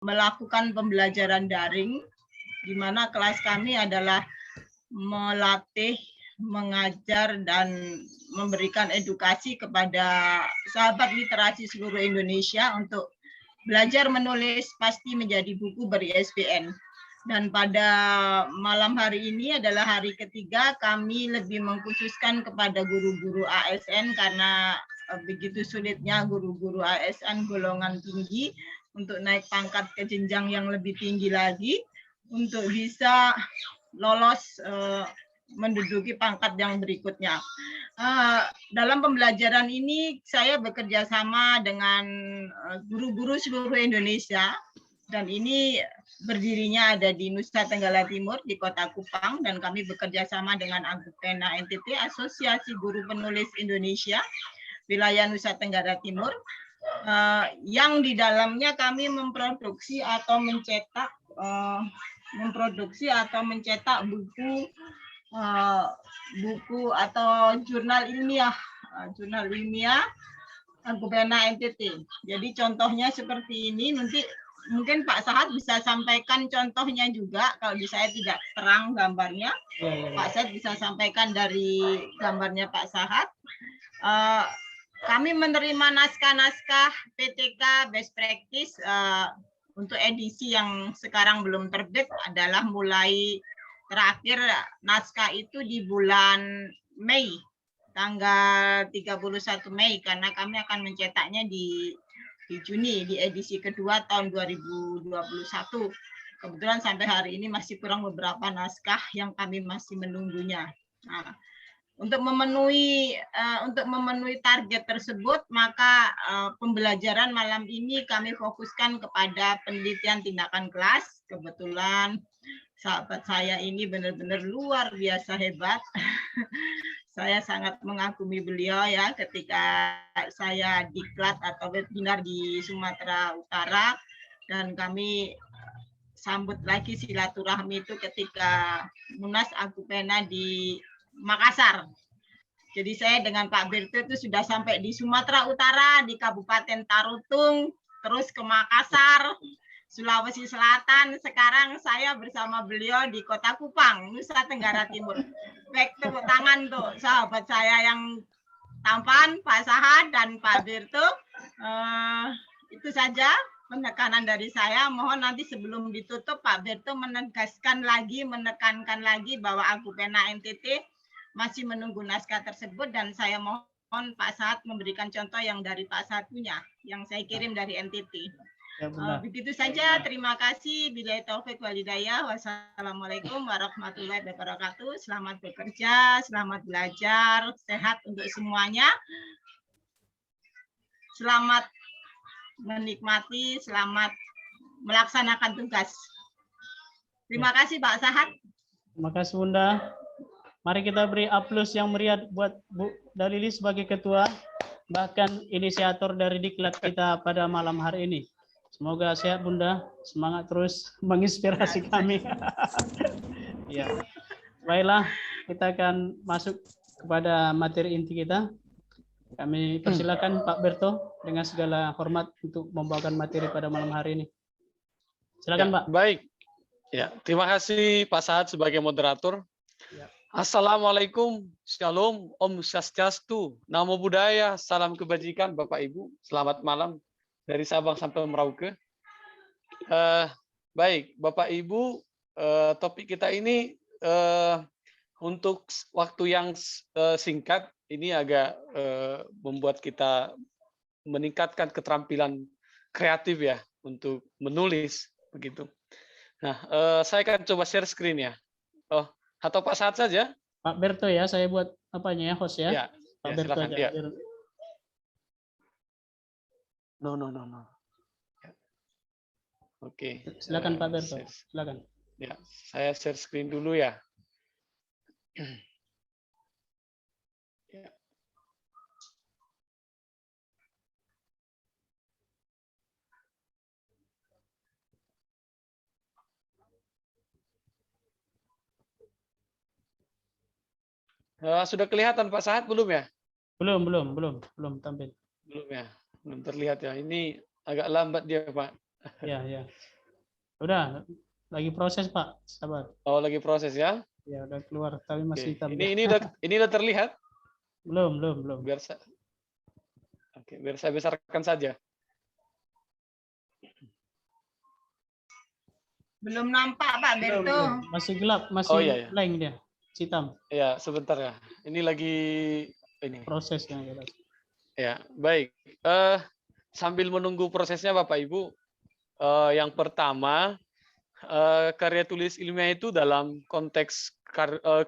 melakukan pembelajaran daring, di mana kelas kami adalah melatih, mengajar, dan memberikan edukasi kepada sahabat literasi seluruh Indonesia untuk belajar menulis pasti menjadi buku ber-ISBN. Dan pada malam hari ini adalah hari ketiga, kami lebih mengkhususkan kepada guru-guru ASN karena begitu sulitnya guru-guru ASN golongan tinggi untuk naik pangkat ke jenjang yang lebih tinggi lagi untuk bisa lolos menduduki pangkat yang berikutnya. Dalam pembelajaran ini saya bekerja sama dengan guru-guru seluruh Indonesia, dan ini berdirinya ada di Nusa Tenggara Timur, di Kota Kupang, dan kami bekerja sama dengan Agupena NTT, Asosiasi Guru Penulis Indonesia, wilayah Nusa Tenggara Timur, yang di dalamnya kami memproduksi atau mencetak buku atau jurnal ilmiah Agupena NTT. Jadi contohnya seperti ini, nanti mungkin Pak Sahat bisa sampaikan contohnya juga, kalau saya tidak terang gambarnya. Pak Sahat bisa sampaikan dari gambarnya Pak Sahat. Kami menerima naskah-naskah PTK Best Practice untuk edisi yang sekarang belum terbit adalah mulai terakhir naskah itu di bulan Mei, tanggal 31 Mei, karena kami akan mencetaknya di Juni, di edisi kedua tahun 2021. Kebetulan sampai hari ini masih kurang beberapa naskah yang kami masih menunggunya. Nah, untuk memenuhi target tersebut, maka pembelajaran malam ini kami fokuskan kepada penelitian tindakan kelas. Kebetulan sahabat saya ini benar-benar luar biasa hebat. Saya sangat mengagumi beliau ya ketika saya diklat atau webinar di Sumatera Utara, dan kami sambut lagi silaturahmi itu ketika Munas Agupena di Makassar. Jadi saya dengan Pak Berto itu sudah sampai di Sumatera Utara, di Kabupaten Tarutung, terus ke Makassar, Sulawesi Selatan. Sekarang saya bersama beliau di Kota Kupang, Nusa Tenggara Timur. Baik, tepuk tangan tuh sahabat saya yang tampan, Pak Sahat dan Pak Berto. Itu saja penekanan dari saya. Mohon nanti sebelum ditutup Pak Berto menekankan lagi bahwa Agupena NTT masih menunggu naskah tersebut, dan saya mohon Pak Sahat memberikan contoh yang dari Pak Sahat punya, yang saya kirim dari NTT. Ya, begitu saja, terima kasih. Billahi taufik wal hidayah. Wassalamualaikum warahmatullahi wabarakatuh. Selamat bekerja, selamat belajar, sehat untuk semuanya. Selamat menikmati, selamat melaksanakan tugas. Terima kasih Pak Sahat. Terima kasih Bunda. Mari kita beri aplaus yang meriah buat Bu Dalili sebagai ketua, bahkan inisiator dari diklat kita pada malam hari ini. Semoga sehat Bunda, semangat terus menginspirasi kami. Ya, baiklah, kita akan masuk kepada materi inti kita. Kami persilakan Pak Berto dengan segala hormat untuk membawakan materi pada malam hari ini. Silakan ya, Pak. Baik, ya terima kasih Pak Sahat sebagai moderator. Ya. Assalamualaikum, Shalom, Om Swastiastu, Namo Buddhaya, salam kebajikan Bapak Ibu. Selamat malam dari Sabang sampai Merauke. Baik, Bapak Ibu, topik kita ini untuk waktu yang singkat ini agak membuat kita meningkatkan keterampilan kreatif ya untuk menulis begitu. Nah, saya akan coba share screen ya. Oh, atau Pak Sahat saja? Pak Berto ya, saya buat apanya ya, host ya. Ya, Pak ya Berto silakan, aja. ya. No. Ya. Oke. Silakan Pak Berto. Silakan. Ya, saya share screen dulu ya. Ya. Sudah kelihatan Pak Sahat belum ya? Belum tampil. Belum ya, belum terlihat ya. Ini agak lambat dia Pak. Ya, ya. Udah, lagi proses Pak, sabar. Oh, lagi proses ya. Ya, udah keluar, tapi Oke. masih hitam. Ini udah terlihat. Belum. Biar saya, oke, biar saya besarkan saja. Belum nampak Pak Berto. Masih gelap, masih Oh, iya, iya. blank dia, hitam. Ya, sebentar ya. Ini lagi ini. Prosesnya. Ya, baik. Sambil menunggu prosesnya Bapak Ibu, yang pertama karya tulis ilmiah itu dalam konteks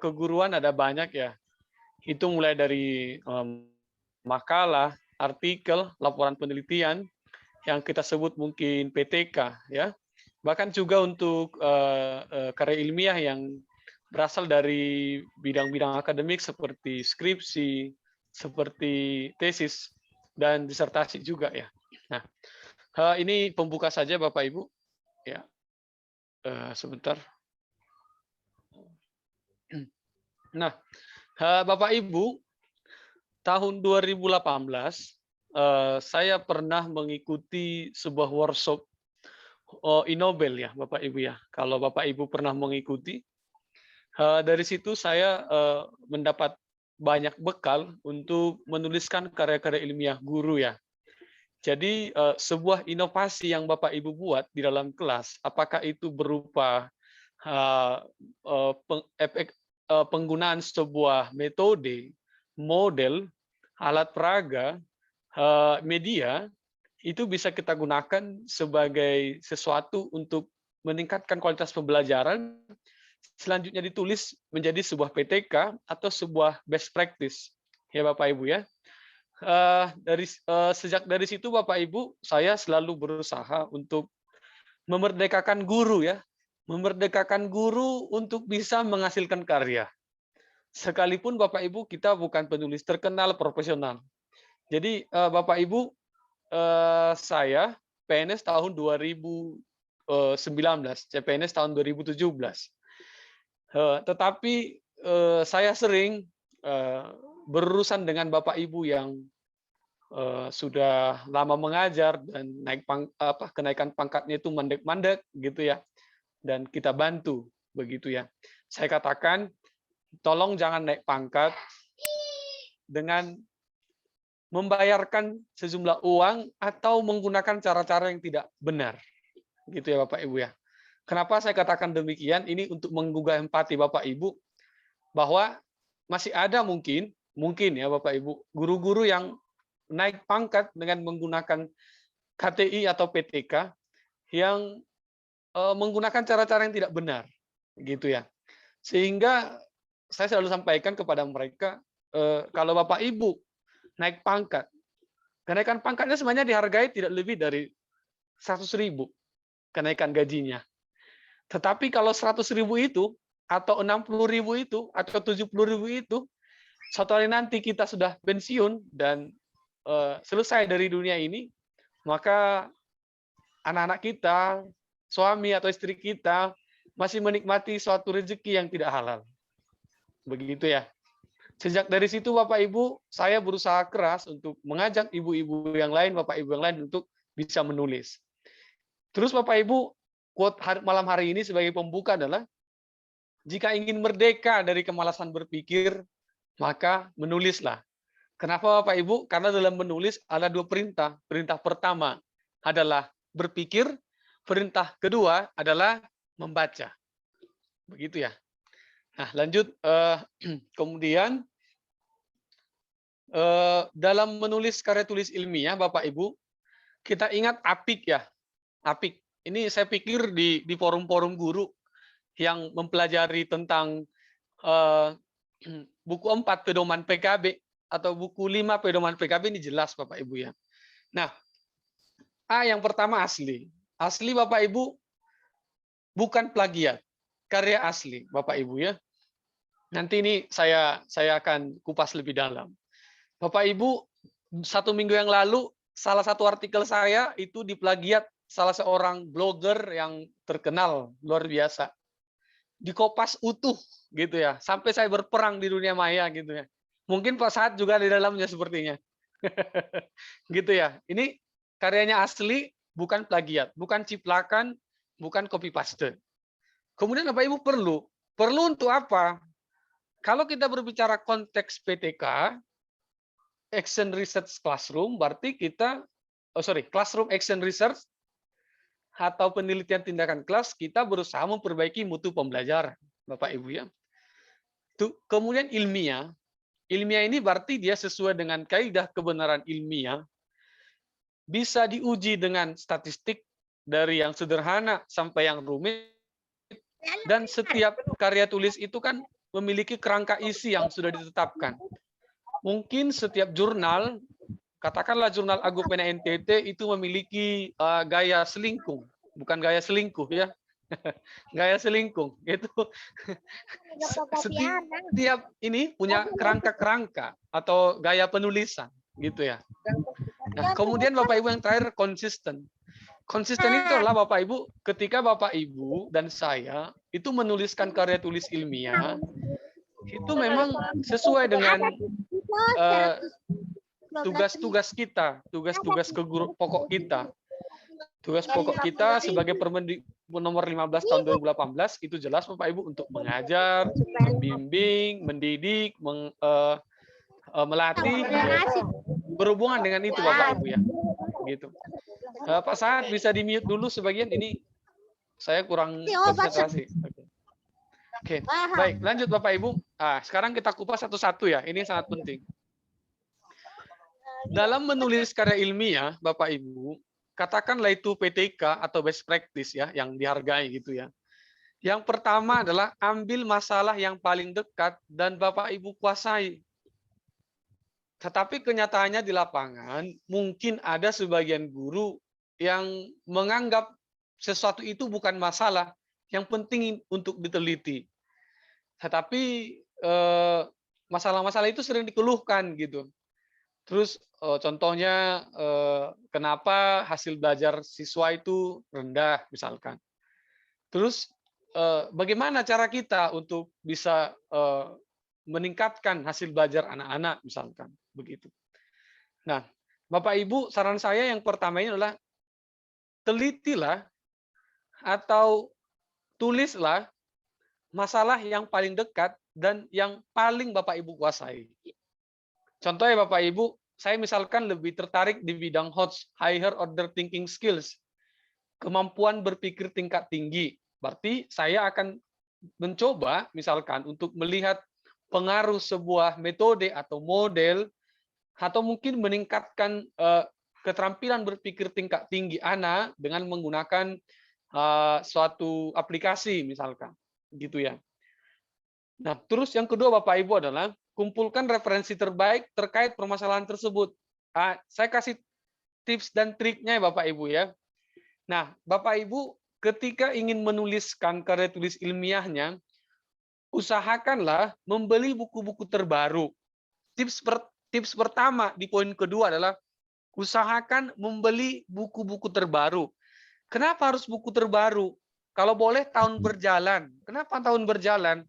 keguruan ada banyak ya. Itu mulai dari makalah, artikel, laporan penelitian yang kita sebut mungkin PTK ya. Bahkan juga untuk karya ilmiah yang berasal dari bidang-bidang akademik seperti skripsi, seperti tesis dan disertasi juga ya. Nah, ini pembuka saja Bapak Ibu. Ya, sebentar. Nah, Bapak Ibu, tahun 2018 saya pernah mengikuti sebuah workshop Inobel ya, Bapak Ibu ya. Kalau Bapak Ibu pernah mengikuti, dari situ saya mendapat banyak bekal untuk menuliskan karya-karya ilmiah guru ya. Jadi sebuah inovasi yang Bapak Ibu buat di dalam kelas, apakah itu berupa penggunaan sebuah metode, model, alat peraga, media, itu bisa kita gunakan sebagai sesuatu untuk meningkatkan kualitas pembelajaran, selanjutnya ditulis menjadi sebuah PTK atau sebuah best practice. Ya Bapak Ibu ya. Sejak dari situ Bapak Ibu, saya selalu berusaha untuk memerdekakan guru ya, memerdekakan guru untuk bisa menghasilkan karya. Sekalipun Bapak Ibu kita bukan penulis terkenal profesional. Jadi Bapak Ibu, saya PNS tahun 2019, CPNS tahun 2017. Tetapi saya sering berurusan dengan Bapak Ibu yang sudah lama mengajar dan kenaikan pangkatnya itu mandek-mandek gitu ya, dan kita bantu begitu ya. Saya katakan tolong jangan naik pangkat dengan membayarkan sejumlah uang atau menggunakan cara-cara yang tidak benar gitu ya Bapak Ibu ya. Kenapa saya katakan demikian? Ini untuk menggugah empati Bapak Ibu bahwa masih ada mungkin ya Bapak Ibu guru-guru yang naik pangkat dengan menggunakan KTI atau PTK yang menggunakan cara-cara yang tidak benar, gitu ya. Sehingga saya selalu sampaikan kepada mereka, kalau Bapak Ibu naik pangkat, kenaikan pangkatnya sebenarnya dihargai tidak lebih dari 100.000 kenaikan gajinya. Tetapi kalau 100.000 itu, atau 60.000 itu, atau 70.000 itu, suatu hari nanti kita sudah pensiun dan selesai dari dunia ini, maka anak-anak kita, suami atau istri kita masih menikmati suatu rezeki yang tidak halal. Begitu ya. Sejak dari situ Bapak Ibu, saya berusaha keras untuk mengajak ibu-ibu yang lain, Bapak Ibu yang lain untuk bisa menulis. Terus Bapak Ibu, quote malam hari ini sebagai pembuka adalah, jika ingin merdeka dari kemalasan berpikir, maka menulislah. Kenapa Bapak Ibu? Karena dalam menulis ada dua perintah. Perintah pertama adalah berpikir, perintah kedua adalah membaca. Begitu ya. Nah, lanjut. Kemudian dalam menulis karya tulis ilmiah, Bapak Ibu, kita ingat APIK ya. APIK. Ini saya pikir di forum-forum guru yang mempelajari tentang buku 4 pedoman PKB atau buku 5 pedoman PKB ini jelas Bapak Ibu ya. Nah, yang pertama asli. Asli Bapak Ibu bukan plagiat. Karya asli Bapak Ibu ya. Nanti ini saya akan kupas lebih dalam. Bapak Ibu, 1 minggu yang lalu salah satu artikel saya itu diplagiat salah seorang blogger yang terkenal luar biasa. Dikopas utuh gitu ya. Sampai saya berperang di dunia maya gitu ya. Mungkin Pak Sahat juga di dalamnya sepertinya. Gitu ya. Ini karyanya asli, bukan plagiat, bukan ciplakan, bukan copy paste. Kemudian Bapak Ibu perlu untuk apa? Kalau kita berbicara konteks PTK, Action Research Classroom, berarti kita, Classroom Action Research atau penelitian tindakan kelas, kita berusaha memperbaiki mutu pembelajaran, Bapak Ibu ya. Kemudian ilmiah ini berarti dia sesuai dengan kaidah kebenaran ilmiah, bisa diuji dengan statistik dari yang sederhana sampai yang rumit, dan setiap karya tulis itu kan memiliki kerangka isi yang sudah ditetapkan. Mungkin setiap jurnal, katakanlah jurnal Agopena NTT itu memiliki gaya selingkuh, bukan gaya selingkuh ya, gaya selingkuh itu. Setiap ini punya kerangka-kerangka atau gaya penulisan gitu ya. Nah, kemudian Bapak Ibu yang terakhir konsisten. Konsisten itu adalah Bapak Ibu, ketika Bapak Ibu dan saya itu menuliskan karya tulis ilmiah, itu memang sesuai dengan tugas-tugas kita, tugas-tugas pokok kita. Tugas pokok kita sebagai Permendikbud nomor 15 tahun 2018 itu jelas Bapak Ibu untuk mengajar, membimbing, mendidik, melatih, berhubungan dengan itu Bapak Ibu ya. Gitu. Pak Saad bisa di-mute dulu sebagian ini, saya kurang konsentrasi. Oke. Baik, lanjut Bapak Ibu. Sekarang kita kupas satu-satu ya, ini sangat penting. Dalam menulis karya ilmiah, Bapak Ibu, katakanlah itu PTK atau best practice ya, yang dihargai gitu ya. Yang pertama adalah ambil masalah yang paling dekat dan Bapak Ibu kuasai. Tetapi kenyataannya di lapangan, mungkin ada sebagian guru yang menganggap sesuatu itu bukan masalah, yang penting untuk diteliti. Tetapi masalah-masalah itu sering dikeluhkan gitu. Terus contohnya kenapa hasil belajar siswa itu rendah misalkan. Terus bagaimana cara kita untuk bisa meningkatkan hasil belajar anak-anak misalkan begitu. Nah, Bapak Ibu, saran saya yang pertama ini adalah telitilah atau tulislah masalah yang paling dekat dan yang paling Bapak Ibu kuasai. Contohnya Bapak Ibu, saya misalkan lebih tertarik di bidang HOTS, Higher Order Thinking Skills, kemampuan berpikir tingkat tinggi. Berarti saya akan mencoba misalkan untuk melihat pengaruh sebuah metode atau model, atau mungkin meningkatkan keterampilan berpikir tingkat tinggi anak dengan menggunakan suatu aplikasi misalkan, gitu ya. Nah, terus yang kedua Bapak Ibu adalah kumpulkan referensi terbaik terkait permasalahan tersebut. Saya kasih tips dan triknya Bapak Ibu ya. Nah, Bapak Ibu ketika ingin menuliskan karya tulis ilmiahnya, usahakanlah membeli buku-buku terbaru. Tips pertama di poin kedua adalah usahakan membeli buku-buku terbaru. Kenapa harus buku terbaru? Kalau boleh tahun berjalan. Kenapa tahun berjalan?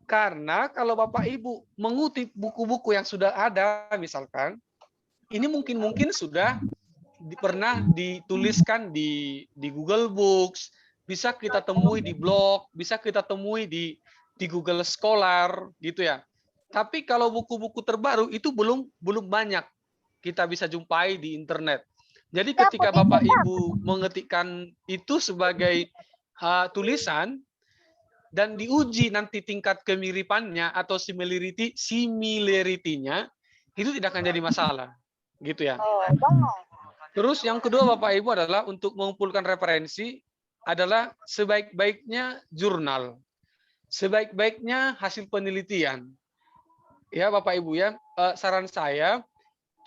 Karena kalau Bapak Ibu mengutip buku-buku yang sudah ada, misalkan, ini mungkin sudah pernah dituliskan di Google Books, bisa kita temui di blog, bisa kita temui di Google Scholar, gitu ya. Tapi kalau buku-buku terbaru itu belum banyak kita bisa jumpai di internet. Jadi ketika Bapak Ibu mengetikkan itu sebagai tulisan dan diuji nanti tingkat kemiripannya atau similarity-nya, itu tidak akan jadi masalah, gitu ya. Terus yang kedua Bapak Ibu adalah untuk mengumpulkan referensi adalah sebaik-baiknya jurnal, sebaik-baiknya hasil penelitian. Ya Bapak Ibu ya, saran saya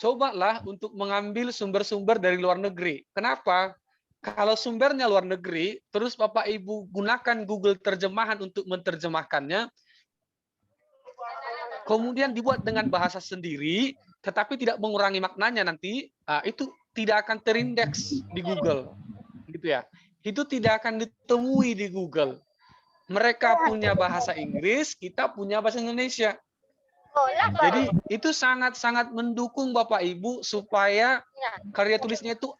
cobalah untuk mengambil sumber-sumber dari luar negeri. Kenapa? Kalau sumbernya luar negeri, terus Bapak Ibu gunakan Google terjemahan untuk menerjemahkannya, kemudian dibuat dengan bahasa sendiri, tetapi tidak mengurangi maknanya nanti, itu tidak akan terindeks di Google, gitu ya. Itu tidak akan ditemui di Google. Mereka punya bahasa Inggris, kita punya bahasa Indonesia. Jadi itu sangat-sangat mendukung Bapak Ibu supaya karya tulisnya itu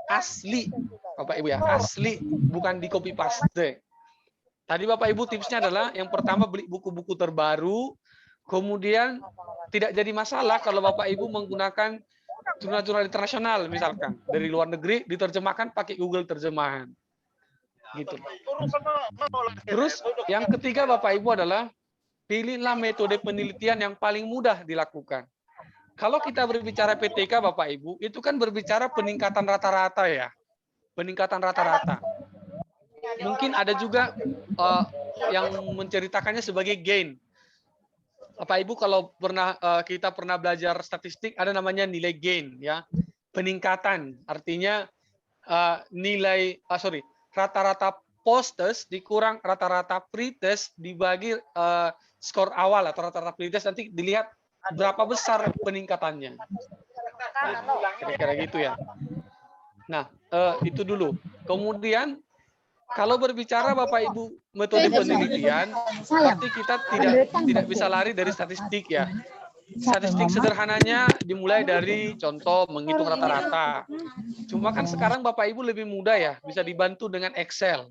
asli. Bapak Ibu ya, asli, bukan di copy paste. Tadi Bapak Ibu tipsnya adalah yang pertama beli buku-buku terbaru, kemudian tidak jadi masalah kalau Bapak Ibu menggunakan jurnal-jurnal internasional misalkan dari luar negeri diterjemahkan pakai Google terjemahan. Gitu. Terus yang ketiga Bapak Ibu adalah pilihlah metode penelitian yang paling mudah dilakukan. Kalau kita berbicara PTK Bapak Ibu, itu kan berbicara peningkatan rata-rata ya. Peningkatan rata-rata. Mungkin ada juga yang menceritakannya sebagai gain. Bapak Ibu kalau kita pernah belajar statistik ada namanya nilai gain ya. Peningkatan artinya rata-rata post-test dikurang rata-rata pre-test dibagi skor awal atau rata-rata pre-test nanti dilihat berapa besar peningkatannya. Nah, kira-kira gitu ya. Nah, itu dulu. Kemudian kalau berbicara Bapak Ibu metode penelitian, pasti kita tidak bisa lari dari statistik ya. Statistik sederhananya dimulai dari contoh menghitung rata-rata. Cuma kan sekarang Bapak Ibu lebih mudah ya, bisa dibantu dengan Excel.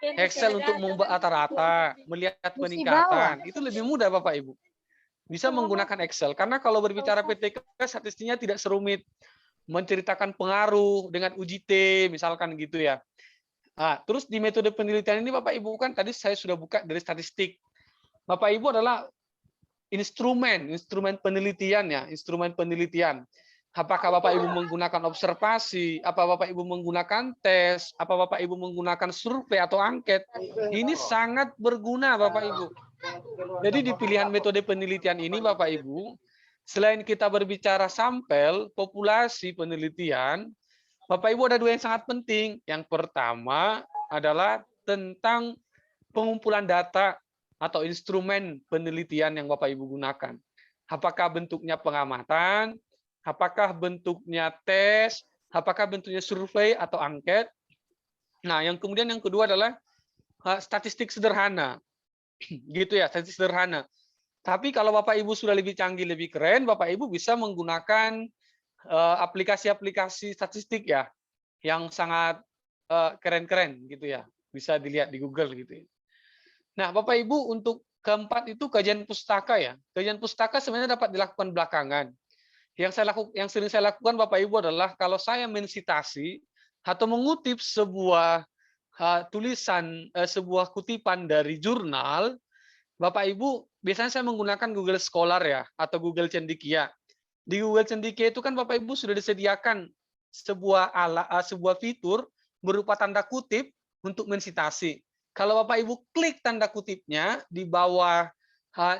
Excel untuk membuat rata-rata, melihat peningkatan, itu lebih mudah Bapak Ibu. Bisa menggunakan Excel, karena kalau berbicara PTK, statistiknya tidak serumit. Menceritakan pengaruh dengan uji T, misalkan gitu ya. Nah, terus di metode penelitian ini Bapak Ibu kan tadi saya sudah buka dari statistik. Bapak Ibu adalah instrumen penelitian ya, instrumen penelitian. Apakah Bapak Ibu menggunakan observasi, apa Bapak Ibu menggunakan tes, apa Bapak Ibu menggunakan survei atau angket, ini sangat berguna Bapak Ibu. Jadi di pilihan metode penelitian ini Bapak Ibu, selain kita berbicara sampel, populasi penelitian, Bapak Ibu ada dua yang sangat penting. Yang pertama adalah tentang pengumpulan data atau instrumen penelitian yang Bapak Ibu gunakan. Apakah bentuknya pengamatan, apakah bentuknya tes, apakah bentuknya survei atau angket. Nah, yang kedua adalah statistik sederhana. Gitu ya, statistik sederhana. Tapi kalau Bapak Ibu sudah lebih canggih, lebih keren, Bapak Ibu bisa menggunakan aplikasi-aplikasi statistik ya, yang sangat keren-keren gitu ya, bisa dilihat di Google gitu. Nah, Bapak Ibu untuk keempat itu kajian pustaka ya. Kajian pustaka sebenarnya dapat dilakukan belakangan. Yang sering saya lakukan Bapak Ibu adalah kalau saya mensitasi atau mengutip sebuah tulisan, sebuah kutipan dari jurnal, Bapak Ibu biasanya saya menggunakan Google Scholar ya atau Google Cendekia. Di Google Cendekia itu kan Bapak Ibu sudah disediakan sebuah fitur berupa tanda kutip untuk mensitasi. Kalau Bapak Ibu klik tanda kutipnya di bawah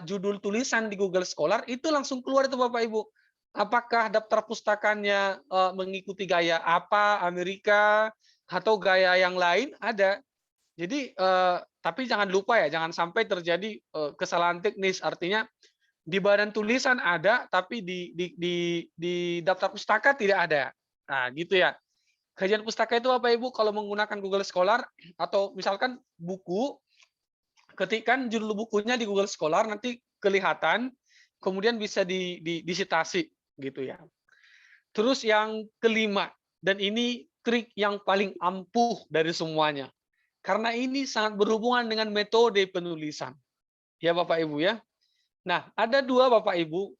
judul tulisan di Google Scholar, itu langsung keluar itu Bapak Ibu. Apakah daftar pustakanya mengikuti gaya apa, Amerika, atau gaya yang lain, ada. Jadi, tapi jangan lupa ya, jangan sampai terjadi kesalahan teknis. Artinya di badan tulisan ada, tapi di daftar pustaka tidak ada. Nah, gitu ya. Kajian pustaka itu Bapak Ibu kalau menggunakan Google Scholar atau misalkan buku, ketikkan judul bukunya di Google Scholar nanti kelihatan, kemudian bisa disitasi gitu ya. Terus yang kelima, dan ini trik yang paling ampuh dari semuanya. Karena ini sangat berhubungan dengan metode penulisan. Ya Bapak Ibu ya. Nah, ada dua Bapak Ibu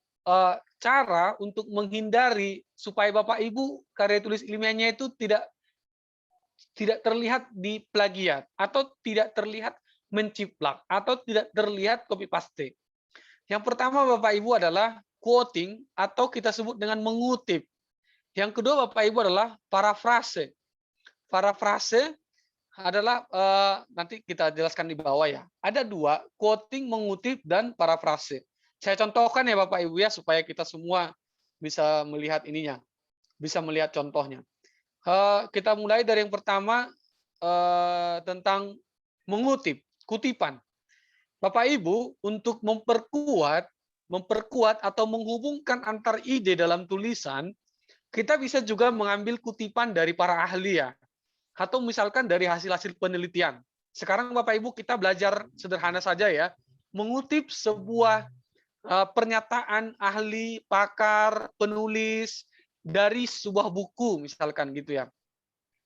cara untuk menghindari supaya Bapak Ibu karya tulis ilmiahnya itu tidak terlihat di plagiat atau tidak terlihat menciplak atau tidak terlihat copy paste. Yang pertama Bapak Ibu adalah quoting atau kita sebut dengan mengutip. Yang kedua Bapak Ibu adalah parafrase. Parafrase adalah nanti kita jelaskan di bawah ya. Ada dua, quoting, mengutip, dan parafrase. Saya contohkan ya Bapak Ibu ya supaya kita semua bisa melihat ininya, bisa melihat contohnya. Kita mulai dari yang pertama tentang mengutip, kutipan. Bapak Ibu untuk memperkuat atau menghubungkan antar ide dalam tulisan, kita bisa juga mengambil kutipan dari para ahli ya. Atau misalkan dari hasil-hasil penelitian. Sekarang Bapak Ibu kita belajar sederhana saja ya, mengutip sebuah pernyataan ahli, pakar, penulis dari sebuah buku misalkan gitu ya.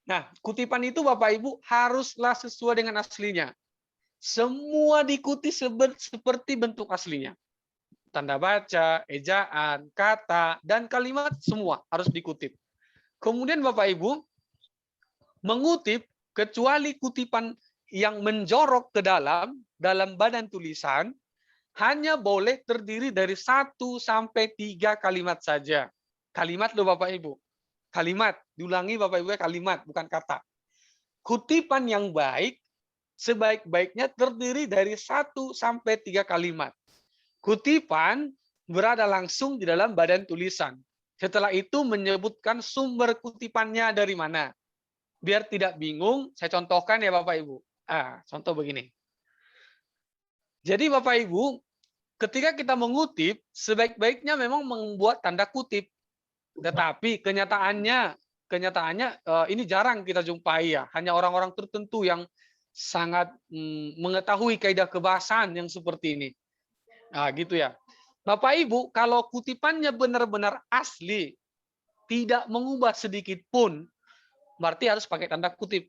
Nah, kutipan itu Bapak Ibu haruslah sesuai dengan aslinya. Semua diikuti seperti bentuk aslinya. Tanda baca, ejaan, kata, dan kalimat semua harus dikutip. Kemudian Bapak Ibu mengutip kecuali kutipan yang menjorok ke dalam badan tulisan hanya boleh terdiri dari 1 sampai 3 kalimat saja. Kalimat loh Bapak Ibu. Kalimat, diulangi Bapak Ibu, kalimat bukan kata. Kutipan yang baik sebaik-baiknya terdiri dari 1 sampai 3 kalimat. Kutipan berada langsung di dalam badan tulisan. Setelah itu menyebutkan sumber kutipannya dari mana. Biar tidak bingung, saya contohkan ya Bapak Ibu. Contoh begini. Jadi Bapak Ibu, ketika kita mengutip, sebaik-baiknya memang membuat tanda kutip. Tetapi kenyataannya ini jarang kita jumpai ya. Hanya orang-orang tertentu yang sangat mengetahui kaidah kebahasaan yang seperti ini. Nah, gitu ya. Bapak Ibu, kalau kutipannya benar-benar asli, tidak mengubah sedikit pun, berarti harus pakai tanda kutip.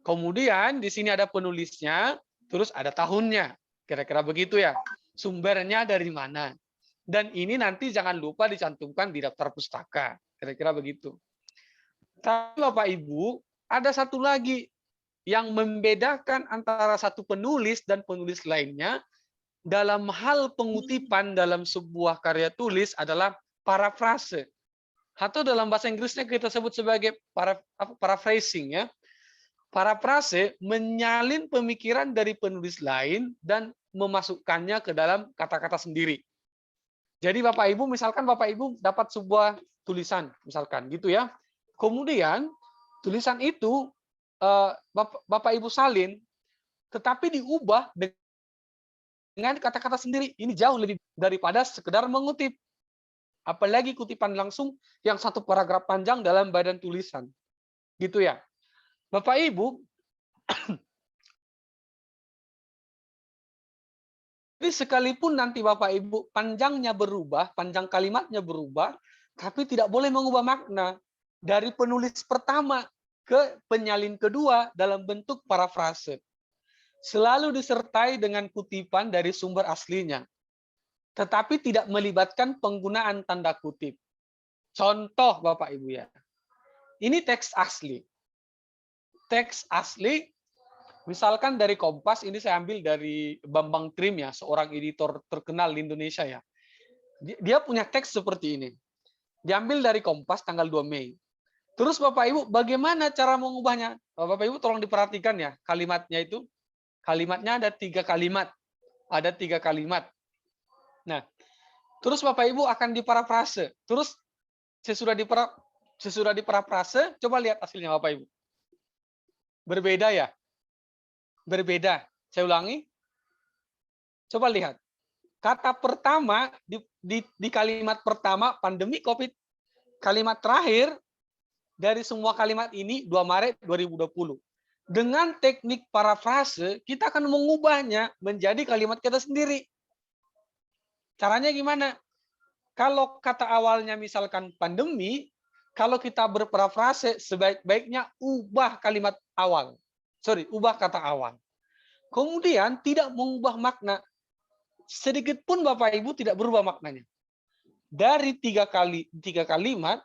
Kemudian di sini ada penulisnya, terus ada tahunnya. Kira-kira begitu ya. Sumbernya dari mana? Dan ini nanti jangan lupa dicantumkan di daftar pustaka. Kira-kira begitu. Tapi Bapak Ibu, ada satu lagi yang membedakan antara satu penulis dan penulis lainnya dalam hal pengutipan dalam sebuah karya tulis adalah parafrase. Atau dalam bahasa Inggrisnya kita sebut sebagai paraphrasing ya. Parafrase menyalin pemikiran dari penulis lain dan memasukkannya ke dalam kata-kata sendiri. Jadi Bapak Ibu, misalkan Bapak Ibu dapat sebuah tulisan, misalkan gitu ya. Kemudian tulisan itu Bapak Ibu salin, tetapi diubah dengan kata-kata sendiri. Ini jauh lebih daripada sekedar mengutip. Apalagi kutipan langsung yang satu paragraf panjang dalam badan tulisan. Gitu ya. Bapak Ibu, jadi sekalipun nanti Bapak Ibu panjangnya berubah, panjang kalimatnya berubah, tapi tidak boleh mengubah makna dari penulis pertama ke penyalin kedua dalam bentuk parafrase. Selalu disertai dengan kutipan dari sumber aslinya, tetapi tidak melibatkan penggunaan tanda kutip. Contoh Bapak Ibu ya, ini teks asli. Teks asli, misalkan dari Kompas, ini saya ambil dari Bambang Trim ya, seorang editor terkenal di Indonesia ya. Dia punya teks seperti ini. Diambil dari Kompas tanggal 2 Mei. Terus Bapak Ibu, bagaimana cara mengubahnya? Bapak Ibu tolong diperhatikan ya, kalimatnya itu. Kalimatnya ada 3 kalimat. Ada 3 kalimat. Nah, terus Bapak Ibu akan diparafrase. Terus sesudah diparafrase, coba lihat hasilnya Bapak Ibu. Berbeda ya? Berbeda. Saya ulangi. Coba lihat. Kata pertama, di kalimat pertama, pandemi COVID. Kalimat terakhir, dari semua kalimat ini, 2 Maret 2020. Dengan teknik parafrase, kita akan mengubahnya menjadi kalimat kita sendiri. Caranya gimana? Kalau kata awalnya misalkan pandemi, kalau kita berparafrase, sebaik-baiknya ubah kalimat awal. Ubah kata awal. Kemudian tidak mengubah makna. Sedikit pun Bapak Ibu tidak berubah maknanya. Dari 3 kalimat,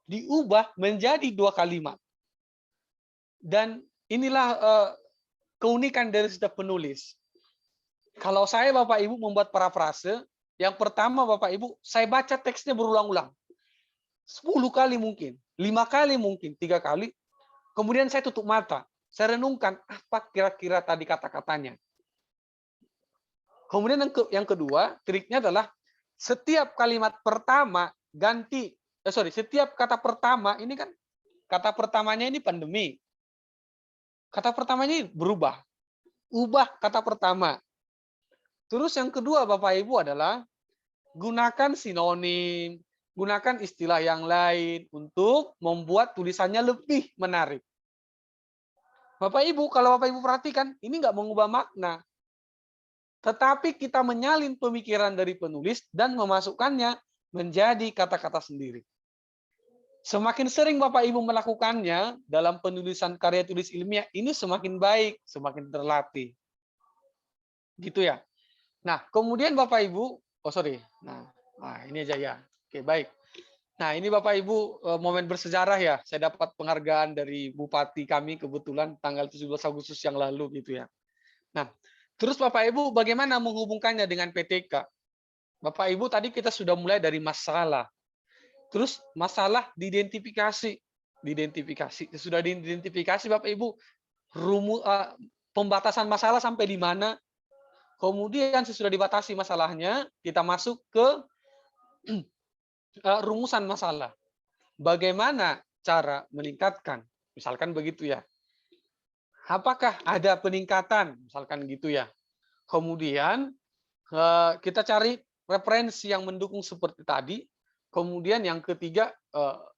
diubah menjadi 2 kalimat. Dan inilah keunikan dari setiap penulis. Kalau saya Bapak Ibu membuat parafrase, yang pertama Bapak Ibu, saya baca teksnya berulang-ulang. 10 kali mungkin, 5 kali mungkin, 3 kali. Kemudian saya tutup mata. Saya renungkan apa kira-kira tadi kata-katanya. Kemudian yang kedua, triknya adalah setiap kalimat pertama setiap kata pertama, ini kan kata pertamanya ini pandemi. Kata pertamanya ini berubah. Ubah kata pertama. Terus yang kedua Bapak Ibu adalah gunakan sinonim, gunakan istilah yang lain untuk membuat tulisannya lebih menarik. Bapak Ibu, kalau Bapak Ibu perhatikan, ini nggak mengubah makna. tetapi kita menyalin pemikiran dari penulis dan memasukkannya menjadi kata-kata sendiri. Semakin sering Bapak Ibu melakukannya dalam penulisan karya tulis ilmiah, ini semakin baik, semakin terlatih. Gitu ya. Nah, kemudian Bapak Ibu, Nah, ini aja ya. Oke, baik. Nah, ini Bapak Ibu momen bersejarah ya. Saya dapat penghargaan dari Bupati kami kebetulan tanggal 17 Agustus yang lalu gitu ya. Nah, terus Bapak Ibu bagaimana menghubungkannya dengan PTK? Bapak Ibu tadi kita sudah mulai dari masalah. Terus masalah diidentifikasi. Sudah diidentifikasi Bapak Ibu pembatasan masalah sampai di mana. Kemudian sesudah dibatasi masalahnya, kita masuk ke rumusan masalah. Bagaimana cara meningkatkan? Misalkan begitu ya. Apakah ada peningkatan? Misalkan gitu ya. Kemudian kita cari referensi yang mendukung seperti tadi. Kemudian yang ketiga,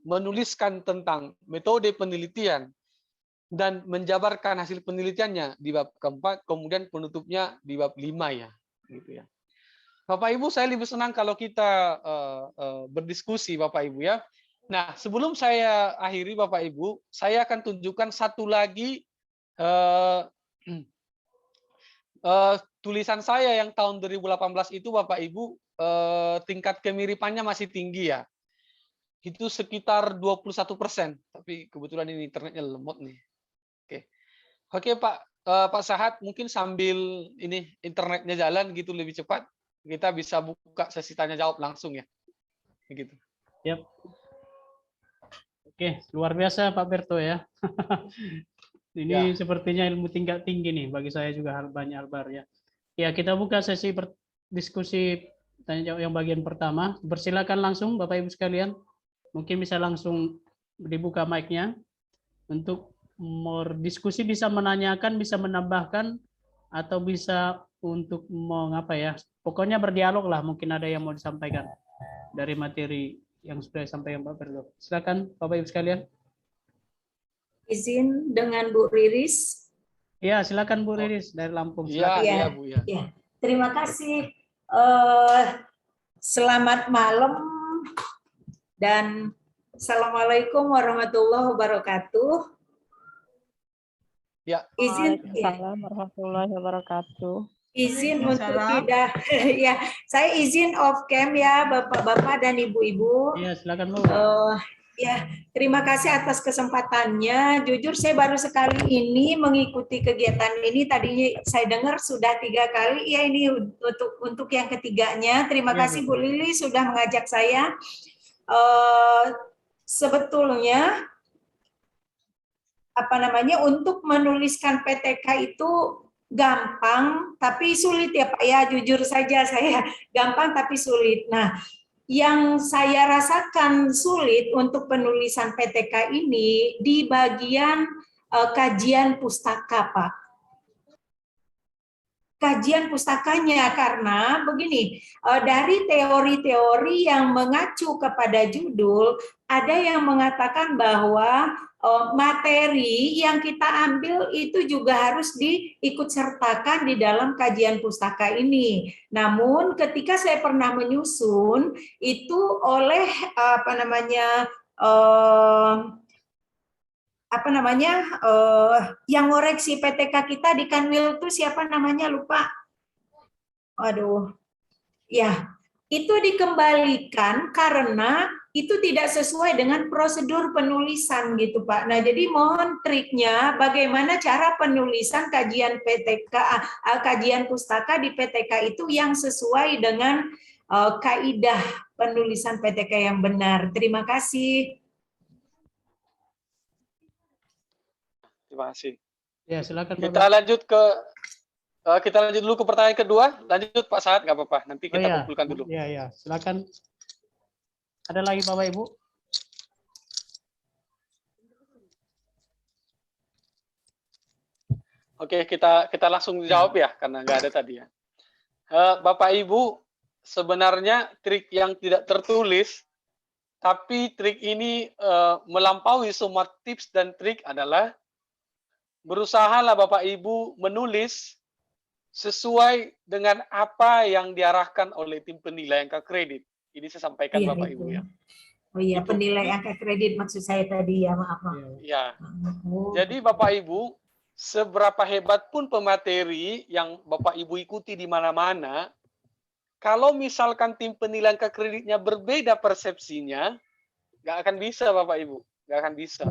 menuliskan tentang metode penelitian dan menjabarkan hasil penelitiannya di bab keempat, kemudian penutupnya di bab 5 ya. Gitu ya. Bapak Ibu, saya lebih senang kalau kita berdiskusi Bapak Ibu ya. Nah, sebelum saya akhiri Bapak Ibu, saya akan tunjukkan satu lagi tulisan saya yang tahun 2018 itu Bapak Ibu tingkat kemiripannya masih tinggi ya. Itu sekitar 21%, tapi kebetulan ini internetnya lemot nih. Oke Pak Sahat, mungkin sambil ini internetnya jalan gitu lebih cepat, kita bisa buka sesi tanya jawab langsung ya. Begitu. Yap. Oke, luar biasa Pak Berto ya. Ini sepertinya ilmu tingkat tinggi nih, bagi saya juga banyak hal baru ya. Ya, kita buka sesi diskusi tanya jawab yang bagian pertama. Bersilakan langsung Bapak Ibu sekalian. Mungkin bisa langsung dibuka mic-nya untuk diskusi, bisa menanyakan, bisa menambahkan, atau bisa untuk mengapa ya. Pokoknya berdialog lah, mungkin ada yang mau disampaikan dari materi yang sudah disampaikan Pak Berto. Silakan Bapak Ibu sekalian. Izin dengan Bu Riris. Ya, silakan Bu Riris dari Lampung. Iya, Bu ya. Ya. Terima kasih. Selamat malam dan Assalamualaikum warahmatullahi wabarakatuh. Ya. Waalaikumsalam warahmatullahi wabarakatuh. Izin untuk tidak ya, saya izin off cam ya Bapak-bapak dan Ibu-ibu. Iya, silakan Bu. Ya, terima kasih atas kesempatannya. Jujur saya baru sekali ini mengikuti kegiatan ini. Tadinya saya dengar sudah 3 kali. Ya, ini untuk yang ketiganya. Terima kasih Bu Lili sudah mengajak saya. Sebetulnya untuk menuliskan PTK itu gampang tapi sulit ya Pak ya. Jujur saja saya gampang tapi sulit. Nah, yang saya rasakan sulit untuk penulisan PTK ini di bagian kajian pustaka, Pak. Kajian pustakanya, karena begini, dari teori-teori yang mengacu kepada judul, ada yang mengatakan bahwa materi yang kita ambil itu juga harus diikut sertakan di dalam kajian pustaka ini. Namun ketika saya pernah menyusun itu oleh yang ngoreksi PTK kita di Kanwil itu siapa namanya, lupa. Aduh. Ya, itu dikembalikan karena itu tidak sesuai dengan prosedur penulisan gitu Pak. Nah, jadi mohon triknya bagaimana cara penulisan kajian PTK, kajian pustaka di PTK itu yang sesuai dengan kaidah penulisan PTK yang benar. Terima kasih. Terima kasih. Ya, silakan Kita lanjut dulu ke pertanyaan kedua. Lanjut Pak Sahat, nggak apa-apa. Nanti kita kumpulkan dulu. Ya, silakan. Ada lagi Bapak Ibu? Oke, kita langsung jawab ya, karena nggak ada tadi ya. Bapak Ibu, sebenarnya trik yang tidak tertulis, tapi trik ini melampaui semua tips dan trik adalah berusahalah Bapak Ibu menulis sesuai dengan apa yang diarahkan oleh tim penilai angka kredit. Ini saya sampaikan Iya, Bapak itu. Ibu ya. Oh iya, Itu. penilai angka kredit maksud saya tadi ya, maaf. Ya. Oh. Jadi Bapak Ibu, seberapa hebat pun pemateri yang Bapak Ibu ikuti di mana-mana, kalau misalkan tim penilai angka kreditnya berbeda persepsinya, nggak akan bisa Bapak Ibu, nggak akan bisa.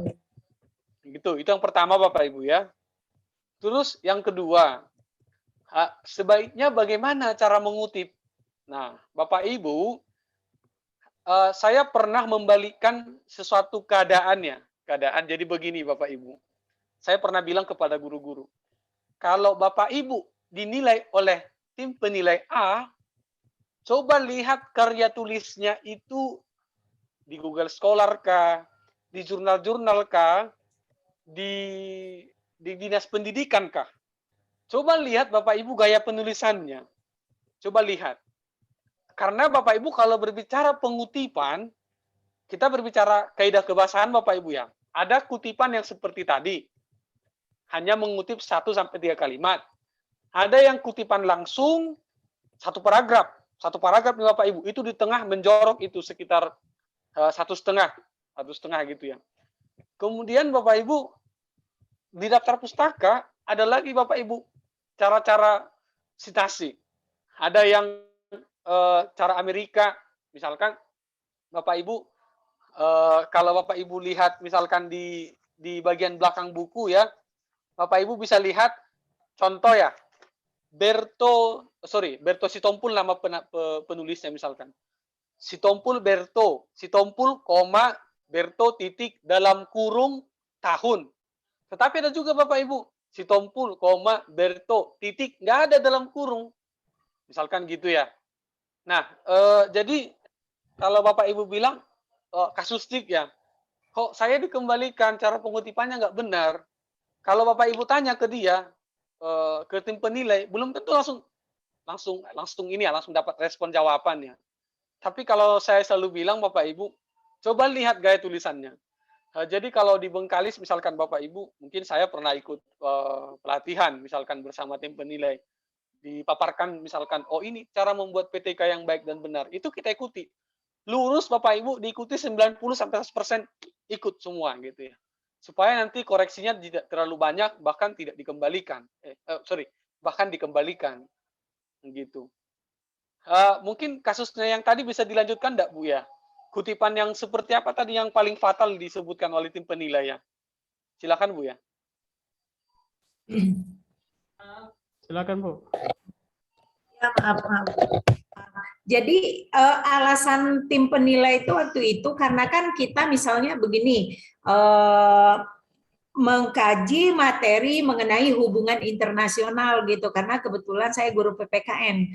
Gitu. Itu yang pertama Bapak Ibu ya. Terus yang kedua, sebaiknya bagaimana cara mengutip? Nah, Bapak Ibu, saya pernah membalikkan sesuatu keadaannya. Keadaan jadi begini Bapak Ibu. Saya pernah bilang kepada guru-guru, kalau Bapak Ibu dinilai oleh tim penilai A, coba lihat karya tulisnya itu di Google Scholar kah, di jurnal-jurnal kah, di dinas pendidikan kah. Coba lihat Bapak Ibu gaya penulisannya. Coba lihat. Karena Bapak Ibu kalau berbicara pengutipan, kita berbicara kaidah kebahasaan Bapak Ibu ya. Ada kutipan yang seperti tadi, hanya mengutip 1-3 kalimat. Ada yang kutipan langsung satu paragraf nih Bapak Ibu. Itu di tengah menjorok itu sekitar 1,5 gitu ya. Kemudian Bapak Ibu di daftar pustaka ada lagi Bapak Ibu cara-cara sitasi. Ada yang cara Amerika, misalkan Bapak Ibu kalau Bapak Ibu lihat misalkan di bagian belakang buku ya, Bapak Ibu bisa lihat contoh ya, Berto Sitompul nama penulisnya misalkan. Sitompul Berto, koma, Berto titik dalam kurung tahun. Tetapi ada juga Bapak Ibu, Sitompul, koma, Berto titik, nggak ada dalam kurung. Misalkan gitu ya. Nah, jadi kalau Bapak Ibu bilang, kasustik ya, kok saya dikembalikan cara pengutipannya nggak benar. Kalau Bapak Ibu tanya ke dia, ke tim penilai, belum tentu langsung dapat respon jawabannya. Tapi kalau saya selalu bilang Bapak Ibu, coba lihat gaya tulisannya. Jadi kalau di Bengkalis misalkan Bapak Ibu, mungkin saya pernah ikut pelatihan misalkan bersama tim penilai. Dipaparkan misalkan, oh ini cara membuat PTK yang baik dan benar. Itu kita ikuti. Lurus Bapak Ibu diikuti 90-100% ikut semua gitu ya. Supaya nanti koreksinya tidak terlalu banyak, bahkan tidak dikembalikan. Bahkan dikembalikan. Gitu. Mungkin kasusnya yang tadi bisa dilanjutkan enggak Bu ya? Kutipan yang seperti apa tadi yang paling fatal disebutkan oleh tim penilai ya? Silakan Bu ya. Silakan Bu. Ya, maaf. Jadi alasan tim penilai itu waktu itu karena kan kita misalnya begini, mengkaji materi mengenai hubungan internasional gitu karena kebetulan saya guru PPKN.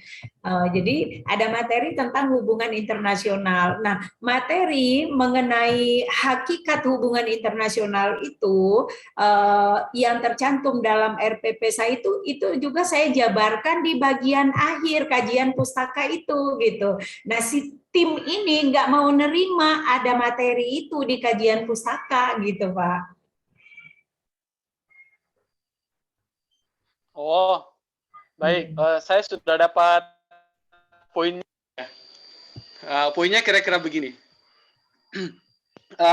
Jadi ada materi tentang hubungan internasional. Nah, materi mengenai hakikat hubungan internasional itu yang tercantum dalam RPP saya itu juga saya jabarkan di bagian akhir kajian pustaka itu gitu. Nah, si tim ini nggak mau nerima ada materi itu di kajian pustaka gitu, Pak. Oh, baik. Saya sudah dapat poinnya. Poinnya kira-kira begini.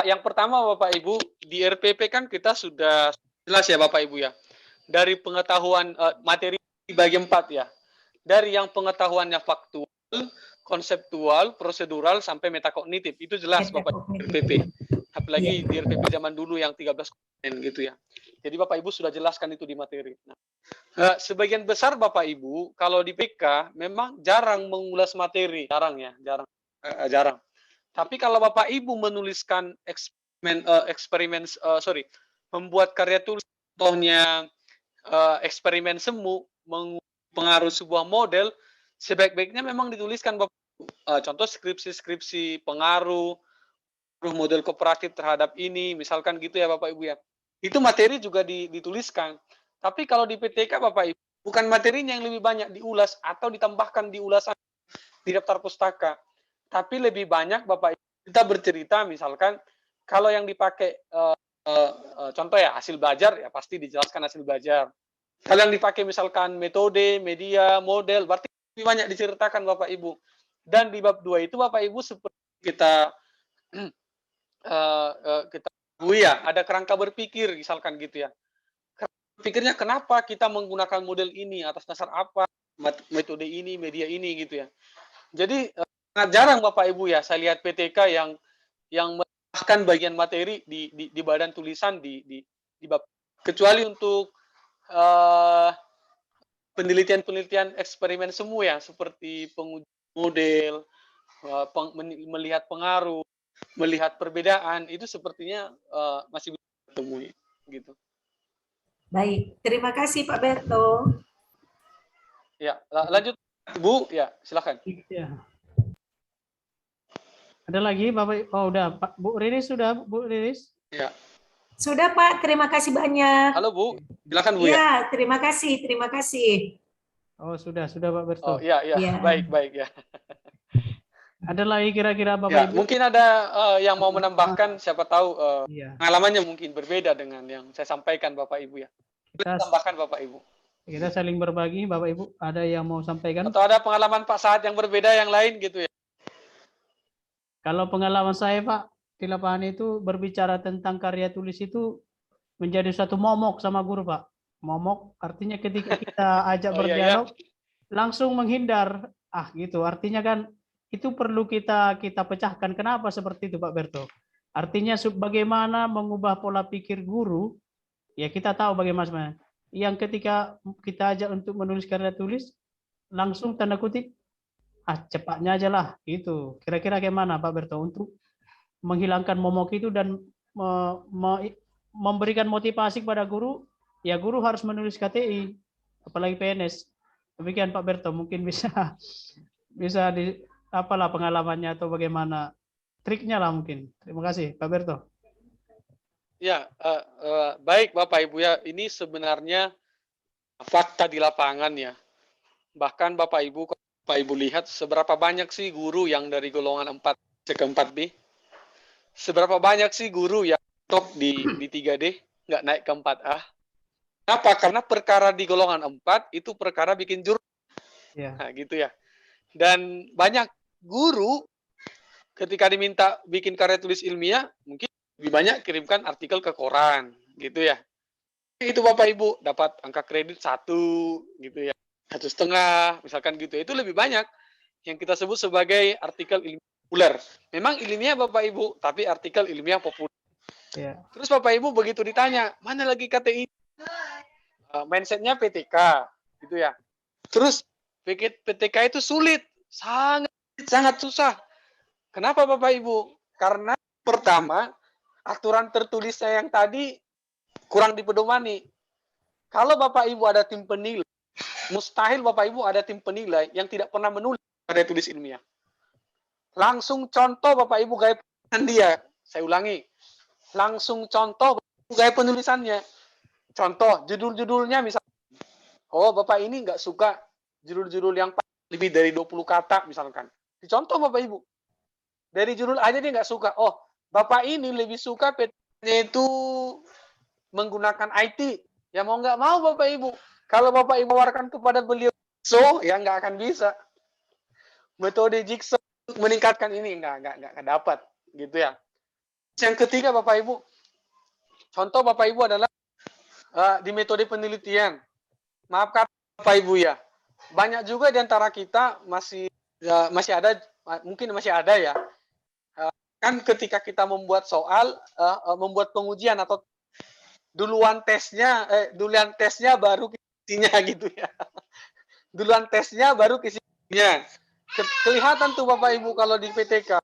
Yang pertama Bapak Ibu, di RPP kan kita sudah jelas ya Bapak Ibu ya. Dari pengetahuan materi di bagian 4 ya. Dari yang pengetahuannya faktual, konseptual, prosedural, sampai metakognitif. Itu jelas Bapak Ibu di RPP. Apalagi di RPP zaman dulu yang 13 komponen gitu ya. Jadi Bapak Ibu sudah jelaskan itu di materi. Nah, sebagian besar Bapak Ibu, kalau di PK memang jarang mengulas materi. Jarang ya, jarang. Tapi kalau Bapak Ibu menuliskan membuat karya tulis, contohnya eksperimen semu, pengaruh sebuah model, sebaik-baiknya memang dituliskan Bapak Ibu. Contoh skripsi pengaruh model kooperatif terhadap ini, misalkan gitu ya Bapak Ibu ya. Itu materi juga dituliskan. Tapi kalau di PTK Bapak Ibu, bukan materinya yang lebih banyak diulas atau ditambahkan di ulasan di daftar pustaka. Tapi lebih banyak Bapak Ibu kita bercerita misalkan kalau yang dipakai contoh ya hasil belajar ya pasti dijelaskan hasil belajar. Kalau yang dipakai misalkan metode, media, model, berarti lebih banyak diceritakan Bapak Ibu. Dan di bab 2 itu Bapak Ibu seperti kita kita ya, ada kerangka berpikir misalkan gitu ya. Pikirnya kenapa kita menggunakan model ini, atas dasar apa, metode ini, media ini gitu ya. Jadi sangat jarang Bapak Ibu ya, saya lihat PTK yang menambahkan bagian materi di badan tulisan di bab, kecuali untuk penelitian-penelitian eksperimen semua ya, seperti penguji model, melihat pengaruh, melihat perbedaan, itu sepertinya masih bisa ditemui gitu. Baik, terima kasih Pak Berto. Ya, lanjut Bu, ya silakan. Ya. Ada lagi Bapak? Oh udah, Pak Bu Riris sudah, Bu Riris? Ya. Sudah Pak, terima kasih banyak. Halo Bu, silakan Bu ya. Ya, terima kasih, terima kasih. Oh sudah Pak Berto. Oh iya, Ya. baik ya. Ada lagi kira-kira Bapak Ya, Ibu? mungkin ada yang mau menambahkan, siapa tahu Iya. pengalamannya mungkin berbeda dengan yang saya sampaikan Bapak Ibu ya. Kita, Tambahkan Bapak Ibu. kita saling berbagi Bapak Ibu. Ada yang mau sampaikan? Atau ada pengalaman Pak Sahat yang berbeda yang lain gitu ya. Kalau pengalaman saya Pak, di lapangan itu berbicara tentang karya tulis itu menjadi suatu momok sama guru Pak. Momok artinya ketika kita ajak Oh, iya, berdialog langsung menghindar. Gitu. Artinya kan itu perlu kita pecahkan. Kenapa seperti itu Pak Berto? Artinya bagaimana mengubah pola pikir guru, ya kita tahu bagaimana. Yang ketika kita ajak untuk menulis karya tulis, langsung tanda kutip, cepatnya aja lah. Gitu. Kira-kira bagaimana Pak Berto untuk menghilangkan momok itu dan memberikan motivasi kepada guru, ya guru harus menulis KTI, apalagi PNS. Demikian Pak Berto, mungkin bisa di apalah pengalamannya atau bagaimana triknya lah mungkin. Terima kasih Pak Berto. Ya, baik Bapak Ibu ya, ini sebenarnya fakta di lapangan ya. Bahkan Bapak Ibu lihat seberapa banyak sih guru yang dari golongan 4C ke 4B? Seberapa banyak sih guru yang top di 3D, nggak naik ke 4A? Kenapa? Karena perkara di golongan 4 itu perkara bikin jurnal. Ya. Nah, gitu ya. Dan banyak guru ketika diminta bikin karya tulis ilmiah, mungkin lebih banyak kirimkan artikel ke koran, gitu ya. Itu Bapak Ibu dapat angka kredit 1, gitu ya. 1,5, misalkan gitu. Itu lebih banyak yang kita sebut sebagai artikel ilmiah populer. Memang ilmiah Bapak Ibu, tapi artikel ilmiah populer. Ya. Terus Bapak Ibu begitu ditanya, mana lagi KTI? Mindsetnya PTK, gitu ya. Terus PTK itu sulit, sangat susah. Kenapa Bapak Ibu? Karena pertama, aturan tertulisnya yang tadi kurang dipedomani. Kalau Bapak Ibu ada tim penilai, mustahil Bapak Ibu ada tim penilai yang tidak pernah menulis karya tulis ilmiah. Langsung contoh Bapak Ibu gaya penulisan dia. Saya ulangi. Langsung contoh gaya penulisannya. Contoh, judul-judulnya misalnya. Oh, Bapak ini nggak suka judul-judul yang lebih dari 20 kata misalkan. Dicontoh Bapak Ibu. Dari judul aja dia nggak suka. Oh, Bapak ini lebih suka PT-nya itu menggunakan IT. Ya mau nggak mau Bapak Ibu. Kalau Bapak Ibu tawarkan kepada beliau ya nggak akan bisa. Metode jigsaw untuk meningkatkan ini nggak dapat gitu ya. Yang ketiga Bapak Ibu, contoh Bapak Ibu adalah di metode penelitian. Maafkan Bapak Ibu ya, banyak juga di antara kita masih ada, mungkin masih ada ya. Kan ketika kita membuat soal, membuat pengujian atau duluan tesnya baru kisinya gitu ya. Duluan tesnya baru kisinya. Kelihatan tuh Bapak Ibu kalau di PTK.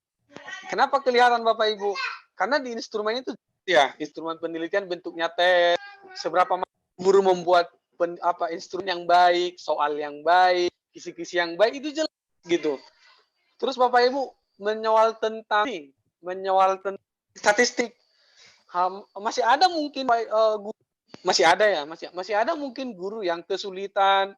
Kenapa kelihatan Bapak Ibu? Karena di instrumen itu ya, instrumen penelitian bentuknya tes, seberapa guru membuat instrumen yang baik, soal yang baik, kisi-kisi yang baik itu jelas gitu. Terus Bapak Ibu menyoal tentang statistik. Masih ada mungkin masih ada mungkin guru yang kesulitan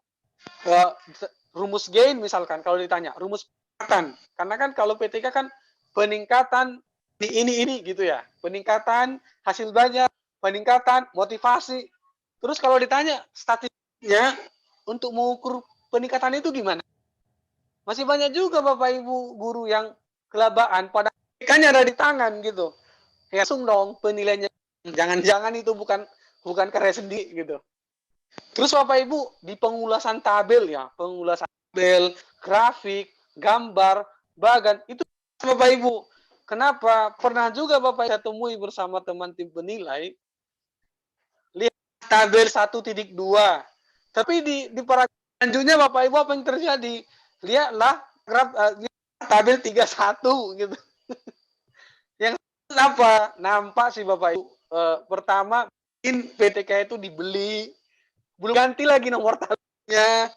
rumus gain misalkan kalau ditanya rumus peningkatan. Karena kan kalau PTK kan peningkatan ini gitu ya. Peningkatan hasil belajar, peningkatan motivasi. Terus kalau ditanya statistik Ya, untuk mengukur peningkatan itu gimana? Masih banyak juga Bapak Ibu guru yang kelabaan, padahal pendidikannya ada di tangan gitu. Ya, langsung dong penilaiannya. Jangan-jangan itu bukan karya sendiri gitu. Terus Bapak Ibu di pengulasan tabel ya, pengulasan tabel, grafik, gambar, bagan itu Bapak Ibu. Kenapa? Pernah juga Bapak saya temui bersama teman tim penilai lihat tabel 1.2. Tapi di paragraf selanjutnya Bapak Ibu apa yang terjadi? Lihatlah tabel 31 gitu. Yang apa? Nampak sih Bapak Ibu. Pertama, PTK itu dibeli, belum ganti lagi nomor tabelnya,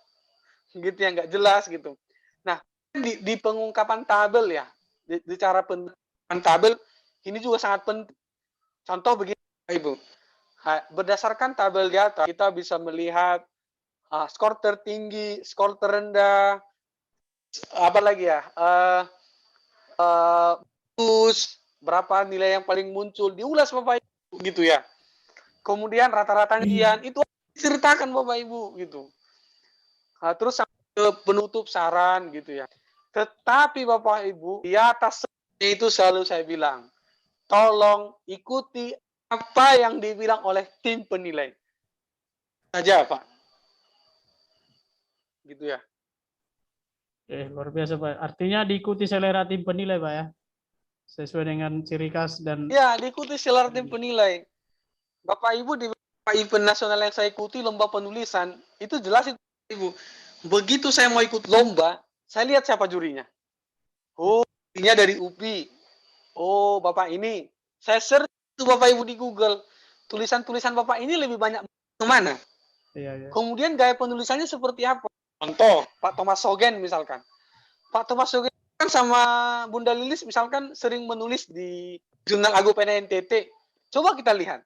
gitu ya, nggak jelas gitu. Nah, di pengungkapan tabel ya, di cara pengungkapan tabel ini juga sangat penting. Contoh begini, Bapak Ibu. Berdasarkan tabel di atas, kita bisa melihat skor tertinggi, skor terendah, apa lagi ya, berapa nilai yang paling muncul, diulas Bapak Ibu gitu ya. Kemudian rata-ratanya itu diceritakan Bapak Ibu gitu. Terus ke penutup saran gitu ya. Tetapi Bapak Ibu, di atas itu selalu saya bilang, tolong ikuti apa yang dibilang oleh tim penilai. Saja Pak. Gitu ya. Luar biasa Pak. Artinya diikuti selera tim penilai Pak ya. Sesuai dengan ciri khas dan ya, diikuti selera tim penilai. Bapak Ibu di event nasional yang saya ikuti lomba penulisan, itu jelas itu Ibu. Begitu saya mau ikut lomba, saya lihat siapa jurinya. Oh, jurinya dari UPI. Oh, Bapak ini. Saya search itu Bapak Ibu di Google. Tulisan-tulisan Bapak ini lebih banyak kemana? iya. Kemudian gaya penulisannya seperti apa? Contoh, Pak Thomas Sogen misalkan. Pak Thomas Sogen kan sama Bunda Lilis misalkan sering menulis di jurnal Agu PNNTT. Coba kita lihat.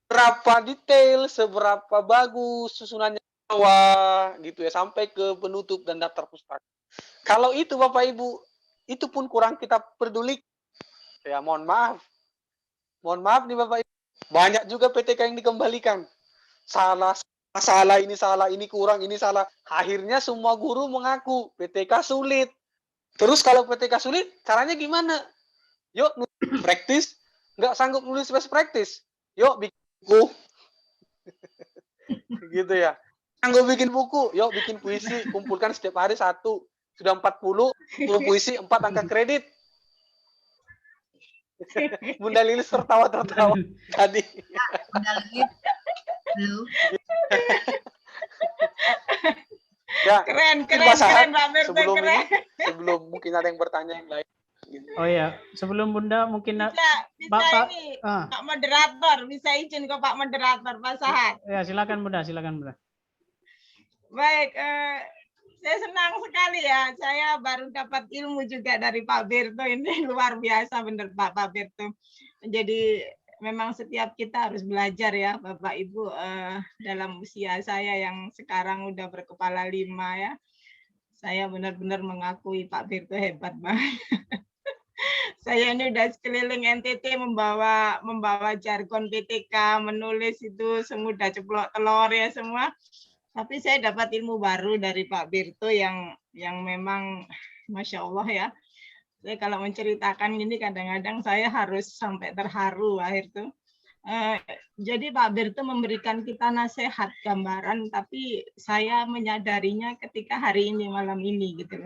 Berapa detail, seberapa bagus susunannya bawah gitu ya, sampai ke penutup dan daftar pustaka. Kalau itu Bapak Ibu, itu pun kurang kita peduli. Ya mohon maaf nih Bapak Ibu. Banyak juga PTK yang dikembalikan. Salah ini kurang, ini salah. Akhirnya semua guru mengaku PTK sulit. Terus kalau PTK sulit, caranya gimana? Yuk praktis, nggak sanggup nulis best practice. Yuk bikin buku. Gitu ya. Sanggup bikin buku, yuk bikin puisi, kumpulkan setiap hari 1. Sudah 40 puisi, 4 angka kredit. Bunda Lilis tertawa tadi. Bunda Lilis. Halo. Ya, Keren Pak Berto, keren. Sebelum mungkin ada yang bertanya yang lain. Oh iya, sebelum Bunda mungkin bisa ini Pak Moderator, bisa izin ke Pak Moderator, Pak Sahat. Ya, silakan Bunda. Baik, saya senang sekali ya. Saya baru dapat ilmu juga dari Pak Berto ini luar biasa benar Pak Berto. Jadi memang setiap kita harus belajar ya Bapak Ibu dalam usia saya yang sekarang udah berkepala 5 ya. Saya benar-benar mengakui Pak Berto hebat banget. Saya ini udah sekeliling NTT membawa jargon PTK, menulis itu semudah ceplok telur ya semua. Tapi saya dapat ilmu baru dari Pak Berto yang memang Masya Allah ya. Saya kalau menceritakan ini kadang-kadang saya harus sampai terharu akhir itu. Jadi Pak Berto memberikan kita nasihat gambaran, tapi saya menyadarinya ketika hari ini malam ini gitu.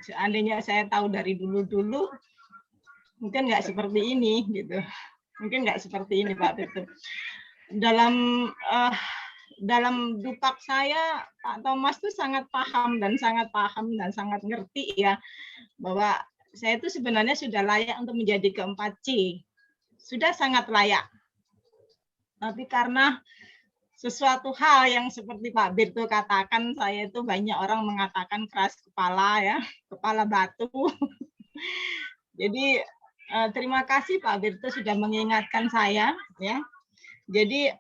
Seandainya saya tahu dari dulu mungkin nggak seperti ini gitu. Mungkin nggak seperti ini Pak Berto. Dalam dupak saya Pak Thomas tuh sangat paham dan sangat ngerti ya bahwa saya itu sebenarnya sudah layak untuk menjadi ke-4C. Sudah sangat layak. Tapi karena sesuatu hal yang seperti Pak Berto katakan, saya itu banyak orang mengatakan keras kepala ya, kepala batu. Jadi terima kasih Pak Berto sudah mengingatkan saya ya. Jadi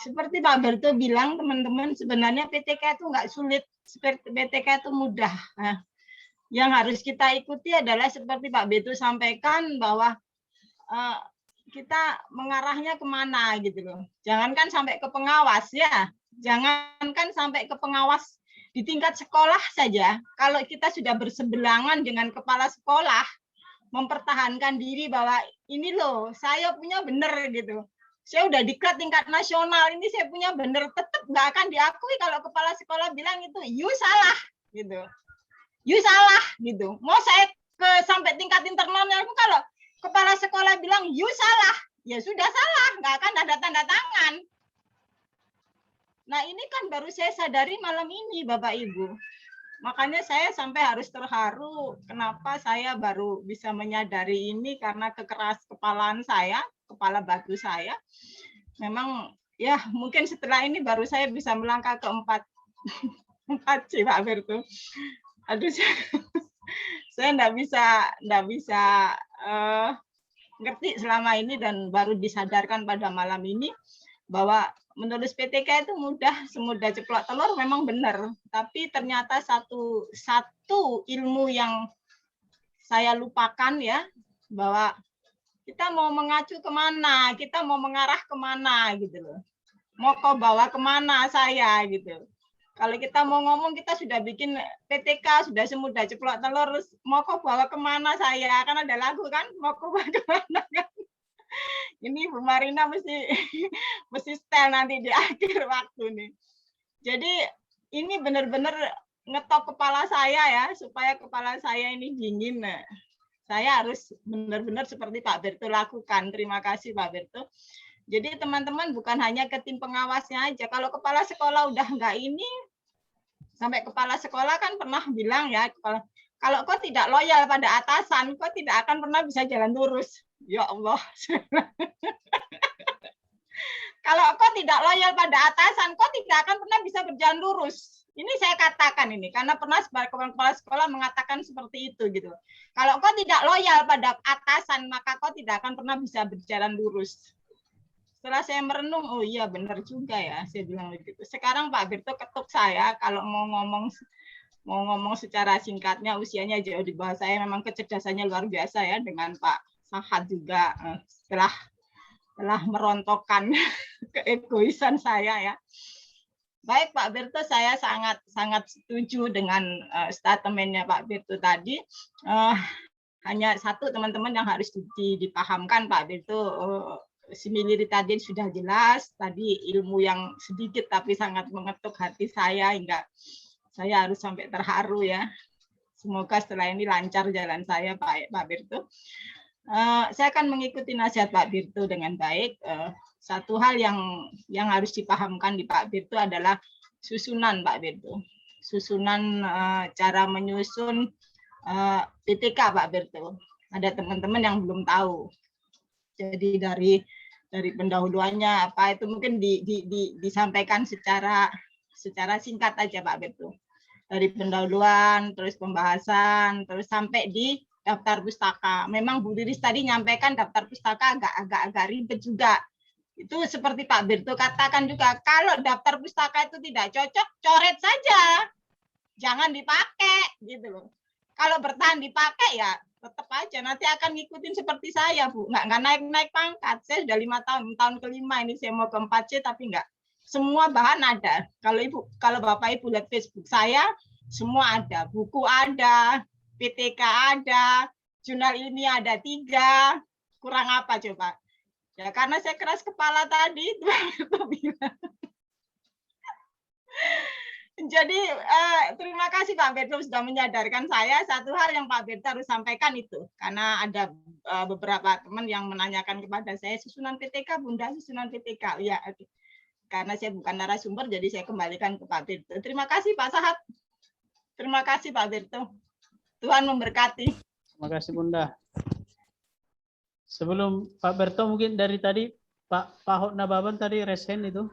seperti Pak Berto bilang teman-teman, sebenarnya PTK itu nggak sulit, PTK itu mudah. Nah, yang harus kita ikuti adalah seperti Pak Berto sampaikan bahwa kita mengarahnya kemana gitu loh. Jangankan sampai ke pengawas ya, jangankan sampai ke pengawas di tingkat sekolah saja. Kalau kita sudah berseberangan dengan kepala sekolah, mempertahankan diri bahwa ini loh saya punya benar gitu. Saya udah diklat tingkat nasional, ini saya punya benar, tetap nggak akan diakui kalau kepala sekolah bilang itu you salah gitu. You salah gitu. Mau saya ke sampai tingkat internalnya, kalau kepala sekolah bilang you salah, ya sudah salah, nggak akan ada tanda tangan. Nah ini kan baru saya sadari malam ini Bapak Ibu. Makanya saya sampai harus terharu kenapa saya baru bisa menyadari ini, karena kekeras kepalaan saya, kepala batu saya. Memang ya mungkin setelah ini baru saya bisa melangkah ke 4 C Pak Berto. Aduh saya nggak bisa ngerti selama ini, dan baru disadarkan pada malam ini bahwa menulis PTK itu mudah, semudah ceplok telur, memang benar. Tapi ternyata satu ilmu yang saya lupakan ya, bahwa kita mau mengacu kemana, kita mau mengarah kemana gitu loh. Mau kau bawa kemana saya gitu. Kalau kita mau ngomong, kita sudah bikin PTK, sudah semudah ceplok telur, mau kau bawa kemana saya, kan ada lagu kan, mau kau bawa kemana kan. Ini Bu Marina mesti setel nanti di akhir waktu nih. Jadi ini benar-benar ngetok kepala saya ya, supaya kepala saya ini dingin. Nah, saya harus benar-benar seperti Pak Berto lakukan. Terima kasih Pak Berto. Jadi teman-teman bukan hanya ke tim pengawasnya aja. Kalau kepala sekolah udah enggak ini, sampai kepala sekolah kan pernah bilang ya, kalau kau tidak loyal pada atasan, kau tidak akan pernah bisa jalan lurus. Ya Allah. Kalau kau tidak loyal pada atasan, kau tidak akan pernah bisa berjalan lurus. Ini saya katakan ini, karena pernah kepala sekolah mengatakan seperti itu gitu. Kalau kau tidak loyal pada atasan, maka kau tidak akan pernah bisa berjalan lurus. Setelah saya merenung, oh iya benar juga ya, saya bilang begitu. Sekarang Pak Berto ketuk saya, kalau mau ngomong secara singkatnya, usianya jauh di bawah saya, memang kecerdasannya luar biasa ya, dengan Pak Sahat juga setelah merontokkan keegoisan saya ya. Baik Pak Berto, saya sangat setuju dengan statementnya Pak Berto tadi. Hanya satu teman-teman yang harus dipahamkan Pak Berto, similiri tadi sudah jelas, tadi ilmu yang sedikit tapi sangat mengetuk hati saya hingga saya harus sampai terharu ya. Semoga setelah ini lancar jalan saya Pak Berto. Saya akan mengikuti nasihat Pak Berto dengan baik. Satu hal yang harus dipahamkan di Pak Berto adalah susunan Pak Berto. Susunan cara menyusun PTK Pak Berto. Ada teman-teman yang belum tahu. Jadi dari pendahuluannya apa itu mungkin disampaikan secara singkat aja Pak Berto. Dari pendahuluan, terus pembahasan, terus sampai di daftar pustaka. Memang Bu Riris tadi nyampaikan daftar pustaka agak ribet juga. Itu seperti Pak Berto katakan juga, kalau daftar pustaka itu tidak cocok, coret saja. Jangan dipakai gitu loh. Kalau bertahan dipakai ya tetap aja nanti akan ngikutin seperti saya Bu. Nggak naik pangkat. Saya sudah 5 tahun kelima ini saya mau ke 4C tapi nggak. Semua bahan ada. Kalau Bapak Ibu lihat Facebook saya, semua ada. Buku ada, PTK ada, jurnal ini ada 3, kurang apa coba? Ya karena saya keras kepala tadi, itu bilang. Jadi terima kasih Pak Berto sudah menyadarkan saya. Satu hal yang Pak Berto harus sampaikan itu, karena ada beberapa teman yang menanyakan kepada saya, susunan PTK Bunda, susunan PTK. Ya, karena saya bukan narasumber, jadi saya kembalikan ke Pak Berto. Terima kasih Pak Sahat. Terima kasih Pak Berto. Tuhan memberkati. Terima kasih Bunda. Sebelum Pak Berto mungkin dari tadi Pak Hotna Baban tadi resen itu.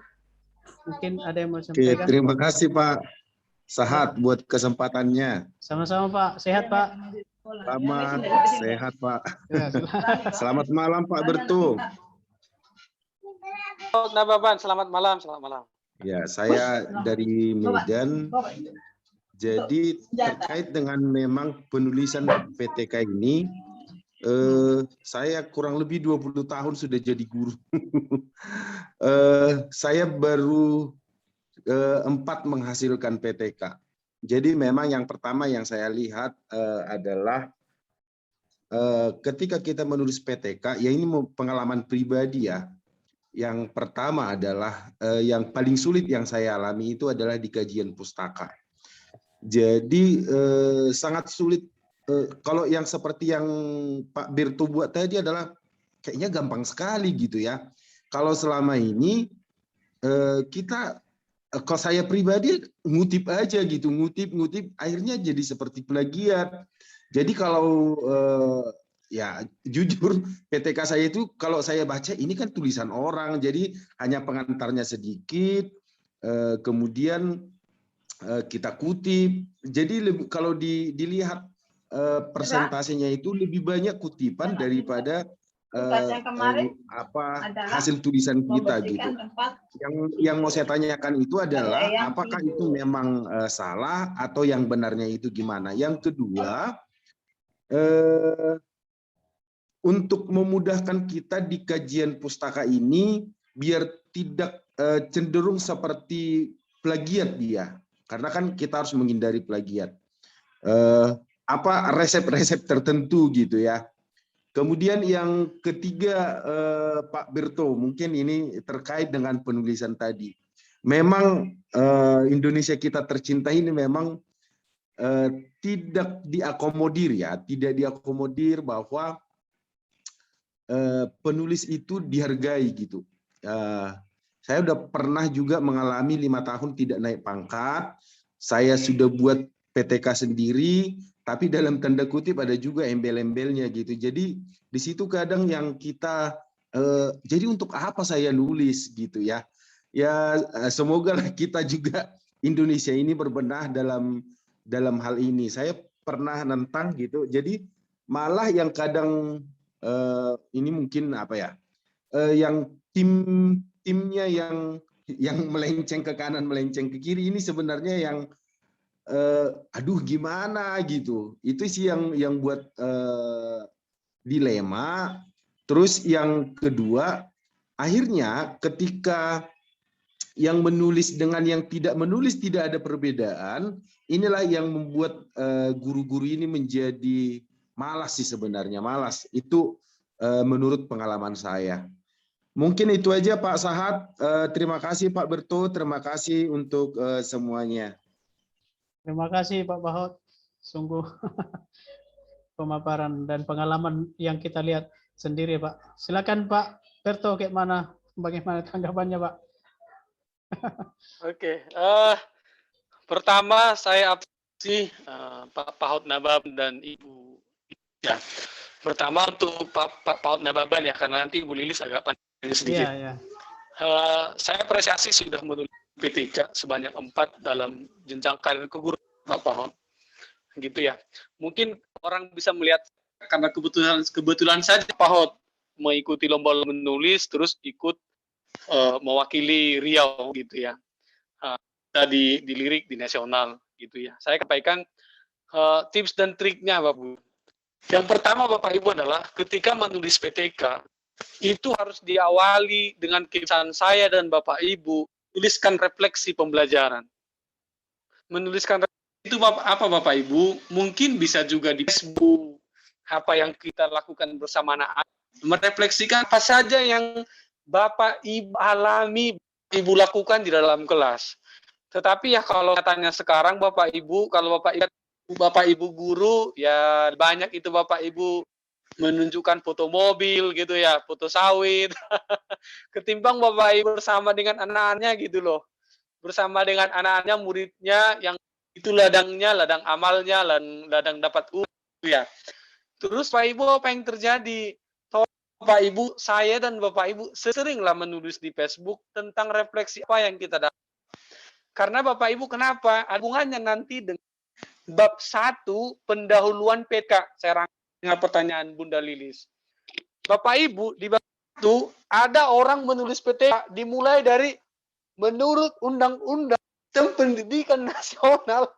Mungkin ada yang mau sampaikan. Oke, terima kasih Pak Sahat buat kesempatannya. Sama-sama Pak. Sehat Pak. Selamat sehat Pak. Selamat malam Pak Berto. Hotna Baban, selamat malam, selamat malam. Ya, saya dari Medan. Jadi terkait dengan memang penulisan PTK ini, Saya kurang lebih 20 tahun sudah jadi guru. Saya baru 4 menghasilkan PTK. Jadi memang yang pertama yang saya lihat adalah ketika kita menulis PTK, ya ini pengalaman pribadi ya. Yang pertama adalah yang paling sulit yang saya alami itu adalah di kajian pustaka. Jadi sangat sulit. Kalau yang seperti yang Pak Birto buat tadi adalah kayaknya gampang sekali gitu ya. Kalau selama ini kita, kalau saya pribadi ngutip aja gitu, ngutip akhirnya jadi seperti plagiat. Jadi kalau ya jujur PTK saya itu kalau saya baca ini kan tulisan orang, jadi hanya pengantarnya sedikit, kemudian kita kutip. Jadi kalau dilihat persentasenya itu lebih banyak kutipan daripada hasil tulisan kita gitu. Yang mau saya tanyakan itu adalah apakah itu memang salah atau yang benarnya itu gimana? Yang kedua, untuk memudahkan kita di kajian pustaka ini biar tidak cenderung seperti plagiat dia, karena kan kita harus menghindari plagiat. Apa resep-resep tertentu gitu ya. Kemudian yang ketiga, Pak Birto, mungkin ini terkait dengan penulisan tadi. Memang Indonesia kita tercinta ini memang tidak diakomodir ya, tidak diakomodir bahwa penulis itu dihargai gitu. Saya udah pernah juga mengalami 5 tahun tidak naik pangkat. Saya sudah buat PTK sendiri, tapi dalam tanda kutip ada juga embel-embelnya gitu. Jadi di situ kadang yang kita jadi untuk apa saya nulis gitu ya. Ya semoga kita juga Indonesia ini berbenah dalam hal ini. Saya pernah nentang gitu. Jadi malah yang kadang ini mungkin apa ya? Yang timnya yang melenceng ke kanan, melenceng ke kiri ini sebenarnya yang aduh gimana gitu. Itu sih yang buat dilema. Terus yang kedua, akhirnya ketika yang menulis dengan yang tidak menulis tidak ada perbedaan, inilah yang membuat guru-guru ini menjadi malas sih sebenarnya, malas. Itu menurut pengalaman saya. Mungkin itu aja Pak Sahat. Terima kasih Pak Berto, terima kasih untuk semuanya. Terima kasih Pak Bahot, sungguh pemaparan dan pengalaman yang kita lihat sendiri Pak. Silakan Pak Berto, bagaimana tanggapannya Pak? Oke, pertama saya apresiasi Pak Paut Nababan dan Ibu. Ya, pertama untuk Pak Paut Nababan ya, karena nanti Ibu Lilis agak panjang sedikit. Ya, ya. Saya apresiasi sudah menulis PTK sebanyak 4 dalam jenjang karir keguruan Pak Paut, gitu ya. Mungkin orang bisa melihat karena kebetulan saja Pak Paut mengikuti lomba menulis, terus ikut mewakili Riau gitu ya, di lirik di nasional gitu ya. Saya sampaikan tips dan triknya Bapak Bu. Yang pertama Bapak Ibu adalah ketika menulis PTK itu harus diawali dengan kebiasaan saya dan Bapak Ibu tuliskan refleksi pembelajaran. Menuliskan itu apa Bapak Ibu? Mungkin bisa juga di Facebook, apa yang kita lakukan bersama anak-anak, merefleksikan apa saja yang Bapak Ibu alami, Ibu lakukan di dalam kelas. Tetapi ya kalau katanya sekarang Bapak Ibu, kalau Bapak Ibu guru, ya banyak itu Bapak Ibu menunjukkan foto mobil gitu ya, foto sawit. Ketimbang Bapak Ibu bersama dengan anak-anaknya gitu loh. Bersama dengan anak-anaknya, muridnya yang itu ladangnya, ladang amalnya, ladang dapat ya. Terus Pak Ibu apa yang terjadi? Bapak Ibu, saya dan Bapak Ibu seringlah menulis di Facebook tentang refleksi apa yang kita dapat. Karena Bapak Ibu kenapa? Hubungannya nanti dengan bab 1 pendahuluan PTK. Saya rangkum dengan pertanyaan Bunda Lilis. Bapak Ibu, di bab 1 ada orang menulis PTK dimulai dari menurut Undang-Undang Pendidikan Nasional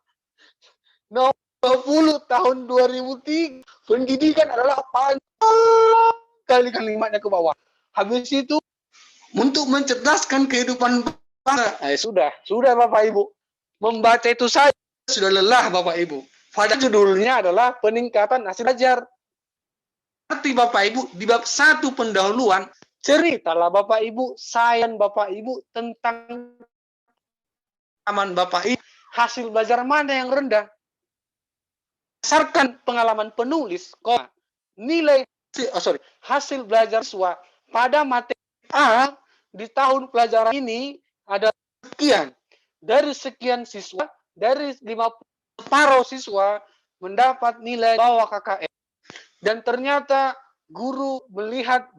nomor 20 tahun 2003. Pendidikan adalah kali kalimatnya ke bawah. Habis itu untuk mencerdaskan kehidupan bangsa. Sudah Bapak Ibu. Membaca itu saja sudah lelah Bapak Ibu. Pada judulnya adalah peningkatan hasil belajar. Arti Bapak Ibu di bab 1 pendahuluan ceritalah Bapak Ibu, sayan Bapak Ibu tentang pengalaman Bapak Ibu, hasil belajar mana yang rendah. Berdasarkan pengalaman penulis, hasil belajar siswa pada materi A di tahun pelajaran ini ada sekian. Dari sekian siswa, dari 50 separuh siswa mendapat nilai bawah KKM. Dan ternyata guru melihat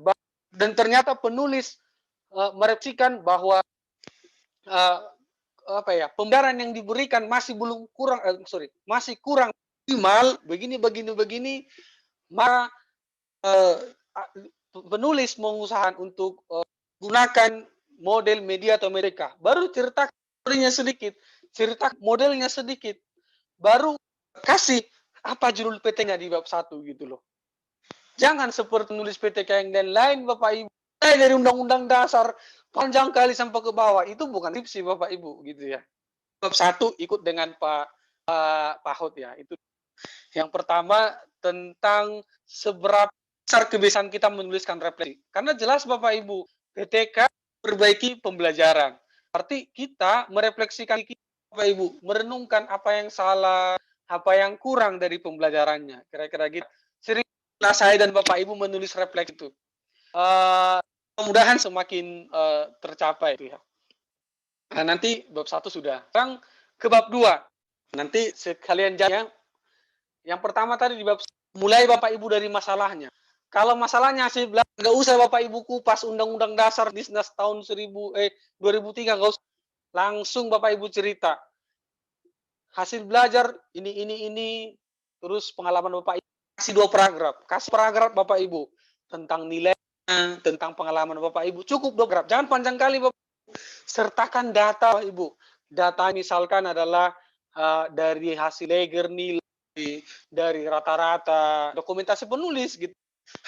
dan ternyata penulis merefleksikan bahwa pembelajaran yang diberikan masih belum kurang masih kurang optimal begini, maka penulis mengusahakan untuk gunakan model media atau mereka. Baru cerita sedikit, cerita modelnya sedikit, baru kasih apa judul PT-nya di bab 1 gitu loh. Jangan seperti nulis PTK yang lain Bapak Ibu. Dari Undang-Undang Dasar panjang kali sampai ke bawah, itu bukan skripsi Bapak Ibu gitu ya. Bab 1 ikut dengan Pak Hot ya. Itu yang pertama tentang seberapa besar kebiasaan kita menuliskan refleksi. Karena jelas Bapak Ibu, PTK perbaiki pembelajaran. Arti kita merefleksikan Bapak Ibu, merenungkan apa yang salah, apa yang kurang dari pembelajarannya. Kira-kira gitu. Seringlah saya dan Bapak Ibu menulis refleksi itu. Mudah-mudahan semakin tercapai itu ya. Nah, nanti bab 1 sudah. Sekarang ke bab 2. Nanti sekalian jalan. Yang pertama tadi di bab mulai Bapak Ibu dari masalahnya. Kalau masalahnya hasil belajar, nggak usah Bapak Ibu kupas Undang-Undang Dasar Disnas tahun 2003, nggak usah. Langsung Bapak Ibu cerita. Hasil belajar ini, terus pengalaman Bapak Ibu. Kasih 2 paragraf. Kasih paragraf Bapak Ibu tentang nilai, tentang pengalaman Bapak Ibu. Cukup 2 paragraf. Jangan panjang kali Bapak Ibu. Sertakan data Bapak Ibu. Data misalkan adalah dari hasil leger nilai, dari rata-rata, dokumentasi penulis gitu.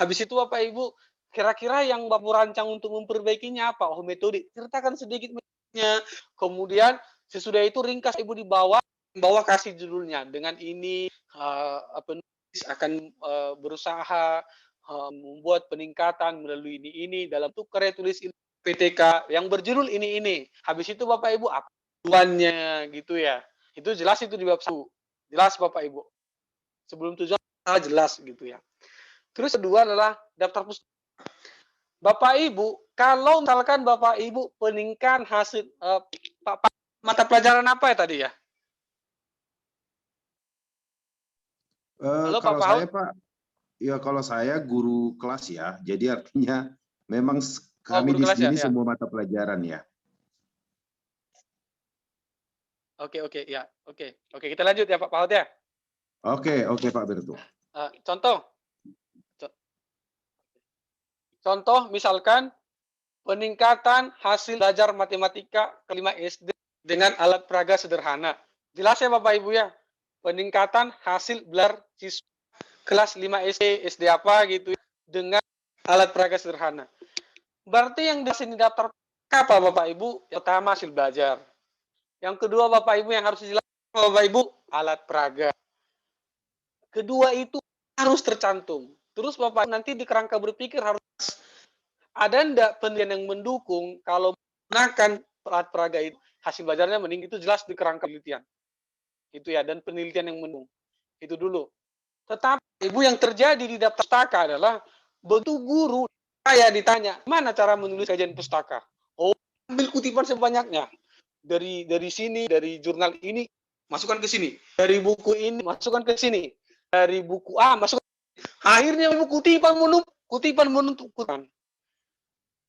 Habis itu Bapak Ibu, kira-kira yang Bapak rancang untuk memperbaikinya apa? Oh, metode. Ceritakan sedikit metodenya. Kemudian sesudah itu ringkas Ibu di bawah kasih judulnya. Dengan ini penulis akan berusaha membuat peningkatan melalui ini dalam bentuk karya tulis PTK yang berjudul ini. Habis itu Bapak Ibu apa tujuannya gitu ya. Itu jelas itu di bab 1. Jelas Bapak Ibu. Sebelum tujuan jelas gitu ya. Terus kedua adalah daftar pustaka. Bapak Ibu, kalau misalkan Bapak Ibu peningkatan hasil mata pelajaran apa ya tadi ya? Halo, kalau Pak saya Pak, ya kalau saya guru kelas ya, jadi artinya memang kami di sini ya? semua mata pelajaran ya. Oke ya, oke kita lanjut ya Pak Hot ya. Oke Pak Bertu. Contoh misalkan peningkatan hasil belajar matematika kelima SD dengan alat peraga sederhana. Jelas ya Bapak Ibu ya. Peningkatan hasil belajar siswa kelas 5 SD apa gitu dengan alat peraga sederhana. Berarti yang di sini daftar apa Bapak Ibu? Yang pertama hasil belajar. Yang kedua Bapak Ibu yang harus dijelaskan Bapak Ibu alat peraga. Kedua itu harus tercantum. Terus Bapak nanti di kerangka berpikir harus ada enggak penelitian yang mendukung kalau menggunakan alat peraga itu hasil belajarnya mending, itu jelas di kerangka penelitian. Itu ya, dan penelitian yang mendukung. Itu dulu. Tetapi Ibu yang terjadi di daftar pustaka adalah begitu guru saya ditanya, "Mana cara menulis kajian pustaka?" Oh, ambil kutipan sebanyaknya. Dari sini, dari jurnal ini, masukkan ke sini. Dari buku ini, masukkan ke sini. Dari buku A, masukkan. Akhirnya Ibu kutipan menuntut kutipan.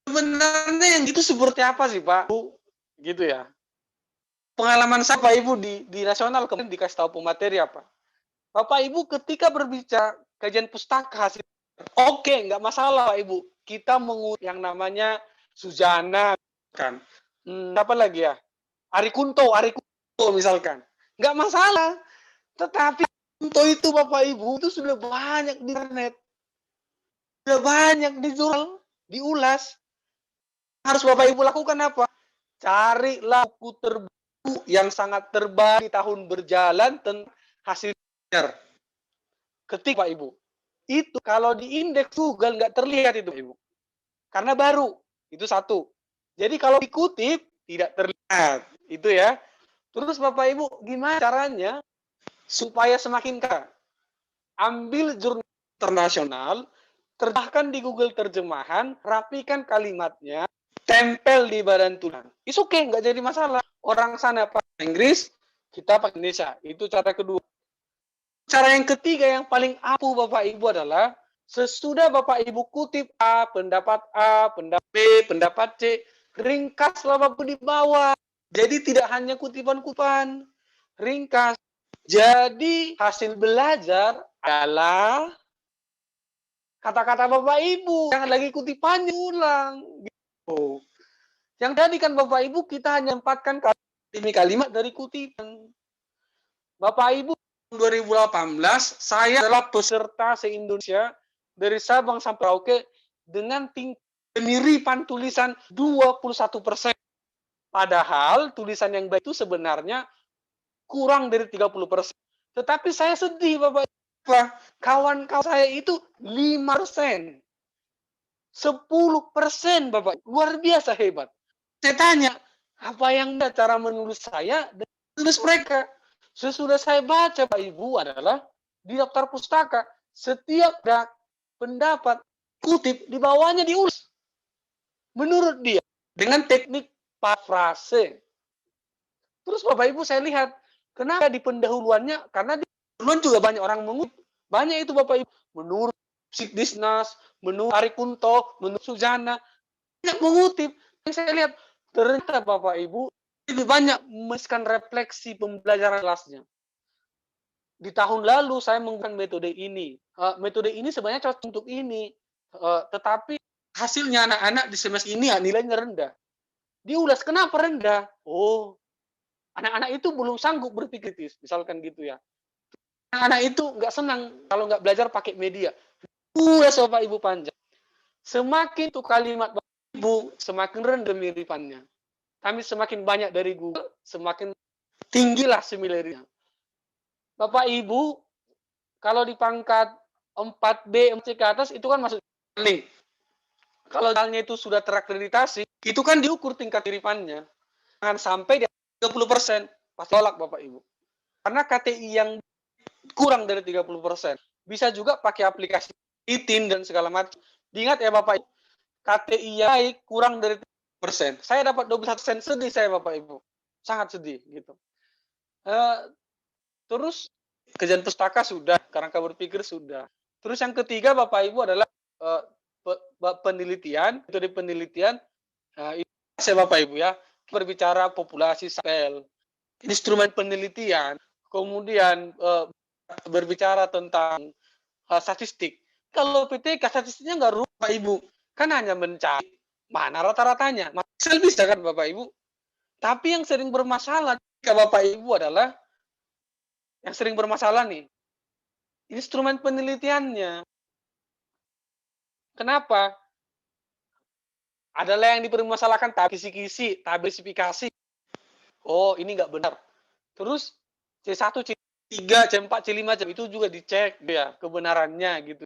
Sebenarnya yang itu seperti apa sih Pak? Gitu ya. Pengalaman saya Pak Ibu di nasional kemudian dikasih tahu pemateri apa. Bapak Ibu ketika berbicara kajian pustaka hasil, oke, nggak masalah Pak Ibu. Kita mengutip yang namanya Sujana kan. Apa lagi ya? Ari Kunto misalkan. Nggak masalah. Tetapi Kunto itu Bapak Ibu itu sudah banyak di internet. Sudah banyak dijual, diulas. Harus Bapak Ibu lakukan apa? Carilah buku terbaru yang sangat terbaru di tahun berjalan tentang hasil belajar. Ketik Pak Ibu. Itu kalau di indeks Google nggak terlihat itu Pak Ibu. Karena baru. Itu satu. Jadi kalau dikutip tidak terlihat. Itu ya. Terus Bapak Ibu gimana caranya supaya semakin kaya? Ambil jurnal internasional, terjemahkan di Google terjemahan, rapikan kalimatnya, tempel di badan tulisan. It's okay, nggak jadi masalah. Orang sana pakai Inggris, kita pakai Indonesia. Itu cara kedua. Cara yang ketiga yang paling ampuh Bapak Ibu adalah sesudah Bapak Ibu kutip A, pendapat B, pendapat C, ringkaslah Bapak di bawah. Jadi tidak hanya kutipan-kutipan, ringkas. Jadi hasil belajar adalah kata-kata Bapak Ibu, jangan lagi kutipannya ulang. Gitu. Yang tadi kan Bapak Ibu kita hanya empatkan kalimat dari kutipan. Bapak Ibu 2018 saya adalah peserta se-Indonesia dari Sabang sampai Merauke dengan tingkat kemiripan tulisan 21%. Padahal tulisan yang baik itu sebenarnya kurang dari 30%. Tetapi saya sedih Bapak Ibu. Kawan-kawan saya itu 5%. 10% Bapak. Luar biasa hebat. Saya tanya, apa yang ada cara menulis saya dan menulis mereka? Sesudah saya baca Pak Ibu adalah di daftar pustaka, setiap pendapat kutip di bawahnya diulas. Menurut dia, dengan teknik parafrase. Terus Bapak Ibu saya lihat, kenapa di pendahuluannya? Karena di pendahuluan juga banyak orang mengutip. Banyak itu Bapak Ibu. Menurut Sidisnas, menurut Ari Kunto, menurut Sujana. Banyak mengutip. Yang saya lihat, ternyata Bapak Ibu lebih banyak menuliskan refleksi pembelajaran kelasnya. Di tahun lalu saya menggunakan metode ini. Metode ini sebenarnya cocok untuk ini. Tetapi hasilnya anak-anak di semester ini nilainya rendah. Diulas, kenapa rendah? Oh, anak-anak itu belum sanggup berpikir kritis, misalkan gitu ya. Anak-anak itu nggak senang kalau nggak belajar pakai media. Ulas Bapak Ibu panjang. Semakin tuh kalimat Bapak Ibu, semakin rendah miripannya. Kami semakin banyak dari Google, semakin tinggilah similaritasnya. Bapak Ibu, kalau di pangkat 4B, 4C ke atas, itu kan masuk nih. Kalau misalnya itu sudah terakreditasi, itu kan diukur tingkat miripannya. Jangan sampai di 30%, pasti tolak Bapak Ibu. Karena KTI yang kurang dari 30%. Bisa juga pakai aplikasi ITIN dan segala macam. Diingat ya Bapak Ibu, KTI yang baik kurang dari 30%. Saya dapat 21%, sedih saya Bapak Ibu. Sangat sedih gitu. Terus kajian pustaka sudah, kerangka berpikir sudah. Terus yang ketiga Bapak Ibu adalah penelitian, metode penelitian. Itu saya Bapak Ibu ya, berbicara populasi sampel, instrumen penelitian, kemudian berbicara tentang statistik. Kalau PTK statistiknya nggak rumit Bapak Ibu, kan hanya mencari mana rata-ratanya. Excel bisa kan Bapak Ibu. Tapi yang sering bermasalah jika Bapak Ibu adalah yang sering bermasalah nih, instrumen penelitiannya. Kenapa? Adalah yang dipermasalahkan kisi-kisi, tabelisifikasi. Oh, ini nggak benar. Terus C1, C3, C4, C5, itu juga dicek ya kebenarannya gitu.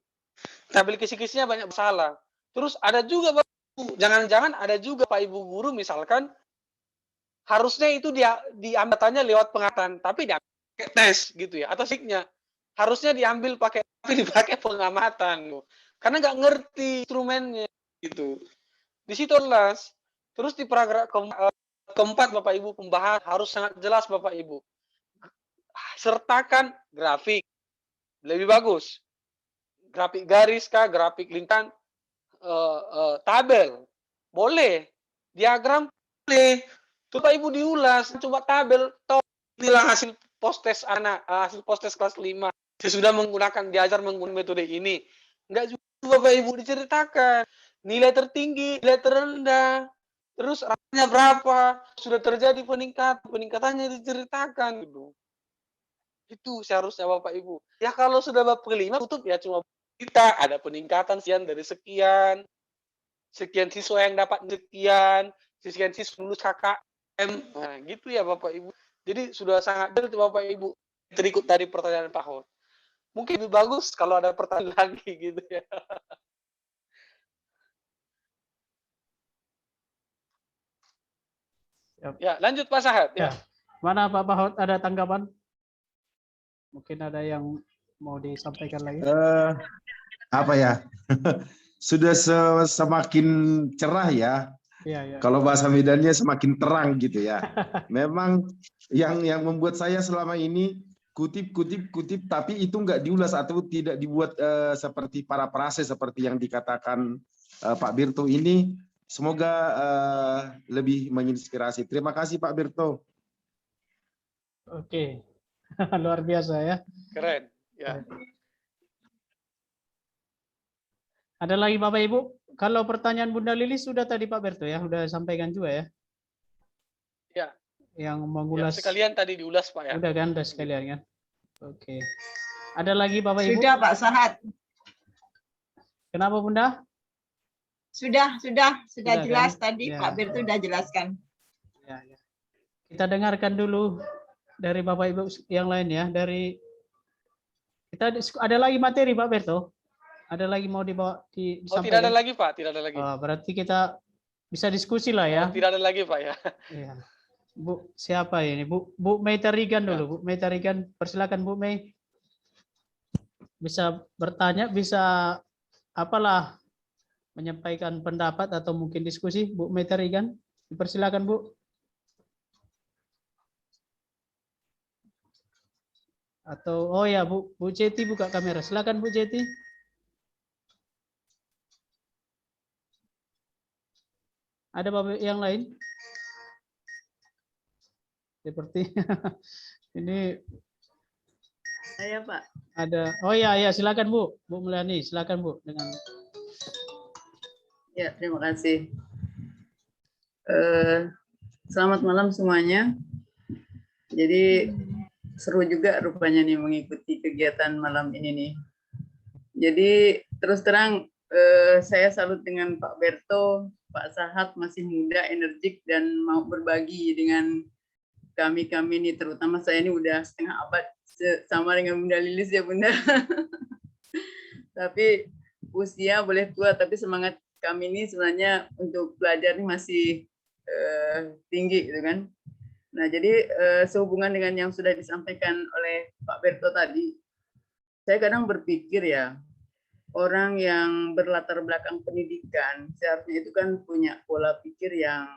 Tabel kisi-kisinya banyak masalah. Terus ada juga Bapak Ibu, jangan-jangan ada juga Pak Ibu guru misalkan harusnya itu dia diambil lewat pengatan, tapi dia pakai tes gitu ya, atau siknya harusnya diambil pakai tapi dipakai pengamatan, karena nggak ngerti instrumennya gitu. Di situ jelas. Terus di paragraf keempat Bapak Ibu pembahasan harus sangat jelas Bapak Ibu. Sertakan grafik, lebih bagus. Grafik garis kah, grafik lingkaran, tabel, boleh. Diagram, boleh. Bapak Ibu diulas, coba tabel, inilah hasil post-test anak, hasil post-test kelas 5. Sesudah diajar menggunakan metode ini. Enggak juga Bapak Ibu diceritakan. Nilai tertinggi, nilai terendah, terus rasanya berapa, sudah terjadi peningkatannya diceritakan gitu. Itu seharusnya Bapak Ibu. Ya kalau sudah bab kelima tutup ya cuma kita ada peningkatan sekian dari sekian siswa yang dapat sekian siswa lulus KKM, nah gitu ya Bapak Ibu. Jadi sudah sangat detail Bapak Ibu. Terikut tadi pertanyaan Pak Hot. Mungkin lebih bagus kalau ada pertanyaan lagi gitu ya. Ya, lanjut Pak Sahat ya. Mana Pak Pahot, ada tanggapan? Mungkin ada yang mau disampaikan lagi? Apa ya? Sudah semakin cerah ya. Iya. Kalau bahasa Medannya semakin terang gitu ya. Memang yang membuat saya selama ini kutip, tapi itu nggak diulas atau tidak dibuat seperti parafrase seperti yang dikatakan Pak Birto ini. Semoga lebih menginspirasi. Terima kasih Pak Birto. Oke, luar biasa ya. Keren. Ya. Ada lagi Bapak Ibu? Kalau pertanyaan Bunda Lilis sudah tadi Pak Berto ya, sudah sampaikan juga ya. Ya. Yang mengulas. Ya, sekalian tadi diulas Pak ya. Udah kan, udah sekalian kan. Oke. Ada lagi Bapak Ibu? Sudah Pak Sahat. Kenapa Bunda? Sudah jelas kan? tadi Ya. Pak Berto sudah jelaskan. Ya. Kita dengarkan dulu dari Bapak Ibu yang lain ya. Dari kita ada lagi materi Pak Berto? Ada lagi mau disampaikan? Oh, tidak ada lagi Pak, tidak ada lagi. Oh, berarti kita bisa diskusi lah ya. Oh, tidak ada lagi Pak ya. Iya. Bu, siapa ini? Bu Mei Tarigan dulu. Bu Mei Tarigan, persilakan Bu Mei. Bisa bertanya, bisa apalah menyampaikan pendapat atau mungkin diskusi. Bu Mei Tarigan, dipersilakan Bu. Atau oh ya Bu Ceti buka kamera. Silakan Bu Ceti. Ada Bapak yang lain? Seperti ini Saya Pak. ada. Oh ya silakan Bu Melani, silakan Bu dengan. Ya, terima kasih. Selamat malam semuanya. Jadi seru juga rupanya nih mengikuti kegiatan malam ini nih. Jadi terus terang saya salut dengan Pak Berto, Pak Sahat masih muda, energik dan mau berbagi dengan kami ini, terutama saya ini udah setengah abad sama dengan Bunda Lilis ya Bunda. Tapi usia boleh tua, tapi semangat kami ini sebenarnya untuk belajar ini masih tinggi gitu kan. Nah jadi sehubungan dengan yang sudah disampaikan oleh Pak Berto tadi, saya kadang berpikir ya, orang yang berlatar belakang pendidikan seharusnya itu kan punya pola pikir yang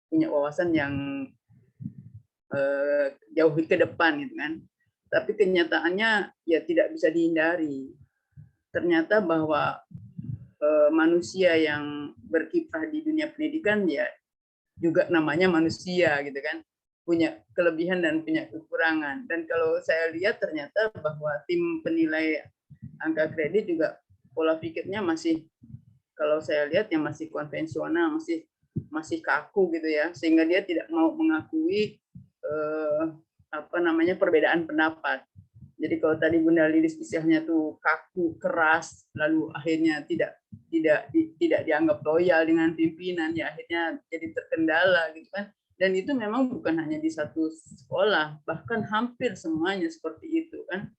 punya wawasan yang jauh ke depan gitu kan. Tapi kenyataannya ya tidak bisa dihindari. Ternyata bahwa manusia yang berkiprah di dunia pendidikan ya juga namanya manusia gitu kan, punya kelebihan dan punya kekurangan. Dan kalau saya lihat ternyata bahwa tim penilai angka kredit juga pola pikirnya masih, kalau saya lihat ya masih konvensional, masih kaku gitu ya, sehingga dia tidak mau mengakui perbedaan pendapat. Jadi kalau tadi Bunda Lilis istilahnya tuh kaku, keras, lalu akhirnya tidak dianggap loyal dengan pimpinan, ya akhirnya jadi terkendala gitu kan. Dan itu memang bukan hanya di satu sekolah, bahkan hampir semuanya seperti itu kan.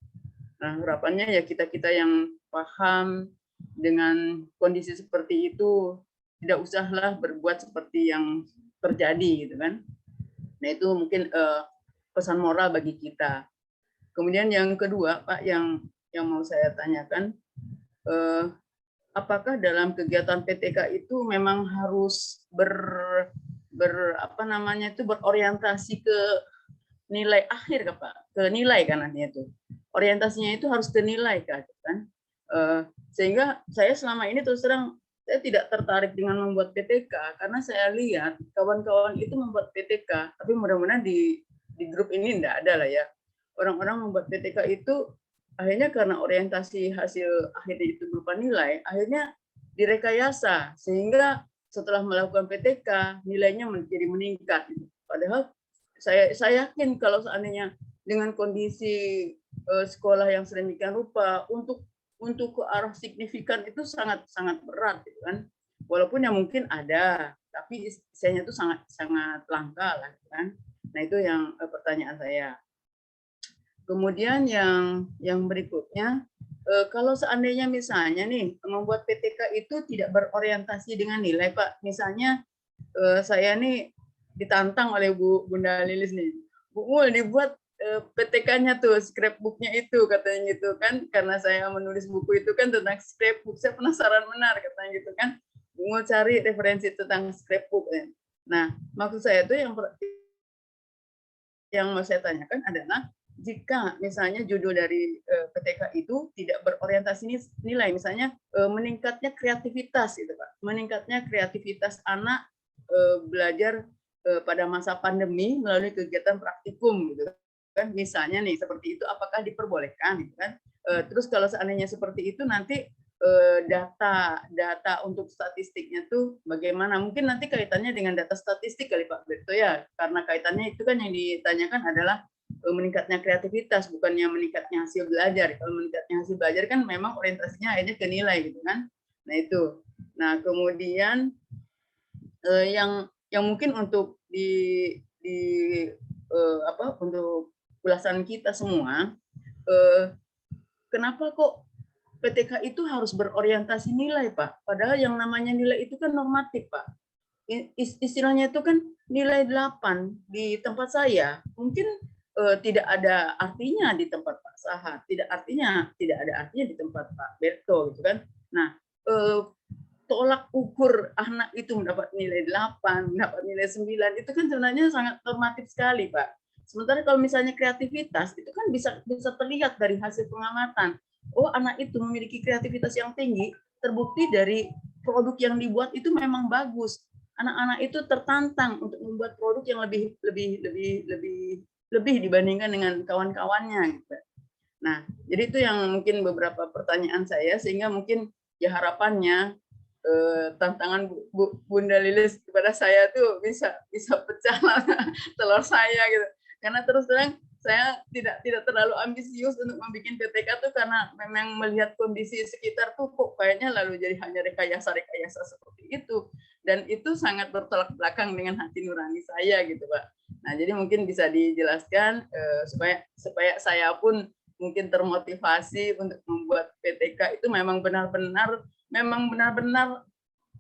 Nah, harapannya ya kita yang paham dengan kondisi seperti itu, tidak usahlah berbuat seperti yang terjadi gitu kan. Nah, itu mungkin pesan moral bagi kita. Kemudian yang kedua, Pak, yang mau saya tanyakan, apakah dalam kegiatan PTK itu memang harus berorientasi ke nilai akhir, Pak? Ke nilai kan artinya itu. Orientasinya itu harus ke nilai kan? Sehingga saya selama ini terus terang saya tidak tertarik dengan membuat PTK karena saya lihat kawan-kawan itu membuat PTK, tapi mudah-mudahan di grup ini enggak ada lah ya. Orang-orang membuat PTK itu akhirnya karena orientasi hasil akhirnya itu berupa nilai, akhirnya direkayasa sehingga setelah melakukan PTK nilainya menjadi meningkat. Padahal saya yakin kalau seandainya dengan kondisi sekolah yang sedemikian rupa untuk untuk ke arah signifikan itu sangat berat gitu kan. Walaupun yang mungkin ada, tapi isinya itu sangat langka lah gitu kan. Nah itu yang pertanyaan saya. Kemudian yang berikutnya, kalau seandainya misalnya nih membuat PTK itu tidak berorientasi dengan nilai, Pak. Misalnya saya nih ditantang oleh Bunda Lilis nih, Bu Mul dibuat PTK-nya tuh, scrapbook-nya itu katanya gitu kan, karena saya menulis buku itu kan tentang scrapbook, saya penasaran benar katanya gitu kan, Bu Mul cari referensi tentang scrapbook. Nah, maksud saya itu yang mau saya tanyakan adalah jika misalnya judul dari PTK itu tidak berorientasi nilai, misalnya meningkatnya kreativitas gitu Pak, meningkatnya kreativitas anak belajar pada masa pandemi melalui kegiatan praktikum gitu kan, misalnya nih seperti itu, apakah diperbolehkan gitu kan? Terus kalau seandainya seperti itu nanti data untuk statistiknya tuh bagaimana? Mungkin nanti kaitannya dengan data statistik kali Pak Berto ya, karena kaitannya itu kan yang ditanyakan adalah meningkatnya kreativitas, bukannya meningkatnya hasil belajar. Kalau meningkatnya hasil belajar kan memang orientasinya akhirnya ke nilai gitu kan. Nah itu. Nah kemudian yang mungkin untuk untuk ulasan kita semua, kenapa kok PTK itu harus berorientasi nilai, Pak? Padahal yang namanya nilai itu kan normatif, Pak. Istilahnya itu kan nilai 8 di tempat saya. Mungkin tidak ada artinya di tempat Pak Sahat, tidak ada artinya di tempat Pak Berto gitu kan. Nah, tolak ukur anak itu mendapat nilai 8, mendapat nilai 9 itu kan sebenarnya sangat normatif sekali, Pak. Sementara kalau misalnya kreativitas itu kan bisa terlihat dari hasil pengamatan. Oh, anak itu memiliki kreativitas yang tinggi, terbukti dari produk yang dibuat itu memang bagus. Anak-anak itu tertantang untuk membuat produk yang lebih dibandingkan dengan kawan-kawannya gitu. Nah, jadi itu yang mungkin beberapa pertanyaan saya, sehingga mungkin ya harapannya tantangan Bunda Lilis kepada saya tuh bisa pecah telur saya gitu. Karena terus terang saya tidak terlalu ambisius untuk membuat PTK tuh, karena memang melihat kondisi sekitar tuh kok kayaknya lalu jadi hanya rekayasa seperti itu, dan itu sangat bertolak belakang dengan hati nurani saya gitu Pak. Nah jadi mungkin bisa dijelaskan supaya saya pun mungkin termotivasi untuk membuat PTK itu memang benar-benar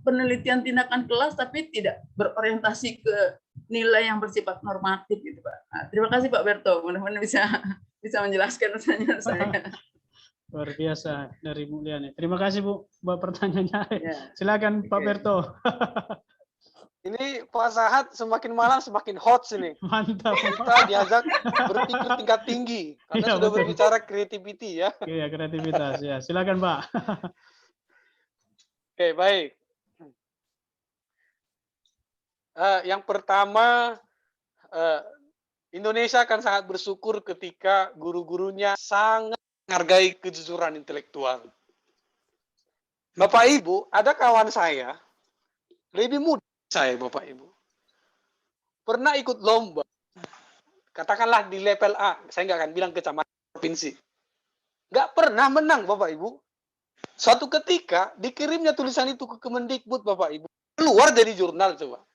penelitian tindakan kelas, tapi tidak berorientasi ke nilai yang bersifat normatif gitu Pak. Nah, terima kasih Pak Berto, mudah-mudahan bisa menjelaskan pertanyaan saya. Luar biasa dari Bu Liani. Terima kasih Bu buat pertanyaannya. Ya. Silakan Pak Berto. Ini Pak Sahat semakin malam semakin hot sini. Mantap. Kita diajak berpikir tingkat tinggi karena Iya, sudah betul. berbicara creativity ya. Iya, kreativitas ya. Silakan Pak. Oke, baik. Yang pertama, Indonesia akan sangat bersyukur ketika guru-gurunya sangat menghargai kejujuran intelektual. Bapak Ibu, ada kawan saya, lebih muda saya Bapak Ibu, pernah ikut lomba, katakanlah di level A, saya nggak akan bilang kecamatan provinsi, nggak pernah menang Bapak Ibu. Suatu ketika dikirimnya tulisan itu ke Kemendikbud Bapak Ibu, keluar dari jurnal coba.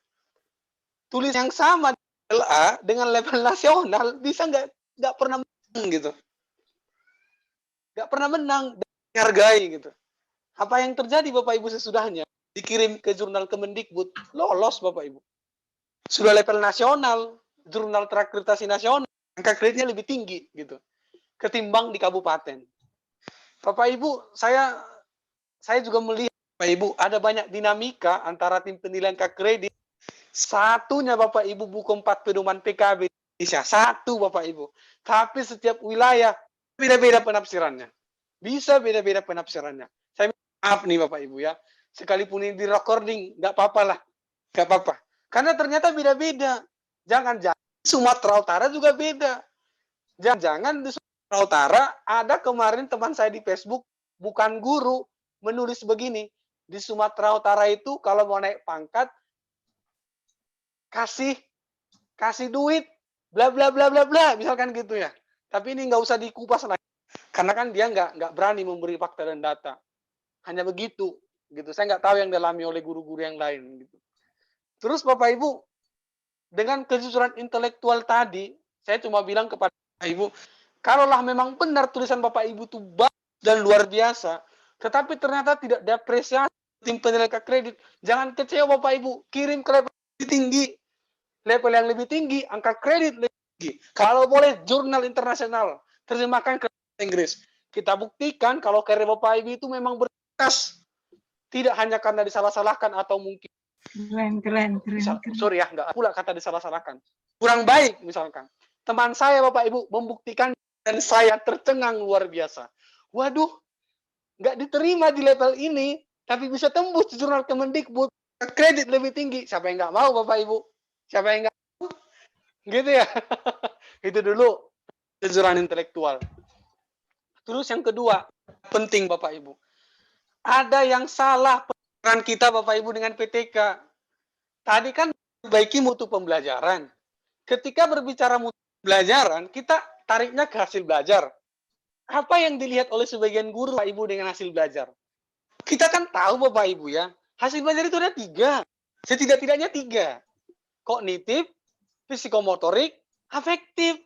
Tulis yang sama di level A dengan level nasional bisa nggak pernah menang gitu, nggak pernah menang, dihargai gitu. Apa yang terjadi Bapak Ibu sesudahnya dikirim ke jurnal Kemendikbud, lolos Bapak Ibu, sudah level nasional, jurnal terakreditasi nasional, angka kreditnya lebih tinggi gitu ketimbang di kabupaten. Bapak Ibu, saya juga melihat Bapak Ibu ada banyak dinamika antara tim penilaian kredit. Satunya Bapak Ibu buku 4 pedoman PKB Indonesia. Satu Bapak Ibu. Tapi setiap wilayah beda-beda penafsirannya. Bisa beda-beda penafsirannya. Saya minta maaf nih Bapak Ibu ya. Sekalipun ini di recording, nggak apa-apa lah. Nggak apa-apa. Karena ternyata beda-beda. Jangan-jangan Sumatera Utara juga beda. Jangan-jangan di Sumatera Utara ada kemarin teman saya di Facebook, bukan guru, menulis begini. Di Sumatera Utara itu kalau mau naik pangkat, kasih duit bla bla bla bla bla, misalkan gitu ya. Tapi ini nggak usah dikupas lagi Karena kan dia nggak berani memberi fakta dan data. Hanya begitu, gitu. Saya nggak tahu yang dialami oleh guru-guru yang lain. Gitu. Terus Bapak Ibu, dengan kejujuran intelektual tadi, saya cuma bilang kepada Bapak Ibu, kalaulah memang benar tulisan Bapak Ibu itu bagus dan luar biasa, tetapi ternyata tidak diapresiasi tim penilai kredit, jangan kecewa Bapak Ibu, kirim ke level lebih tinggi, level yang lebih tinggi, angka kredit lebih tinggi. Kalau boleh jurnal internasional, terjemahkan ke Inggris. Kita buktikan kalau karya Bapak Ibu itu memang berkas, tidak hanya karena disalah-salahkan atau mungkin Keren. sorry ya, nggak pula kata disalah-salahkan. Kurang baik misalkan. Teman saya Bapak Ibu membuktikan dan saya tercengang luar biasa. Waduh, nggak diterima di level ini, tapi bisa tembus di jurnal Kemendikbud, kredit lebih tinggi. Siapa yang nggak mau Bapak Ibu? Siapa yang nggak mau? Gitu ya. Itu dulu kejujuran intelektual. Terus yang kedua, penting Bapak Ibu. Ada yang salah penilaian kita Bapak Ibu dengan PTK. Tadi kan perbaiki mutu pembelajaran. Ketika berbicara mutu pembelajaran, kita tariknya ke hasil belajar. Apa yang dilihat oleh sebagian guru Bapak Ibu dengan hasil belajar? Kita kan tahu Bapak Ibu ya, hasil belajar itu ada 3. Setidak-tidaknya 3. Kognitif, psikomotorik, afektif.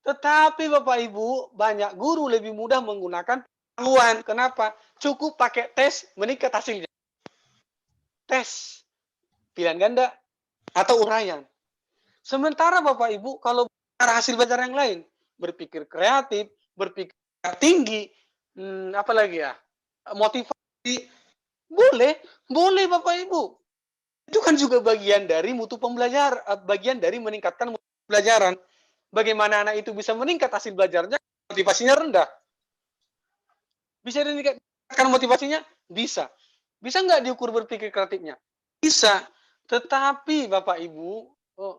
Tetapi Bapak Ibu, banyak guru lebih mudah menggunakan pengetahuan. Kenapa? Cukup pakai tes, meningkat hasilnya. Tes, pilihan ganda, atau uraian. Sementara Bapak Ibu, kalau hasil belajar yang lain, berpikir kreatif, berpikir tinggi, apalagi ya, motivasi, boleh Bapak Ibu. Itu kan juga bagian dari mutu pembelajaran, bagian dari meningkatkan mutu pembelajaran. Bagaimana anak itu bisa meningkat hasil belajarnya, motivasinya rendah. Bisa meningkatkan motivasinya? Bisa. Bisa nggak diukur berpikir kreatifnya? Bisa. Tetapi Bapak Ibu,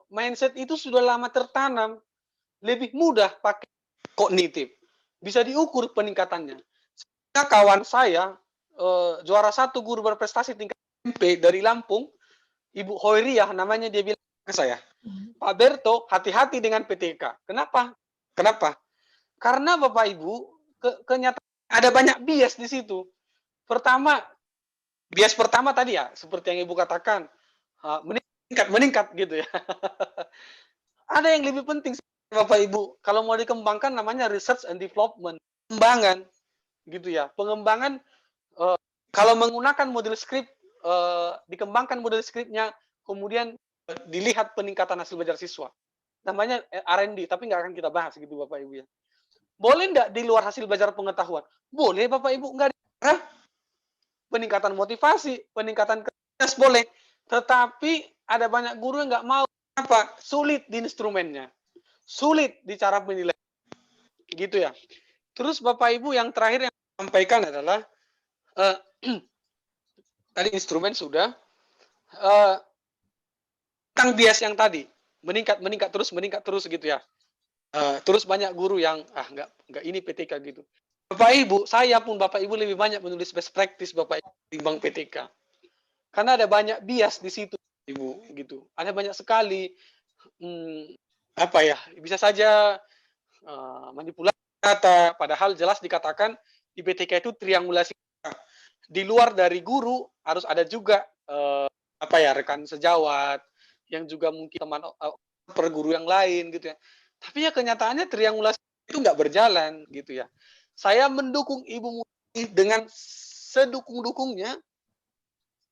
mindset itu sudah lama tertanam. Lebih mudah pakai kognitif. Bisa diukur peningkatannya. Kawan saya, juara 1 guru berprestasi tingkat SMP dari Lampung, Ibu Hoiriah namanya, dia bilang ke saya, Pak Berto, hati-hati dengan PTK. Kenapa? Karena Bapak Ibu, kenyataan ada banyak bias di situ. Bias pertama tadi ya, seperti yang Ibu katakan, meningkat gitu ya. Ada yang lebih penting Bapak Ibu, kalau mau dikembangkan namanya research and development, pengembangan gitu ya. Pengembangan kalau menggunakan model script, dikembangkan model scriptnya, kemudian dilihat peningkatan hasil belajar siswa. Namanya R&D, tapi nggak akan kita bahas gitu Bapak Ibu ya. Boleh nggak di luar hasil belajar pengetahuan? Boleh Bapak Ibu, nggak ada. Peningkatan motivasi, peningkatan kreativitas boleh. Tetapi ada banyak guru yang nggak mau. Apa? Sulit di instrumennya. Sulit di cara penilaian. Gitu ya. Terus Bapak Ibu yang terakhir yang sampaikan adalah tadi instrumen sudah, tentang bias yang tadi, meningkat terus gitu ya. Terus banyak guru yang nggak ini PTK gitu. Bapak Ibu, saya pun Bapak Ibu lebih banyak menulis best practice Bapak Ibu timbang PTK. Karena ada banyak bias di situ Ibu gitu. Ada banyak sekali bisa saja manipulasi data, padahal jelas dikatakan di PTK itu triangulasi. Di luar dari guru harus ada juga rekan sejawat yang juga mungkin teman perguru yang lain gitu ya. Tapi ya kenyataannya triangulasi itu nggak berjalan gitu ya. Saya mendukung Ibu Muti dengan sedukung-dukungnya.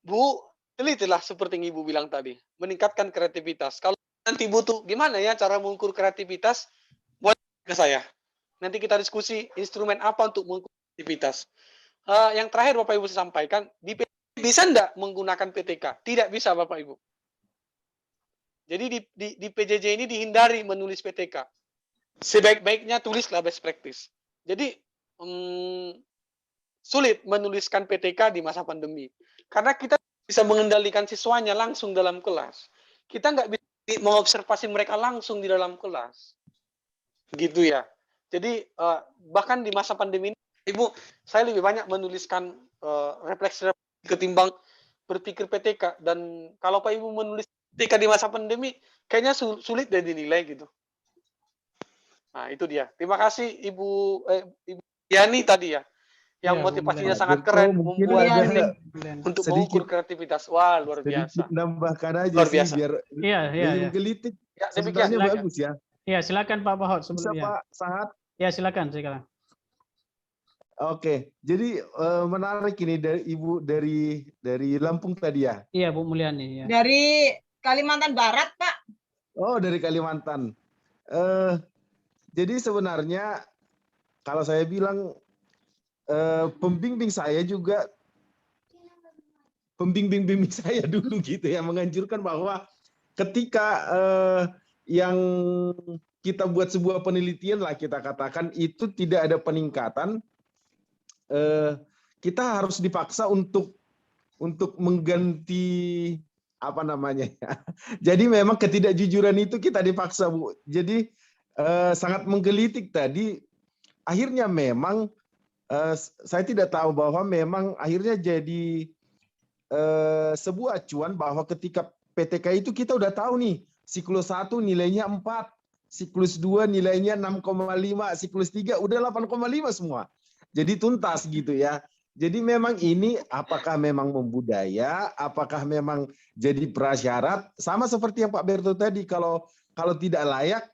Bu, telitilah seperti yang Ibu bilang tadi, meningkatkan kreativitas. Kalau nanti butuh gimana ya cara mengukur kreativitas, boleh ke saya. Nanti kita diskusi instrumen apa untuk mengukur kreativitas. Yang terakhir Bapak Ibu saya sampaikan, bisa enggak menggunakan PTK? Tidak bisa Bapak Ibu. Jadi di PJJ ini dihindari menulis PTK. Sebaik-baiknya tulislah best practice. Jadi sulit menuliskan PTK di masa pandemi. Karena kita bisa mengendalikan siswanya langsung dalam kelas. Kita nggak bisa mengobservasi mereka langsung di dalam kelas. Gitu ya. Jadi bahkan di masa pandemi ini, Ibu, saya lebih banyak menuliskan refleksi ketimbang berpikir PTK. Dan kalau Pak Ibu menulis PTK di masa pandemi, kayaknya sulit dan dinilai gitu. Nah, itu dia. Terima kasih Ibu Yani tadi ya, yang Iya, Bu motivasinya Mulyani. sangat Berto keren, mungkin membuat ada Mulyani. untuk sedikit mengukur kreativitas. Wah, luar sedikit biasa. nambahkan aja Luar sih biasa. biar Iya, iya, lebih iya. menggelitik. Ya, demikian. Sebenarnya Silakan. bagus ya. Iya, silakan Pak Bahot Bisa sebelumnya. Pak Sahat. Ya, silakan. Oke, jadi menarik ini dari Ibu dari Lampung tadi ya. Iya, Bu Mulyani. Ya. Dari Kalimantan Barat, Pak. Oh, dari Kalimantan. Jadi sebenarnya kalau saya bilang pembimbing saya juga pembimbing saya dulu gitu ya, menganjurkan bahwa ketika yang kita buat sebuah penelitian lah, kita katakan itu tidak ada peningkatan, kita harus dipaksa untuk mengganti apa namanya ya. Jadi memang ketidakjujuran itu kita dipaksa, Bu. Jadi sangat menggelitik tadi. Akhirnya memang saya tidak tahu bahwa memang akhirnya jadi sebuah acuan bahwa ketika PTK itu kita udah tahu nih, siklus 1 nilainya 4, siklus 2 nilainya 6,5, siklus 3 udah 8,5 semua. Jadi tuntas gitu ya. Jadi memang ini apakah memang membudaya, apakah memang jadi prasyarat, sama seperti yang Pak Berto tadi, kalau tidak layak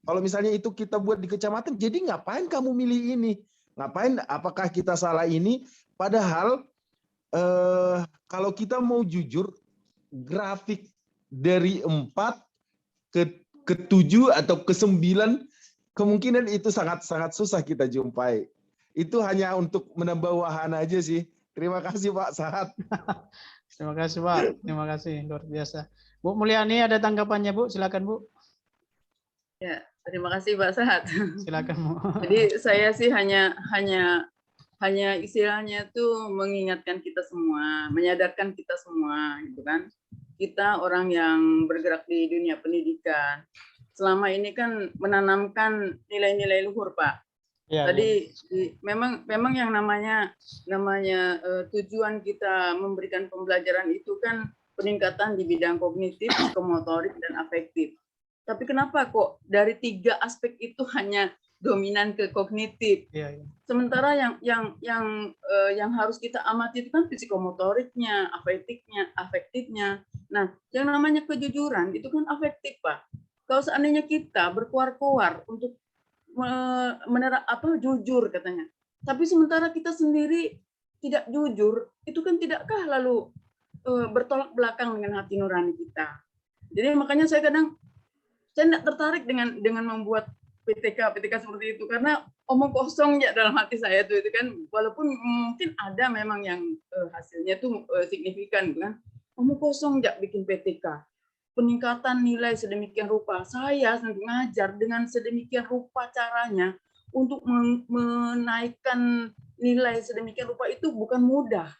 kalau misalnya itu kita buat di kecamatan, jadi ngapain kamu milih ini? Ngapain? Apakah kita salah ini? Padahal kalau kita mau jujur, grafik dari 4 ke 7 atau ke 9 kemungkinan itu sangat susah kita jumpai. Itu hanya untuk menambah wahana aja sih. Terima kasih Pak Sahat. Terima kasih Pak. Terima kasih, luar biasa. Bu Mulyani ada tanggapannya Bu? Silakan Bu. Ya, terima kasih Pak Sahat. Silakan Bu. Jadi saya sih hanya istilahnya tuh mengingatkan kita semua, menyadarkan kita semua, gitu kan. Kita orang yang bergerak di dunia pendidikan, selama ini kan menanamkan nilai-nilai luhur, Pak. Ya, Tadi memang yang namanya tujuan kita memberikan pembelajaran itu kan peningkatan di bidang kognitif, psikomotorik, dan afektif. Tapi kenapa kok dari 3 aspek itu hanya dominan ke kognitif? Ya. Sementara yang harus kita amati itu kan psikomotoriknya, afektifnya. Nah, yang namanya kejujuran itu kan afektif, Pak. Kalau seandainya kita berkuar-kuar untuk jujur katanya, tapi sementara kita sendiri tidak jujur, itu kan tidakkah lalu bertolak belakang dengan hati nurani kita? Jadi makanya saya tidak tertarik dengan membuat PTK seperti itu, karena omong kosong ya dalam hati saya itu kan, walaupun mungkin ada memang yang hasilnya tuh signifikan kan, omong kosong ya bikin PTK. Peningkatan nilai sedemikian rupa, saya mengajar dengan sedemikian rupa caranya untuk menaikkan nilai sedemikian rupa itu bukan mudah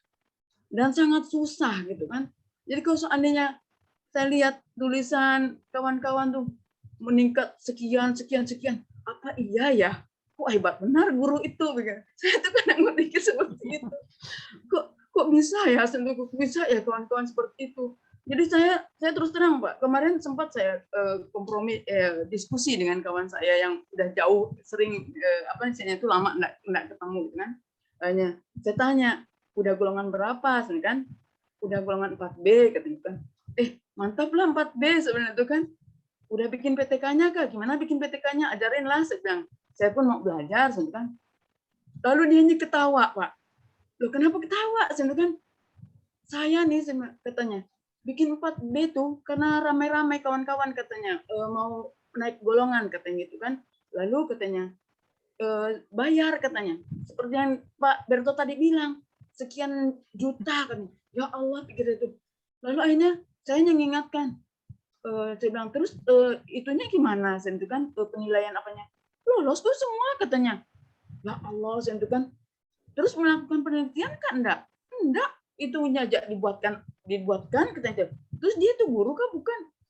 dan sangat susah gitu kan. Jadi kalau seandainya saya lihat tulisan kawan-kawan tuh meningkat sekian, apa iya ya? Kok hebat benar guru itu? Saya tuh kadang berpikir seperti itu. Kok bisa ya? Kok bisa ya kawan-kawan seperti itu? Jadi saya terus terang Pak, kemarin sempat saya kompromi diskusi dengan kawan saya yang udah jauh, sering itu lama nggak ketemu kan. Saya tanya, udah golongan berapa kan? Udah golongan 4B katanya kan. Mantap lah 4B sebenarnya itu kan. Udah bikin PTK-nya kah? Gimana bikin PTK-nya? Ajarin lah, saya bilang. Saya pun mau belajar, kan. Lalu dia ketawa, Pak. Loh, kenapa ketawa? Kan. Saya nih, katanya, bikin 4B tuh karena ramai-ramai kawan-kawan katanya mau naik golongan katanya gitu kan. Lalu katanya bayar katanya. Seperti yang Pak Berto tadi bilang, sekian juta kan. Ya Allah, pikir itu. Lalu akhirnya saya mengingatkan. Saya bilang terus itunya gimana? Saya itu kan penilaian apanya? Lolos tuh semua katanya. Ya Allah, saya itu kan. Terus melakukan penelitian kan enggak. Itunya aja dibuatkan katanya. Terus dia tuh guru kah?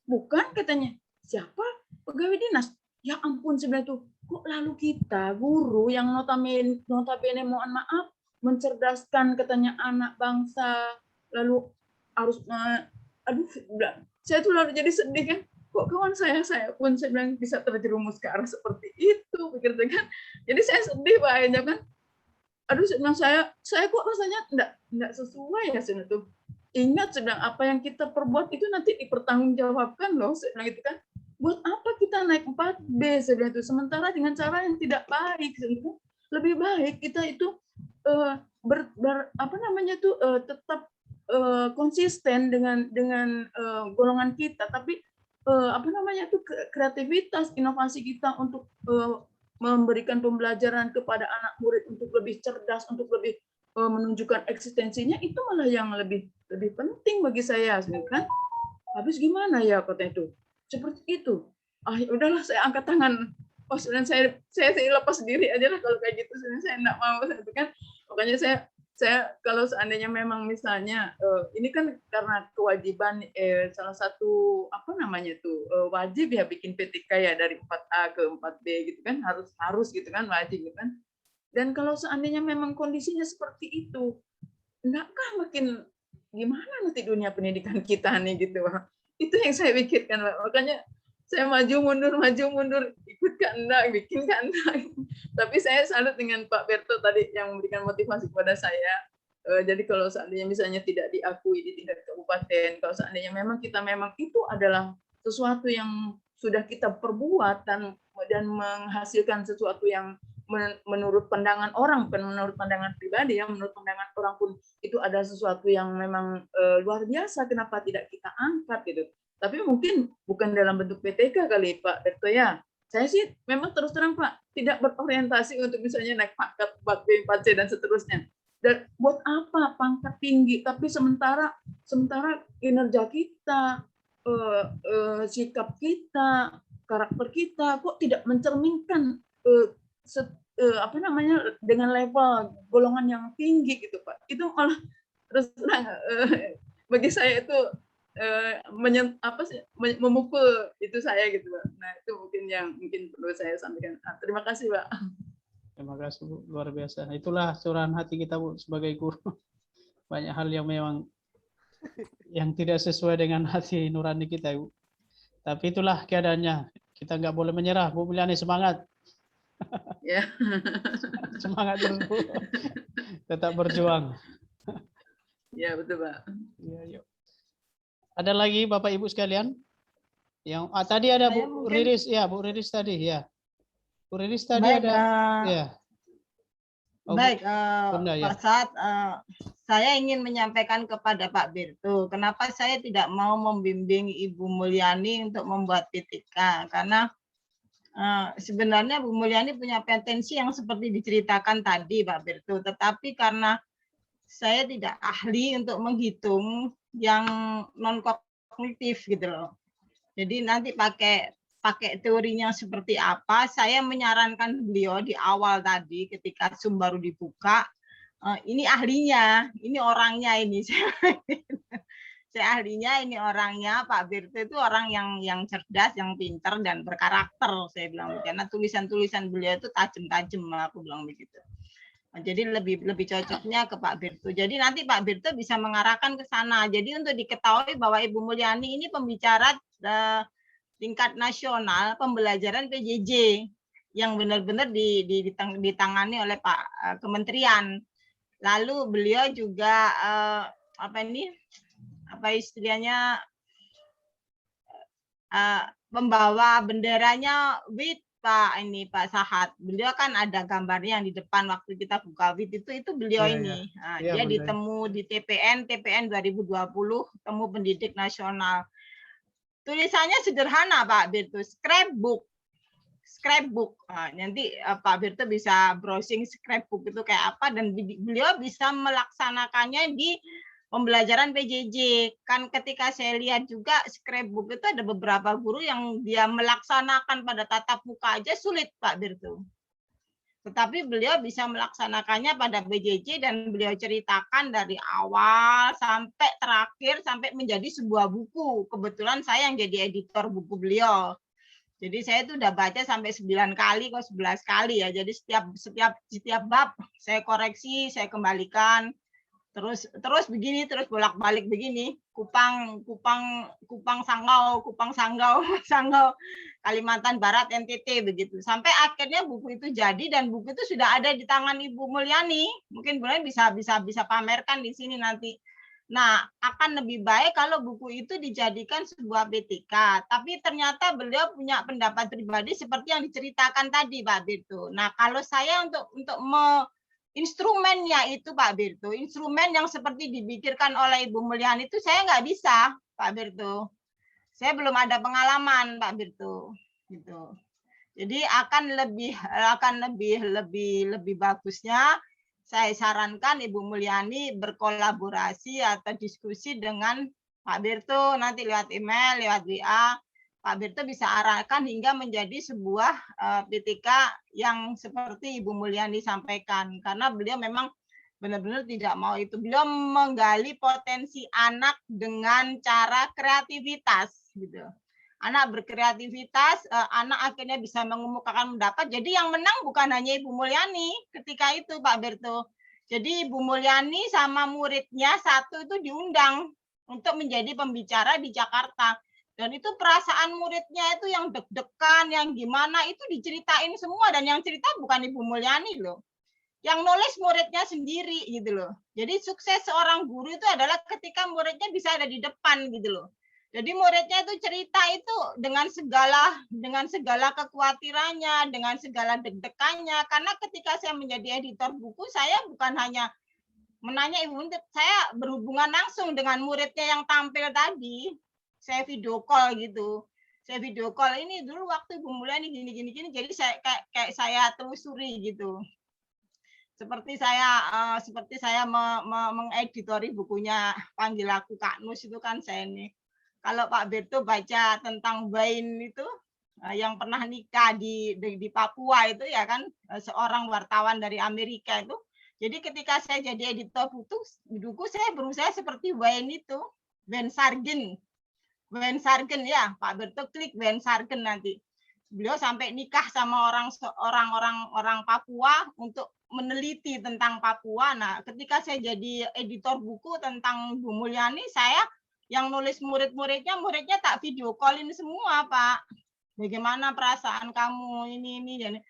Bukan katanya. Siapa? Pegawai dinas. Ya ampun sebenarnya tuh. Kok lalu kita guru yang notabene mohon maaf mencerdaskan katanya anak bangsa, lalu harus saya tuh lalu jadi sedih kan. kok kawan saya pun saya bilang bisa terjerumus ke arah seperti itu, pikir saya kan. Jadi saya sedih Pak akhirnya kan. Aduh, saya bilang saya kok rasanya enggak sesuai ya saya tuh. Ingat sedang apa yang kita perbuat itu nanti dipertanggungjawabkan loh, saya bilang itu kan. Buat apa kita naik 4B saya bilang itu, sementara dengan cara yang tidak baik. Lebih baik kita itu tetap konsisten dengan golongan kita, tapi kreativitas, inovasi kita untuk memberikan pembelajaran kepada anak murid untuk lebih cerdas, untuk lebih menunjukkan eksistensinya, itu malah yang lebih penting bagi saya, kan? Habis gimana ya kota itu? Seperti itu. Ya udahlah, saya angkat tangan. Oh, sebenarnya saya lepas diri aja lah kalau kayak gitu. Sebenarnya saya enggak mau, itu kan. Makanya saya kalau seandainya memang misalnya ini kan karena kewajiban salah satu wajib ya bikin PTK ya dari 4A ke 4B gitu kan, harus gitu kan, wajib gitu kan. Dan kalau seandainya memang kondisinya seperti itu, enggaklah makin gimana nanti dunia pendidikan kita nih gitu, Pak. Itu yang saya pikirkan, Pak. Makanya saya maju mundur, ikut kehendak, bikin kehendak. Tapi saya salut dengan Pak Berto tadi yang memberikan motivasi kepada saya. Jadi kalau seandainya misalnya tidak diakui di tingkat kabupaten, kalau seandainya memang itu adalah sesuatu yang sudah kita perbuat dan menghasilkan sesuatu yang menurut pandangan orang, bukan menurut pandangan pribadi, ya menurut pandangan orang pun itu ada sesuatu yang memang luar biasa, kenapa tidak kita angkat gitu. Tapi mungkin bukan dalam bentuk PTK kali Pak Berto ya. Saya sih memang terus terang Pak tidak berorientasi untuk misalnya naik pangkat 4B, 4C dan seterusnya. Dan buat apa pangkat tinggi tapi sementara kinerja kita, sikap kita, karakter kita kok tidak mencerminkan dengan level golongan yang tinggi gitu Pak. Itu malah terus terang bagi saya itu memukul itu saya gitu Pak. Nah itu mungkin perlu saya sampaikan. Terima kasih Pak. Terima kasih Bu, luar biasa. Itulah curahan hati kita Bu sebagai guru. Banyak hal yang memang yang tidak sesuai dengan hati nurani kita Bu. Tapi itulah keadaannya. Kita nggak boleh menyerah. Bu Mulyani, semangat. Ya. Semangat terus Bu. Tetap berjuang. Ya betul Pak. Ya, yuk. Ada lagi Bapak Ibu sekalian? Yang tadi ada Bu Riris, ya Bu Riris tadi ya. Bu Riris tadi baik, ada. Ya. Baik, Bunda, ya. Pak Saad, saya ingin menyampaikan kepada Pak Berto, kenapa saya tidak mau membimbing Ibu Mulyani untuk membuat PTK, karena sebenarnya Bu Mulyani punya potensi yang seperti diceritakan tadi Pak Berto, tetapi karena saya tidak ahli untuk menghitung yang non kognitif gitu loh. Jadi nanti pakai teorinya seperti apa, saya menyarankan beliau di awal tadi ketika Zoom baru dibuka, ini ahlinya, ini orangnya ini. Saya ahlinya, ini orangnya. Pak Berto itu orang yang cerdas, yang pintar dan berkarakter, saya bilang. Karena tulisan-tulisan beliau itu tajam-tajam, aku bilang begitu. Jadi lebih cocoknya ke Pak Berto. Jadi nanti Pak Berto bisa mengarahkan ke sana. Jadi untuk diketahui bahwa Ibu Mulyani ini pembicara tingkat nasional pembelajaran PJJ yang benar-benar ditangani oleh Pak Kementerian. Lalu beliau juga membawa benderanya WIT Pak Sahat. Beliau kan ada gambarnya yang di depan waktu kita buka WIT itu beliau ini. Nah, dia ditemu di TPN 2020, temu pendidik nasional. Tulisannya sederhana Pak Berto, scrapbook. Nah, nanti Pak Berto bisa browsing scrapbook itu kayak apa dan beliau bisa melaksanakannya di pembelajaran PJJ. Kan ketika saya lihat juga scrapbook itu ada beberapa guru yang dia melaksanakan pada tatap muka aja sulit Pak Berto. Tetapi beliau bisa melaksanakannya pada PJJ dan beliau ceritakan dari awal sampai terakhir sampai menjadi sebuah buku. Kebetulan saya yang jadi editor buku beliau. Jadi saya itu udah baca sampai 9 kali kok 11 kali ya. Jadi setiap bab saya koreksi, saya kembalikan. terus begini, terus bolak-balik begini, Kupang Sanggau, Sanggau, Kalimantan Barat, NTT begitu. Sampai akhirnya buku itu jadi dan buku itu sudah ada di tangan Ibu Mulyani. Mungkin Bu Mulyani bisa pamerkan di sini nanti. Nah, akan lebih baik kalau buku itu dijadikan sebuah BTK. Tapi ternyata beliau punya pendapat pribadi seperti yang diceritakan tadi, Pak Birto. Nah, kalau saya untuk instrumennya itu, Pak Birto, instrumen yang seperti dipikirkan oleh Ibu Mulyani itu saya nggak bisa, Pak Birto. Saya belum ada pengalaman, Pak Birto. Gitu. Jadi akan lebih bagusnya saya sarankan Ibu Mulyani berkolaborasi atau diskusi dengan Pak Birto nanti lewat email, lewat WA. Pak Birto bisa arahkan hingga menjadi sebuah BTK yang seperti Ibu Mulyani sampaikan. Karena beliau memang benar-benar tidak mau itu. Beliau menggali potensi anak dengan cara kreativitas. Gitu. Anak berkreativitas, anak akhirnya bisa mengemukakan pendapat. Jadi yang menang bukan hanya Ibu Mulyani ketika itu, Pak Birto. Jadi Ibu Mulyani sama muridnya satu itu diundang untuk menjadi pembicara di Jakarta. Dan itu perasaan muridnya itu yang deg-degan, yang gimana, itu diceritain semua. Dan yang cerita bukan Ibu Mulyani loh. Yang nulis muridnya sendiri gitu loh. Jadi sukses seorang guru itu adalah ketika muridnya bisa ada di depan gitu loh. Jadi muridnya itu cerita itu dengan segala kekhawatirannya, dengan segala deg-degannya. Karena ketika saya menjadi editor buku, saya bukan hanya menanya Ibu, saya berhubungan langsung dengan muridnya yang tampil tadi. Saya video call gitu. Saya video call ini dulu waktu Ibu Mulyani gini. Jadi saya kayak saya telusuri gitu. Seperti saya mengeditori bukunya Panggil Aku Kak Nus itu kan saya ini. Kalau Pak Birto baca tentang Wayne itu yang pernah nikah di Papua itu ya kan seorang wartawan dari Amerika itu. Jadi ketika saya jadi editor buku saya berusaha seperti Wayne itu, Wayne Sargen ya, Pak Birto klik Wayne Sargen nanti. Beliau sampai nikah sama orang Papua untuk meneliti tentang Papua. Nah, ketika saya jadi editor buku tentang Bu Mulyani, saya yang nulis muridnya tak video callin semua, Pak. Bagaimana perasaan kamu ini.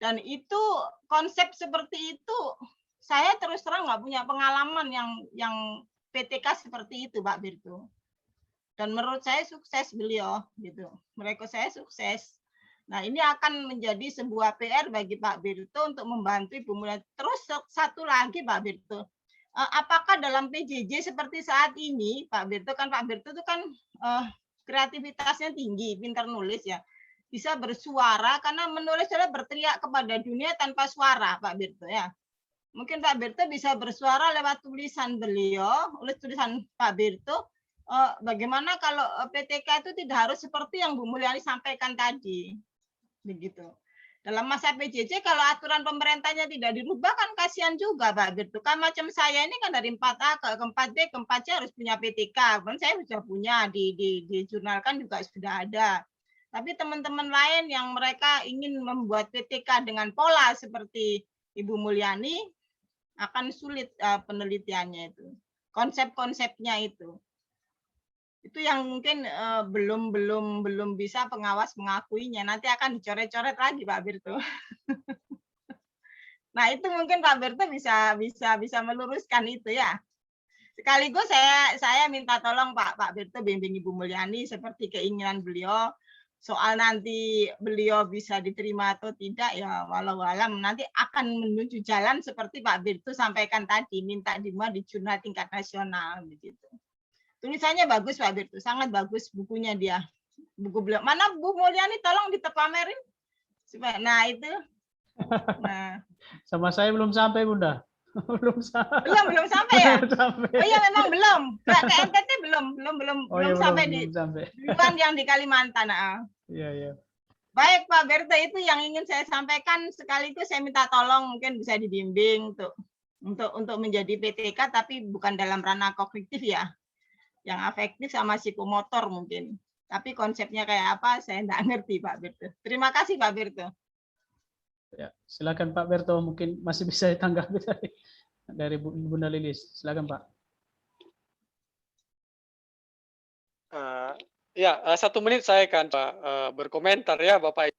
Dan itu konsep seperti itu, saya terus terang nggak punya pengalaman yang PTK seperti itu, Pak Birto. Dan menurut saya sukses beliau, gitu. Mereka saya sukses. Nah, ini akan menjadi sebuah PR bagi Pak Birto untuk membantu Ibu Mulyani. Terus satu lagi, Pak Birto. Apakah dalam PJJ seperti saat ini, Pak Birto itu kan kreativitasnya tinggi, pintar nulis ya, bisa bersuara karena menulis adalah berteriak kepada dunia tanpa suara, Pak Birto ya. Mungkin Pak Birto bisa bersuara lewat tulisan beliau, oleh tulisan Pak Birto. Bagaimana kalau PTK itu tidak harus seperti yang Bu Mulyani sampaikan tadi, begitu. Dalam masa PJJ kalau aturan pemerintahnya tidak dirubah kan kasihan juga Pak Birto. Kan macam saya ini kan dari 4A ke 4B ke 4C harus punya PTK. Kan saya sudah punya di jurnal kan juga sudah ada. Tapi teman-teman lain yang mereka ingin membuat PTK dengan pola seperti Ibu Mulyani akan sulit penelitiannya itu. Konsep-konsepnya itu yang mungkin belum bisa pengawas mengakuinya. Nanti akan dicoret-coret lagi Pak Birto. Nah itu mungkin Pak Birto bisa meluruskan itu ya. Sekaligus saya minta tolong Pak Birto bimbing Ibu Mulyani seperti keinginan beliau. Soal nanti beliau bisa diterima atau tidak ya walau alam nanti akan menuju jalan seperti Pak Birto sampaikan tadi, minta dimuat di jurnal tingkat nasional begitu. Tulisannya bagus Pak Birto, sangat bagus bukunya dia. Buku beliau. Mana Bu Mulyani tolong ditepamerin. Nah, itu. Nah, sama saya belum sampai, Bunda. Belum sampai ya? Oh iya memang belum. Ke NTT belum sampai di duluan yang di Kalimantan. Iya. Baik Pak Birto, itu yang ingin saya sampaikan. Sekaligus saya minta tolong mungkin bisa dibimbing untuk menjadi PTK tapi bukan dalam ranah kognitif ya. Yang afektif sama psikomotor mungkin. Tapi konsepnya kayak apa saya enggak ngerti Pak Birto. Terima kasih Pak Birto. Ya, silakan Pak Birto mungkin masih bisa ditanggapi tadi. dari Bunda Lilis. Silakan Pak. Ya, 1 menit saya akan berkomentar ya Bapak.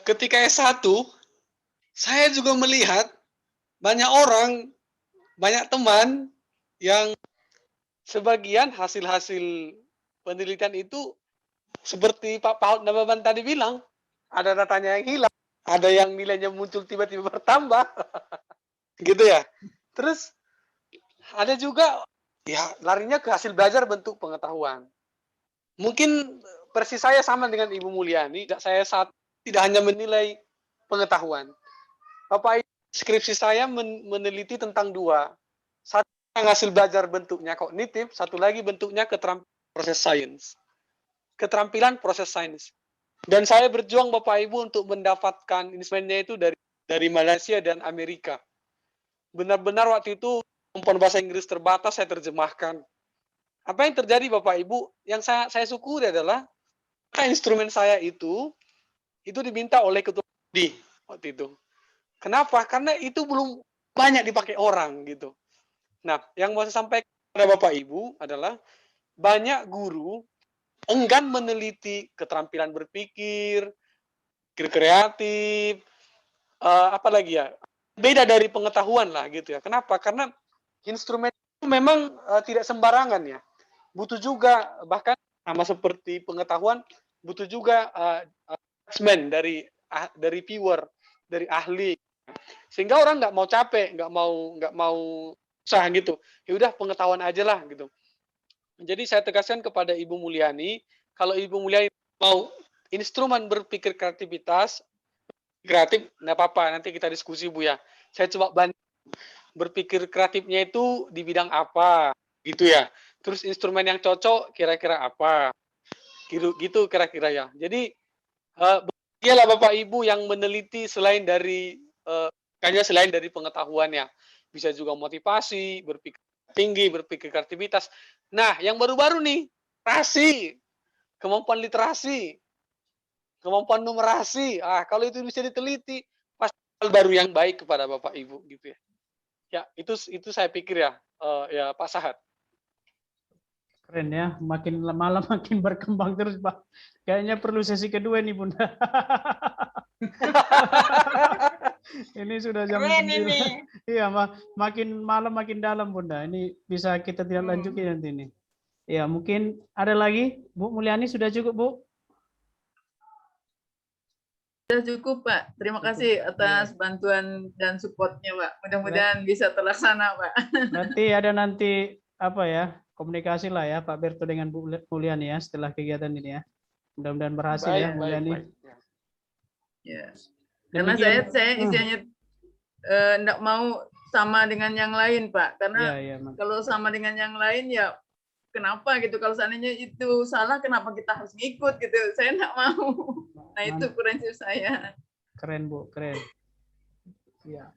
Ketika S1, saya juga melihat banyak orang, banyak teman yang sebagian hasil-hasil penelitian itu seperti Pak Paut Nababan tadi bilang, ada datanya yang hilang, ada yang nilainya muncul tiba-tiba bertambah, gitu ya. Terus ada juga ya larinya ke hasil belajar bentuk pengetahuan. Mungkin persis saya sama dengan Ibu Mulyani, saya tidak hanya menilai pengetahuan. Bapak, skripsi saya meneliti tentang 2. Satu yang hasil belajar bentuknya kognitif, satu lagi bentuknya keterampilan proses sains. Keterampilan proses sains. Dan saya berjuang Bapak Ibu untuk mendapatkan instrumennya itu dari Malaysia dan Amerika. Benar-benar waktu itu kemampuan bahasa Inggris terbatas saya terjemahkan. Apa yang terjadi Bapak Ibu? Yang saya syukuri adalah instrumen saya itu diminta oleh ketua di waktu itu. Kenapa? Karena itu belum banyak dipakai orang gitu. Nah, yang mau saya sampaikan kepada Bapak Ibu adalah banyak guru enggan meneliti keterampilan berpikir, kreatif, apalagi ya, beda dari pengetahuan lah gitu ya. Kenapa? Karena instrumen itu memang tidak sembarangan ya. Butuh juga, bahkan sama seperti pengetahuan, butuh juga assessment dari viewer, dari ahli. Sehingga orang nggak mau capek, nggak mau susah gitu. Ya udah pengetahuan aja lah gitu. Jadi saya tegaskan kepada Ibu Mulyani, kalau Ibu Mulyani mau instrumen berpikir kreatif, nggak apa-apa, nanti kita diskusi Bu ya. Saya coba bantu berpikir kreatifnya itu di bidang apa, gitu ya. Terus instrumen yang cocok kira-kira apa, gitu kira-kira ya. Jadi iyalah Bapak Ibu yang meneliti selain dari pengetahuannya, bisa juga motivasi, berpikir tinggi, berpikir kreativitas. Nah, yang baru-baru nih, kemampuan literasi, kemampuan numerasi. Kalau itu bisa diteliti, pasti hal baru yang baik kepada Bapak Ibu gitu ya. Ya, itu saya pikir ya, ya Pak Sahat. Keren ya, makin malam makin berkembang terus Pak. Kayaknya perlu sesi kedua nih Bunda. Ini sudah jam 9. Iya, makin malam makin dalam Bunda. Ini bisa kita tidak lanjuti nanti ini. Ya, mungkin ada lagi Bu Mulyani, sudah cukup Bu? Sudah cukup Pak. Terima kasih atas bantuan dan supportnya Pak. Mudah-mudahan bisa terlaksana Pak. Berarti ada nanti apa ya, komunikasi lah ya Pak Berto dengan Bu Mulyani ya setelah kegiatan ini ya. Mudah-mudahan berhasil ya Mulyani. Ya. Karena saya istilahnya enggak mau sama dengan yang lain Pak. Karena kalau sama dengan yang lain ya kenapa gitu, kalau seandainya itu salah kenapa kita harus ngikut gitu, saya enggak mau. Nah itu prinsip saya. Keren Bu, keren. Ya.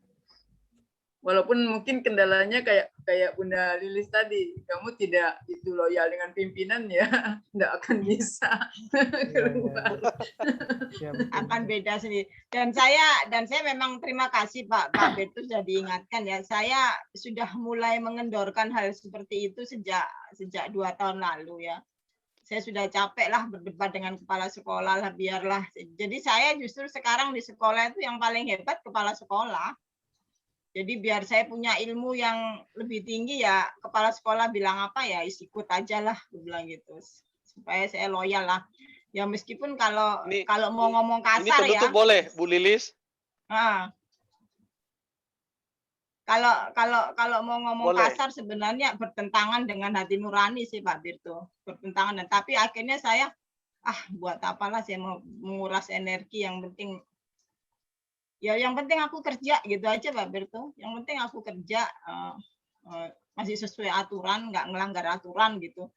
Walaupun mungkin kendalanya kayak Bunda Lilis tadi, kamu tidak itu loyal dengan pimpinan ya, tidak akan bisa keluar. Akan beda sendiri. Dan saya memang terima kasih Pak Bertus sudah diingatkan ya. Saya sudah mulai mengendorkan hal seperti itu sejak 2 tahun lalu ya. Saya sudah capek lah berdebat dengan kepala sekolah lah, biarlah. Jadi saya justru sekarang di sekolah itu yang paling hebat kepala sekolah. Jadi biar saya punya ilmu yang lebih tinggi ya, kepala sekolah bilang apa ya ikut aja lah, gue bilang gitu. Supaya saya loyal lah. Ya meskipun kalau mau ngomong kasar ya. Ini penutup boleh, Bu Lilis? Kalau mau ngomong boleh. Kasar sebenarnya bertentangan dengan hati nurani sih Pak Birto. Bertentangan, dan tapi akhirnya saya buat apalah saya mau menguras energi, yang penting aku kerja gitu aja Pak Berto. Yang penting aku kerja masih sesuai aturan, nggak melanggar aturan gitu.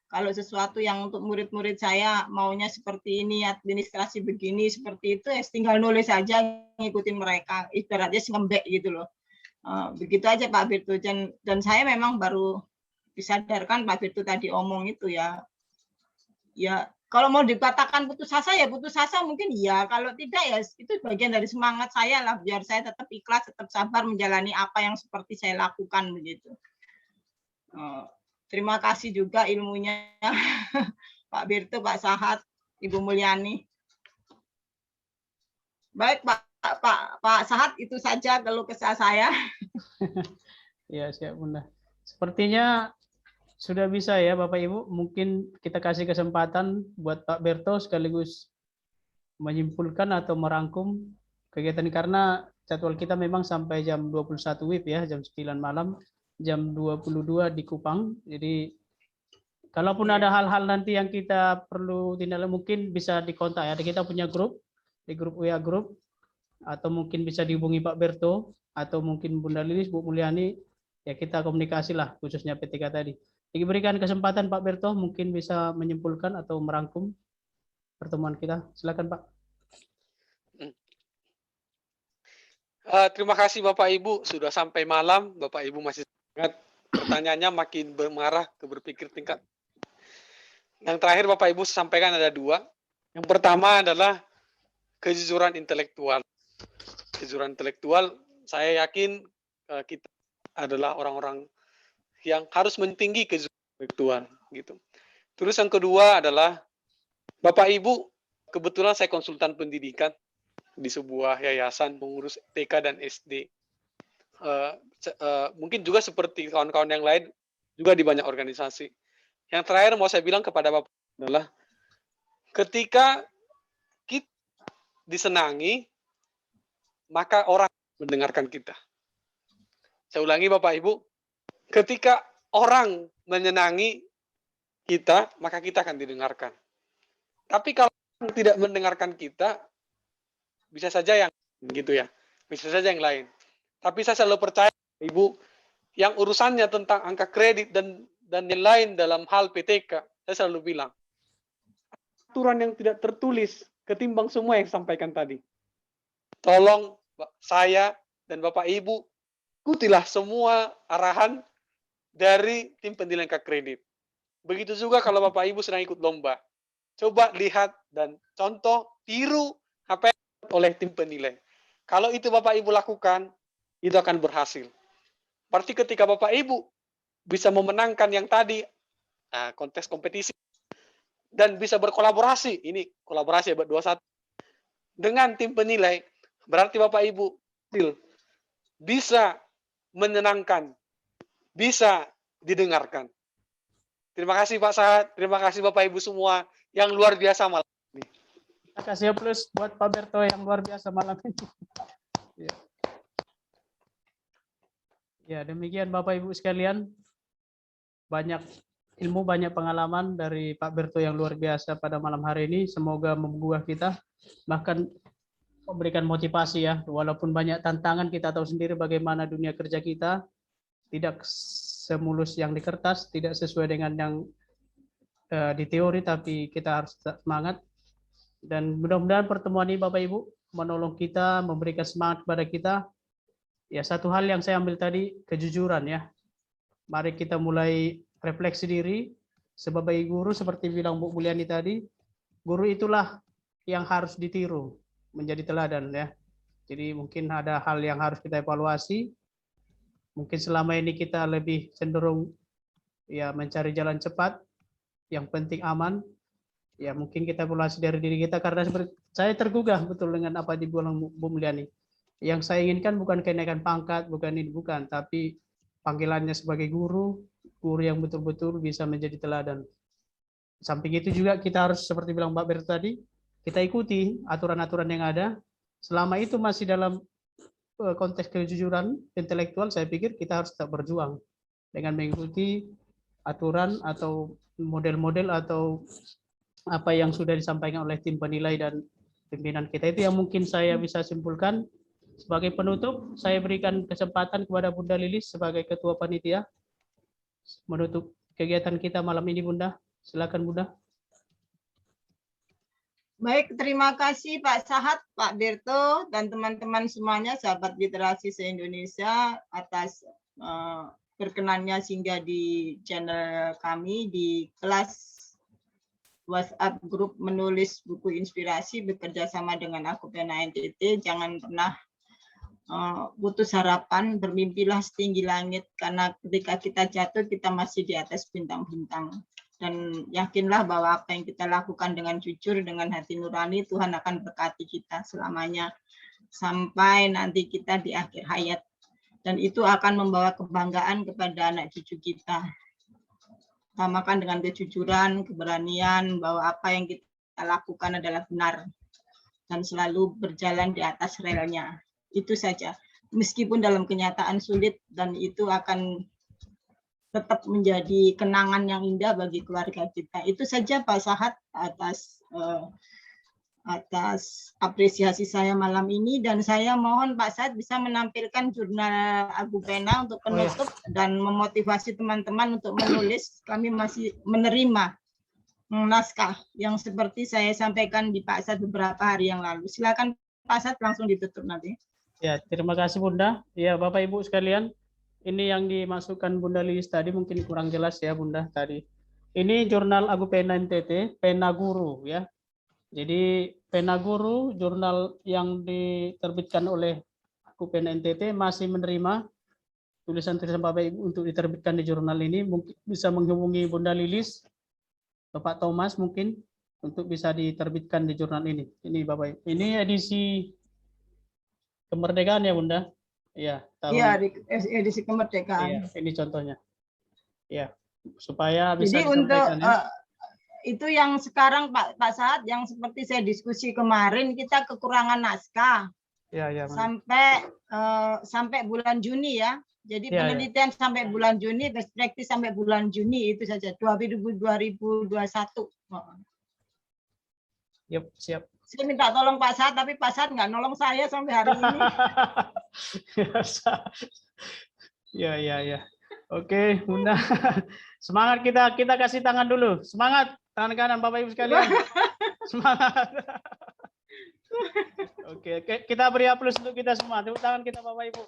Kalau sesuatu yang untuk murid-murid saya maunya seperti ini, administrasi begini, seperti itu, tinggal nulis aja, ngikutin mereka. Ibaratnya ngembek gitu loh. Begitu aja Pak Birtu. Dan saya memang baru disadarkan Pak Birtu tadi omong itu ya Kalau mau dikatakan putus asa ya putus asa mungkin iya, kalau tidak ya itu bagian dari semangat saya lah biar saya tetap ikhlas, tetap sabar menjalani apa yang seperti saya lakukan begitu. Terima kasih juga ilmunya Pak Birto, Pak Sahat, Ibu Mulyani. Baik Pak Sahat, itu saja keluh kesah saya. Ya, siap Bunda. Sepertinya sudah bisa ya Bapak Ibu, mungkin kita kasih kesempatan buat Pak Berto sekaligus menyimpulkan atau merangkum kegiatan karena jadwal kita memang sampai jam 21 WIB ya, jam 9 malam, jam 22 di Kupang. Jadi kalaupun ada hal-hal nanti yang kita perlu tindak lanjut mungkin bisa dikontak ya. Kita punya grup di grup WA grup atau mungkin bisa dihubungi Pak Berto atau mungkin Bunda Lilis, Bu Mulyani, ya kita komunikasi lah khususnya PTK tadi. Diberikan kesempatan Pak Berto mungkin bisa menyimpulkan atau merangkum pertemuan kita. Silakan Pak. Terima kasih Bapak Ibu sudah sampai malam. Bapak Ibu masih semangat. Pertanyaannya makin mengarah ke berpikir tingkat. Yang terakhir Bapak Ibu sampaikan ada 2. Yang pertama adalah kejujuran intelektual. Kejujuran intelektual, saya yakin kita adalah orang-orang yang harus mentinggi kejujuran intelektual gitu. Terus yang kedua adalah Bapak Ibu, kebetulan saya konsultan pendidikan di sebuah yayasan pengurus TK dan SD. Mungkin juga seperti kawan-kawan yang lain juga di banyak organisasi. Yang terakhir mau saya bilang kepada Bapak adalah ketika kita disenangi, maka orang mendengarkan kita. Saya ulangi Bapak Ibu, ketika orang menyenangi kita, maka kita akan didengarkan. Tapi kalau orang tidak mendengarkan kita, bisa saja yang gitu ya, bisa saja yang lain. Tapi saya selalu percaya, Ibu, yang urusannya tentang angka kredit dan yang lain dalam hal PTK, saya selalu bilang, aturan yang tidak tertulis ketimbang semua yang sampaikan tadi. Tolong saya dan Bapak Ibu, ikutilah semua arahan dari tim penilaian angka kredit. Begitu juga kalau Bapak Ibu sedang ikut lomba. Coba lihat dan contoh, tiru apa yang oleh tim penilai. Kalau itu Bapak Ibu lakukan, itu akan berhasil. Berarti ketika Bapak Ibu bisa memenangkan yang tadi, kontes kompetisi, dan bisa berkolaborasi, ini kolaborasi abad 21, dengan tim penilai, berarti Bapak Ibu bisa menyenangkan, bisa didengarkan. Terima kasih Pak Sahat, terima kasih Bapak Ibu semua yang luar biasa malam ini. Terima kasih plus buat Pak Berto yang luar biasa malam ini. Ya, demikian Bapak Ibu sekalian. Banyak ilmu, banyak pengalaman dari Pak Berto yang luar biasa pada malam hari ini. Semoga membuah kita, bahkan memberikan motivasi ya. Walaupun banyak tantangan, kita tahu sendiri bagaimana dunia kerja kita. Tidak semulus yang di kertas, tidak sesuai dengan yang di teori, tapi kita harus semangat. Dan mudah-mudahan pertemuan ini Bapak Ibu menolong kita, memberikan semangat kepada kita. Ya, satu hal yang saya ambil tadi, kejujuran ya. Mari kita mulai refleksi diri. Sebagai guru seperti bilang Bu Mulyani tadi, guru itulah yang harus ditiru, menjadi teladan ya. Jadi mungkin ada hal yang harus kita evaluasi. Mungkin selama ini kita lebih cenderung ya mencari jalan cepat, yang penting aman. Ya mungkin kita evaluasi dari diri kita karena seperti saya tergugah betul dengan apa dibilang Bu Mulyani. Yang saya inginkan bukan kenaikan pangkat, bukan ini, bukan, tapi panggilannya sebagai guru yang betul-betul bisa menjadi teladan. Samping itu juga kita harus seperti bilang Mbak Ber tadi, kita ikuti aturan-aturan yang ada. Selama itu masih dalam konteks kejujuran intelektual, saya pikir kita harus tetap berjuang dengan mengikuti aturan atau model-model atau apa yang sudah disampaikan oleh tim penilai dan pimpinan kita. Itu yang mungkin saya bisa simpulkan. Sebagai penutup, saya berikan kesempatan kepada Bunda Lilis sebagai Ketua Panitia menutup kegiatan kita malam ini, Bunda. Silakan, Bunda. Baik, terima kasih Pak Sahat, Pak Berto, dan teman-teman semuanya, sahabat literasi se-Indonesia, atas berkenannya singgah di channel kami di kelas WhatsApp grup menulis buku inspirasi bekerja sama dengan Akupena NTT. Jangan pernah putus harapan, bermimpilah setinggi langit, karena ketika kita jatuh kita masih di atas bintang-bintang. Dan yakinlah bahwa apa yang kita lakukan dengan jujur, dengan hati nurani, Tuhan akan berkati kita selamanya sampai nanti kita di akhir hayat. Dan itu akan membawa kebanggaan kepada anak cucu kita. Utamakan dengan kejujuran, keberanian, bahwa apa yang kita lakukan adalah benar dan selalu berjalan di atas relnya. Itu saja. Meskipun dalam kenyataan sulit, dan itu akan tetap menjadi kenangan yang indah bagi keluarga kita. Itu saja Pak Sahat atas apresiasi saya malam ini, dan saya mohon Pak Sahat bisa menampilkan jurnal Akupena untuk penutup dan memotivasi teman-teman untuk menulis. Kami masih menerima naskah yang seperti saya sampaikan di Pak Sahat beberapa hari yang lalu. Silakan Pak Sahat, langsung ditutup nanti. Ya, terima kasih Bunda. Ya, Bapak Ibu sekalian, ini yang dimasukkan Bunda Lilis tadi mungkin kurang jelas ya Bunda tadi. Ini jurnal Akupena NTT, Pena Guru ya. Jadi Pena Guru, jurnal yang diterbitkan oleh Akupena NTT, masih menerima tulisan-tulisan Bapak Ibu untuk diterbitkan di jurnal ini. Mungkin bisa menghubungi Bunda Lilis, Bapak Thomas mungkin untuk bisa diterbitkan di jurnal ini. Ini Bapak Ibu. Ini edisi kemerdekaan ya Bunda? Iya. Iya, edisi kemerdekaan. Iya, ini contohnya. Ya, supaya bisa jadi untuk ya. Itu yang sekarang Pak Sahat, yang seperti saya diskusi kemarin, kita kekurangan naskah. Ya, sampai bulan Juni ya. Jadi ya, penelitian sampai bulan Juni, perspektif sampai bulan Juni, itu saja 2021. Yep, siap. Saya minta tolong Pak Sahat, tapi Pak Sahat nggak nolong saya sampai hari ini. Ya. Oke, Bunda. Semangat kita kasih tangan dulu. Semangat tangan kanan Bapak Ibu sekalian. Semangat. Oke, kita beri aplaus untuk kita semua. Tepuk tangan kita Bapak Ibu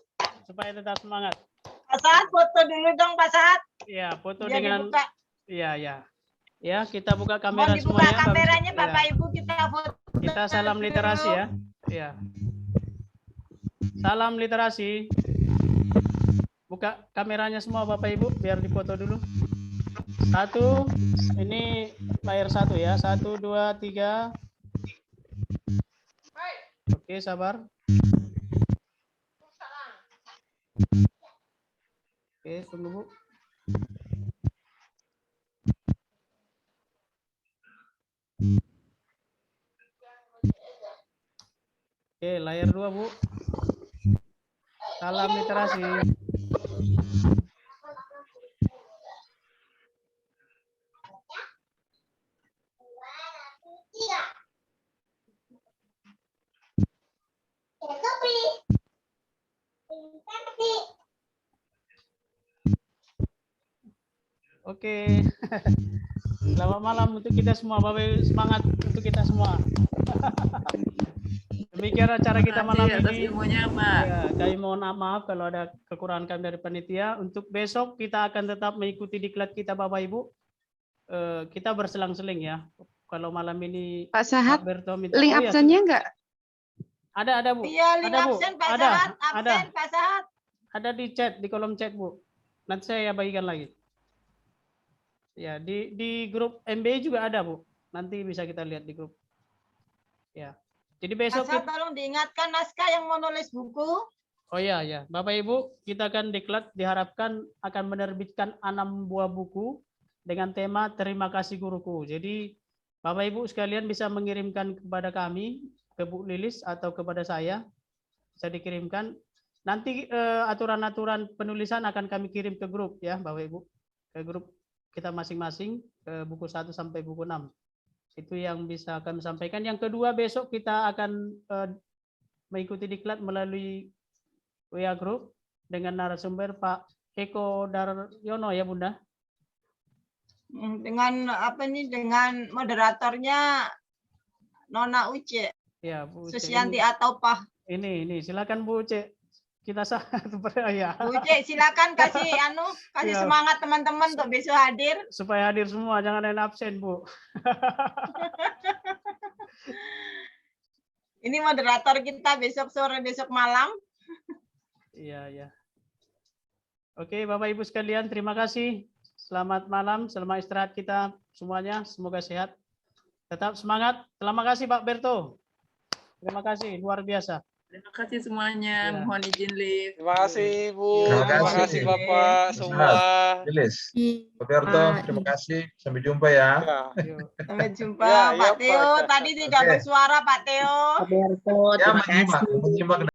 supaya tetap semangat. Pak Sahat, foto dulu dong Pak Sahat. Iya, foto Biar dengan dibuka. Iya. Ya, kita buka kamera Mohon dibuka semuanya. kameranya Bapak Ya. Ibu, kita foto. Kita salam literasi ya. Iya. Salam literasi. Buka kameranya semua Bapak Ibu biar dipoto dulu. Satu, ini layar satu ya. 1, 2, 3. Oke, sabar. Oke, tunggu Bu. Oke, layar 2 Bu. Salam literasi. Oke. Selamat malam untuk kita semua, Bapak Ibu. Semangat untuk kita semua. Demikian acara kita malam ini. Ilmunya, Pak. Ya, kami mohon maaf kalau ada kekurangan kami dari panitia. Untuk besok kita akan tetap mengikuti diklat kita Bapak Ibu. Kita berselang-seling ya. Kalau malam ini Pak Sahat, Pak Berto minta, link oh, ya, absennya enggak? ada Bu. Iya, link Ada, Bu. absen Pak Ada, Sahat, ada. absen Pak Sahat. Ada di chat, di kolom chat Bu. Nanti saya bagikan lagi. Ya, di grup MBA juga ada Bu. Nanti bisa kita lihat di grup. Ya. Jadi besok Pak Sahat, tolong diingatkan naskah yang mau nulis buku. Oh ya, Bapak Ibu, kita akan diklat diharapkan akan menerbitkan 6 buah buku dengan tema Terima Kasih Guruku. Jadi Bapak Ibu sekalian bisa mengirimkan kepada kami, ke Bu Lilis atau kepada saya, bisa dikirimkan. Nanti aturan-aturan penulisan akan kami kirim ke grup ya Bapak Ibu, ke grup kita masing-masing, ke buku 1 sampai buku 6. Itu yang bisa kami sampaikan. Yang kedua, besok kita akan mengikuti diklat melalui WA Group dengan narasumber Pak Eko Daryono ya Bunda. Dengan apa nih, dengan moderatornya Nona Uce, Ya Bu Uce. Susianti atau Pak. Ini silakan Bu Uce. kita sangat ya. Bu Cek, silakan kasih kasih Ya. semangat teman-teman untuk besok hadir. Supaya hadir semua, jangan ada yang absen, Bu. Ini moderator kita besok sore, besok malam. Iya, ya. Oke, Bapak Ibu sekalian, terima kasih. Selamat malam, selamat istirahat kita semuanya. Semoga sehat. Tetap semangat. Terima kasih Pak Berto. Terima kasih, luar biasa. Terima kasih semuanya. Ya. Mohon izin live. Terima kasih Bu, Terima terima kasih. kasih Bapak semua. Jelis. Pak Berto, terima kasih. Sampai jumpa ya. Ya. Yuk. Sampai jumpa Ya, ya, Pak Theo. Pak. Tadi tidak Oke. bersuara Pak Theo. Ya, menyimak